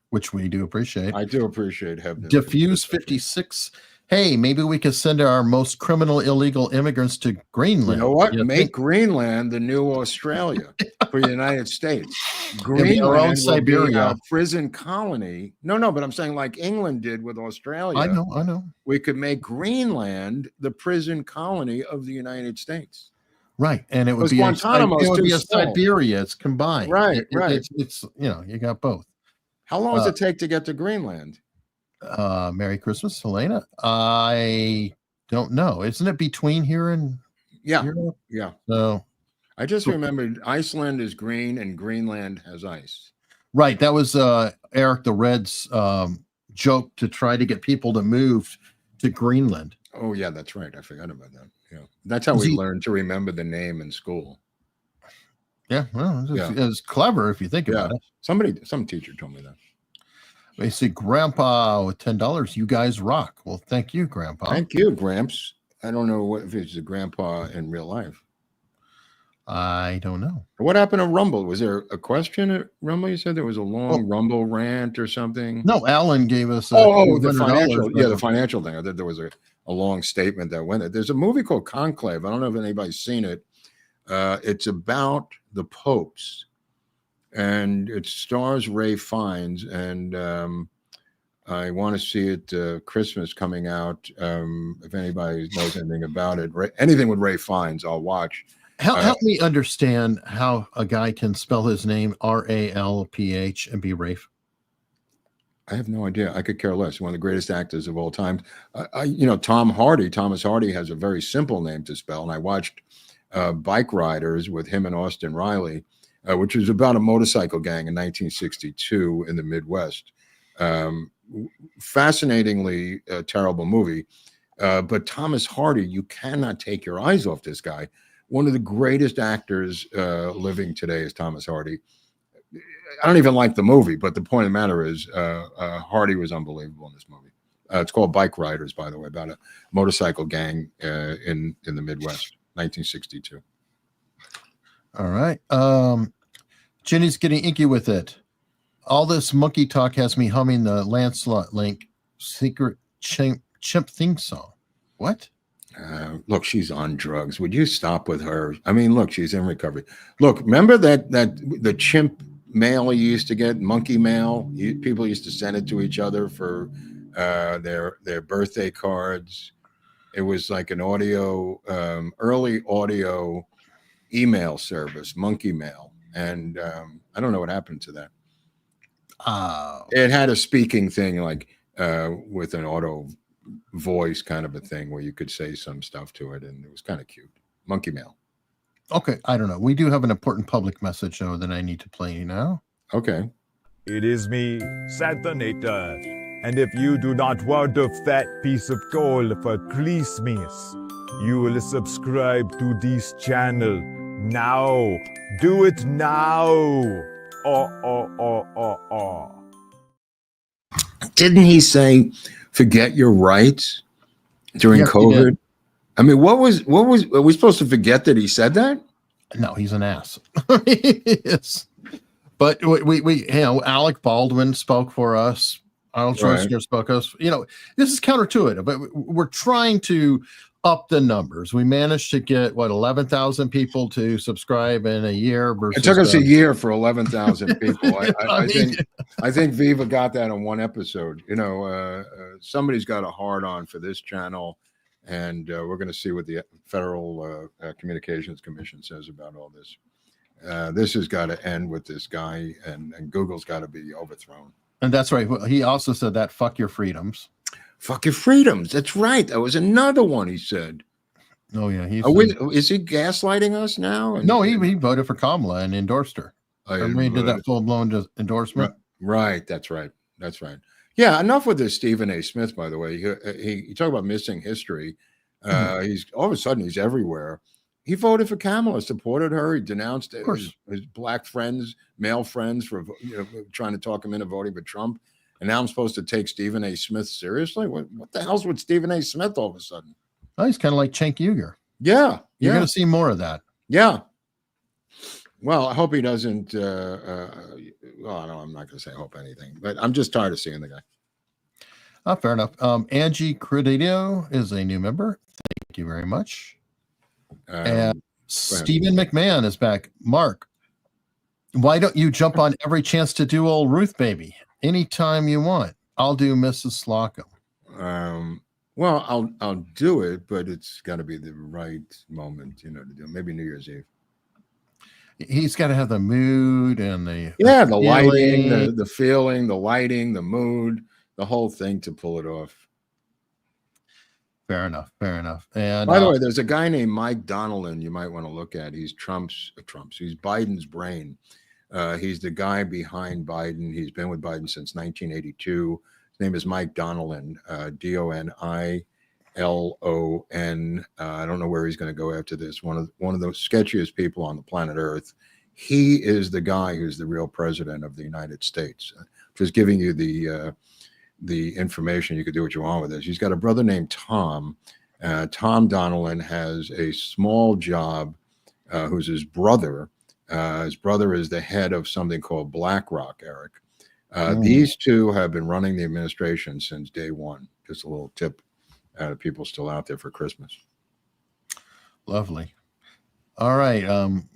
Speaker 1: Which we do appreciate.
Speaker 2: I do appreciate Hebner.
Speaker 1: Diffuse 56. Hey, maybe we could send our most criminal illegal immigrants to Greenland.
Speaker 2: You know what? Make Greenland the new Australia for the United States. Greenland
Speaker 1: our own
Speaker 2: will
Speaker 1: Siberia.
Speaker 2: be a prison colony. No, but I'm saying like England did with Australia.
Speaker 1: I know.
Speaker 2: We could make Greenland the prison colony of the United States.
Speaker 1: Right, and it would be a Siberia. It's combined.
Speaker 2: Right.
Speaker 1: It's you got both.
Speaker 2: How long does it take to get to Greenland?
Speaker 1: Merry Christmas, Helena. I don't know. Isn't it between here and Europe?
Speaker 2: Yeah.
Speaker 1: So
Speaker 2: I just remembered Iceland is green and Greenland has ice.
Speaker 1: Right. That was Eric the Red's joke to try to get people to move to Greenland.
Speaker 2: Oh yeah, that's right. I forgot about that. Yeah, that's how we learned to remember the name in school.
Speaker 1: Yeah, well, it's clever if you think about it.
Speaker 2: Some teacher told me that.
Speaker 1: They say, Grandpa with $10. You guys rock. Well, thank you, Grandpa.
Speaker 2: Thank you, Gramps. I don't know if it's a grandpa in real life.
Speaker 1: I don't know.
Speaker 2: What happened to Rumble? Was there a question at Rumble? You said there was a long Rumble rant or something.
Speaker 1: No, Alan gave us.
Speaker 2: The financial. Yeah, the financial thing. I thought there was a long statement that went. There's a movie called Conclave. I don't know if anybody's seen it. It's about the popes, and it stars Ray Fiennes. And I want to see it Christmas coming out. If anybody knows anything about it, anything with Ray Fiennes, I'll watch.
Speaker 1: Help me understand how a guy can spell his name Ralph and be Rafe.
Speaker 2: I have no idea. I could care less. One of the greatest actors of all time. Thomas Hardy has a very simple name to spell. And I watched Bike Riders with him and Austin Riley, which was about a motorcycle gang in 1962 in the Midwest. Fascinatingly terrible movie. But Thomas Hardy, you cannot take your eyes off this guy. One of the greatest actors living today is Thomas Hardy. I don't even like the movie, but the point of the matter is Hardy was unbelievable in this movie. It's called Bike Riders, by the way, about a motorcycle gang in the Midwest, 1962.
Speaker 1: All right. Jenny's getting inky with it. All this monkey talk has me humming the Lancelot Link secret chimp theme song. What?
Speaker 2: Look, she's on drugs. Would you stop with her? I mean, look, she's in recovery. Look, remember that the chimp mail you used to get, monkey mail? People used to send it to each other for their birthday cards. It was like an early audio email service, monkey mail. And I don't know what happened to that. It had a speaking thing like with an auto voice kind of a thing where you could say some stuff to it, and it was kind of cute. Monkey mail.
Speaker 1: Okay, I don't know. We do have an important public message though that I need to play you now.
Speaker 2: Okay.
Speaker 8: It is me, Santanator, and if you do not want a fat piece of gold for Christmas, you will subscribe to this channel now. Do it now.
Speaker 2: Didn't he say, forget your rights during
Speaker 1: Yes, he
Speaker 2: COVID.
Speaker 1: did.
Speaker 2: I mean, what was? Are we supposed to forget that he said that?
Speaker 1: No, he's an ass. Yes. But we Alec Baldwin spoke for us. Arnold
Speaker 2: Right.
Speaker 1: Schwarzenegger spoke us. This is counterintuitive, but we're trying to up the numbers. We managed to get 11,000 people to subscribe in a year versus
Speaker 2: It took us a year for 11,000 people.
Speaker 1: I mean,
Speaker 2: I think Viva got that in one episode. Somebody's got a hard on for this channel, and we're going to see what the Federal Communications Commission says about all this. This has got to end with this guy, and Google's got to be overthrown.
Speaker 1: and that's right. He also said that fuck your freedoms.
Speaker 2: Fuck your freedoms. That's right. That was another one he said.
Speaker 1: Oh yeah,
Speaker 2: Is he gaslighting us now?
Speaker 1: no, he voted for Kamala and endorsed her. Remember he did that full blown endorsement.
Speaker 2: Right. That's right. That's right. Yeah. Enough with this Stephen A. Smith. By the way, he talked about missing history. He's all of a sudden he's everywhere. He voted for Kamala, supported her. He denounced his black friends, male friends, for trying to talk him into voting for Trump. And now I'm supposed to take Stephen A. Smith seriously? What the hell's with Stephen A. Smith all of a sudden?
Speaker 1: Oh, he's kind of like Cenk Uygur.
Speaker 2: Yeah.
Speaker 1: You're going to see more of that.
Speaker 2: Yeah. Well, I hope he doesn't. Well, no, I'm not going to say hope anything, but I'm just tired of seeing the guy.
Speaker 1: Fair enough. Angie Crudito is a new member. Thank you very much. And Stephen McMahon is back. Mark, why don't you jump on every chance to do old Ruth baby anytime you want? I'll do Mrs. Slocum.
Speaker 2: Well, I'll do it, but it's got to be the right moment, to do. Maybe New Year's Eve.
Speaker 1: He's got to have the mood and the
Speaker 2: lighting, the feeling, the lighting, the mood, the whole thing to pull it off.
Speaker 1: Fair enough. And
Speaker 2: by the way, there's a guy named Mike Donnellan you might want to look at. He's he's Biden's brain. He's the guy behind Biden. He's been with Biden since 1982. His name is Mike Donnellan, Donilon. I don't know where he's going to go after this. One of the sketchiest people on the planet Earth. He is the guy who's the real president of the United States. Just giving you the information. You could do what you want with this. He's got a brother named Tom. Tom Donilon has a small job, who's his brother. His brother is the head of something called BlackRock, Eric. These two have been running the administration since day one. Just a little tip out of people still out there for Christmas.
Speaker 1: Lovely. All right.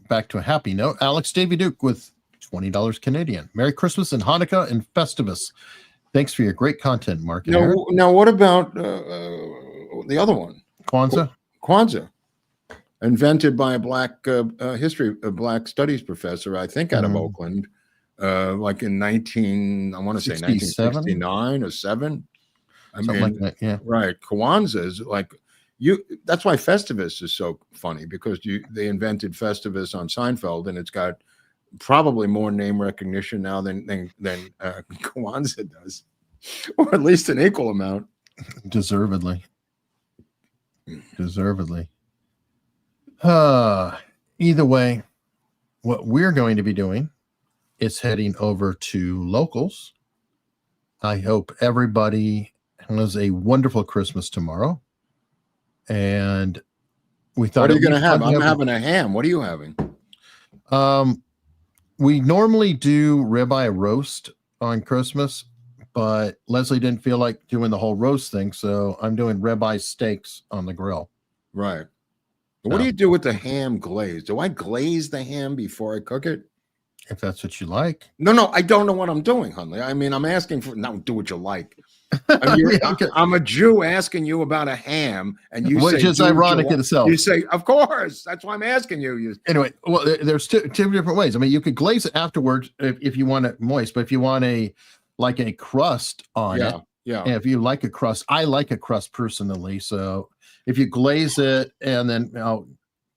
Speaker 1: Back to a happy note. Alex Davy Duke with $20 Canadian. Merry Christmas and Hanukkah and Festivus. Thanks for your great content, Mark.
Speaker 2: Now, what about the other one? Kwanzaa. Invented by a black black studies professor, I think, out of Oakland, like in 1969 or 7.
Speaker 1: Something like that, yeah.
Speaker 2: Right. Kwanzaa is like that's why Festivus is so funny, because they invented Festivus on Seinfeld, and it's got probably more name recognition now than Kwanzaa does, or at least an equal amount.
Speaker 1: Deservedly. Either way, what we're going to be doing is heading over to locals. I hope everybody has a wonderful Christmas tomorrow. And we thought,
Speaker 2: what are you going to have? I'm having a ham. What are you having?
Speaker 1: We normally do ribeye roast on Christmas, but Leslie didn't feel like doing the whole roast thing, so I'm doing ribeye steaks on the grill.
Speaker 2: Right. What do you do with the ham glaze? Do I glaze the ham before I cook it?
Speaker 1: If that's what you like.
Speaker 2: No, I don't know what I'm doing, Hunley. I mean, I'm asking for, no, do what you like. I mean, okay. I'm a Jew asking you about a ham, and you
Speaker 1: which
Speaker 2: say,
Speaker 1: is ironic in itself.
Speaker 2: You say, of course. That's why I'm asking you.
Speaker 1: Anyway, well, there's two different ways. I mean, you could glaze it afterwards if you want it moist, but if you want a crust on it, and if you like a crust, I like a crust personally. So if you glaze it and then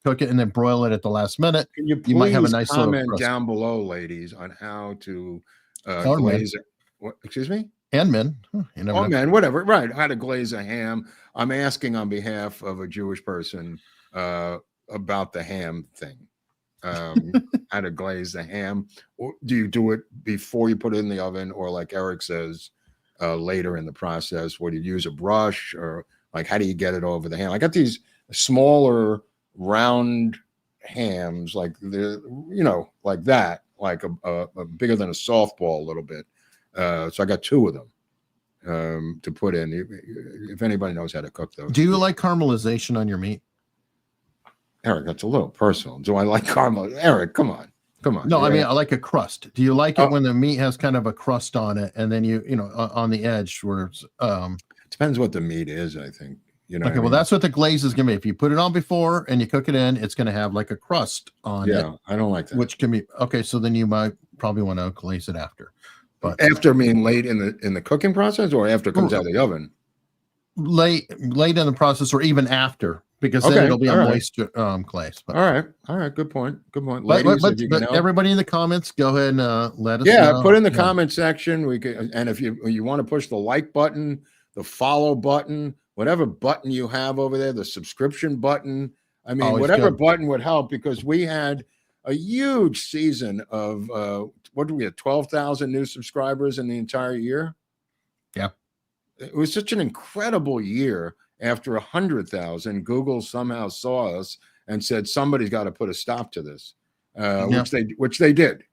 Speaker 1: cook it and then broil it at the last minute,
Speaker 2: you
Speaker 1: might have a nice
Speaker 2: comment down below, ladies, on how to glaze it. What, excuse me?
Speaker 1: And men.
Speaker 2: Men, whatever. Right. How to glaze a ham. I'm asking on behalf of a Jewish person about the ham thing. How to glaze the ham. Or do you do it before you put it in the oven, or like Eric says, later in the process? Would you use a brush, or Like, how do you get it over the ham? I got these smaller round hams, like like that, like a bigger than a softball a little bit. So I got 2 of them to put in. If anybody knows how to cook those.
Speaker 1: Do you like caramelization on your meat?
Speaker 2: Eric, that's a little personal. Do I like caramel? Eric, come on.
Speaker 1: No, I mean, I like a crust. Do you like it when the meat has kind of a crust on it, and then on the edge where it's
Speaker 2: depends what the meat is, I think.
Speaker 1: Okay, well, that's what the glaze is gonna be. If you put it on before and you cook it in, it's gonna have like a crust on it.
Speaker 2: Yeah, I don't like that.
Speaker 1: Which can be okay. So then you might probably want to glaze it after. But
Speaker 2: after being late in the cooking process, or after it comes out of the oven?
Speaker 1: Late in the process, or even after, because then it'll be a moist glaze. But,
Speaker 2: all right, good point.
Speaker 1: But,
Speaker 2: Ladies,
Speaker 1: but,
Speaker 2: if you
Speaker 1: but
Speaker 2: can
Speaker 1: everybody in the comments, go ahead and let us know.
Speaker 2: Put in the comment section. We can, and if you want to push the like button, the follow button, whatever button you have over there, the subscription button. I mean,
Speaker 1: Always
Speaker 2: whatever
Speaker 1: good.
Speaker 2: button would help, because we had a huge season of what did we have, 12,000 new subscribers in the entire year.
Speaker 1: Yeah,
Speaker 2: it was such an incredible year. After 100,000, Google somehow saw us and said somebody's got to put a stop to this, which they did.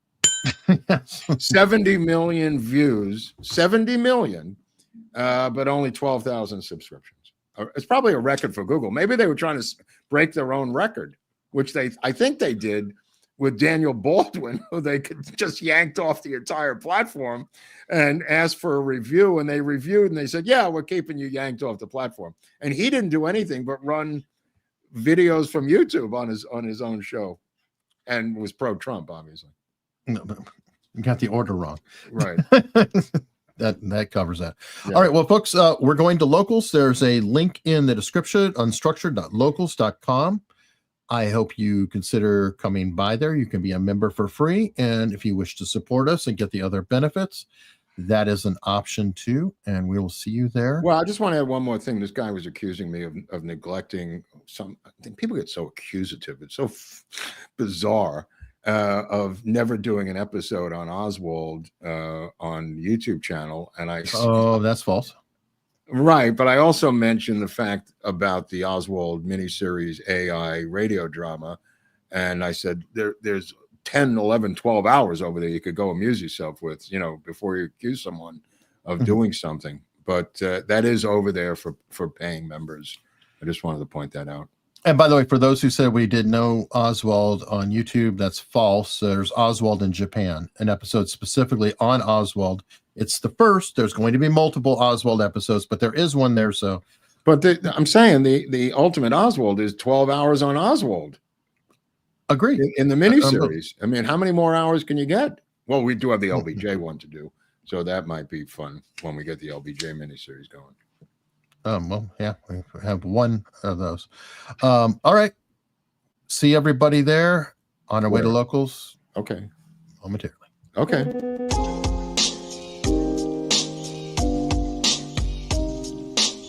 Speaker 2: 70 million views, 70 million, but only 12,000 subscriptions. It's probably a record for Google. Maybe they were trying to break their own record, which I think they did with Daniel Baldwin, who they could just yanked off the entire platform and asked for a review. And they reviewed and they said, yeah, we're keeping you yanked off the platform. And he didn't do anything but run videos from YouTube on his own show, and was pro-Trump, obviously.
Speaker 1: No, but you got the order wrong.
Speaker 2: Right.
Speaker 1: That covers that.
Speaker 2: Yeah.
Speaker 1: All right, well, folks, we're going to locals. There's a link in the description, unstructured.locals.com. I hope you consider coming by there. You can be a member for free. And if you wish to support us and get the other benefits, that is an option too. And we will see you there.
Speaker 2: Well, I just want to add one more thing. This guy was accusing me of neglecting some. I think people get so accusative. It's so bizarre of never doing an episode on Oswald on YouTube channel. And
Speaker 1: that's false.
Speaker 2: Right, but I also mentioned the fact about the Oswald miniseries AI radio drama, and I said there's 10, 11, 12 hours over there you could go amuse yourself with, before you accuse someone of doing something. But that is over there for paying members. I just wanted to point that out.
Speaker 1: And by the way, for those who said we did know Oswald on YouTube, that's false. There's Oswald in Japan, an episode specifically on Oswald. It's the first. There's going to be multiple Oswald episodes, but there is one there. So,
Speaker 2: but I'm saying the ultimate Oswald is 12 hours on Oswald.
Speaker 1: Agreed.
Speaker 2: In the miniseries. I mean, how many more hours can you get? Well, we do have the LBJ one to do, so that might be fun when we get the LBJ miniseries going.
Speaker 1: Well, yeah, we have one of those. All right. See everybody there on our way to locals.
Speaker 2: Okay.
Speaker 1: Momentarily.
Speaker 2: Okay.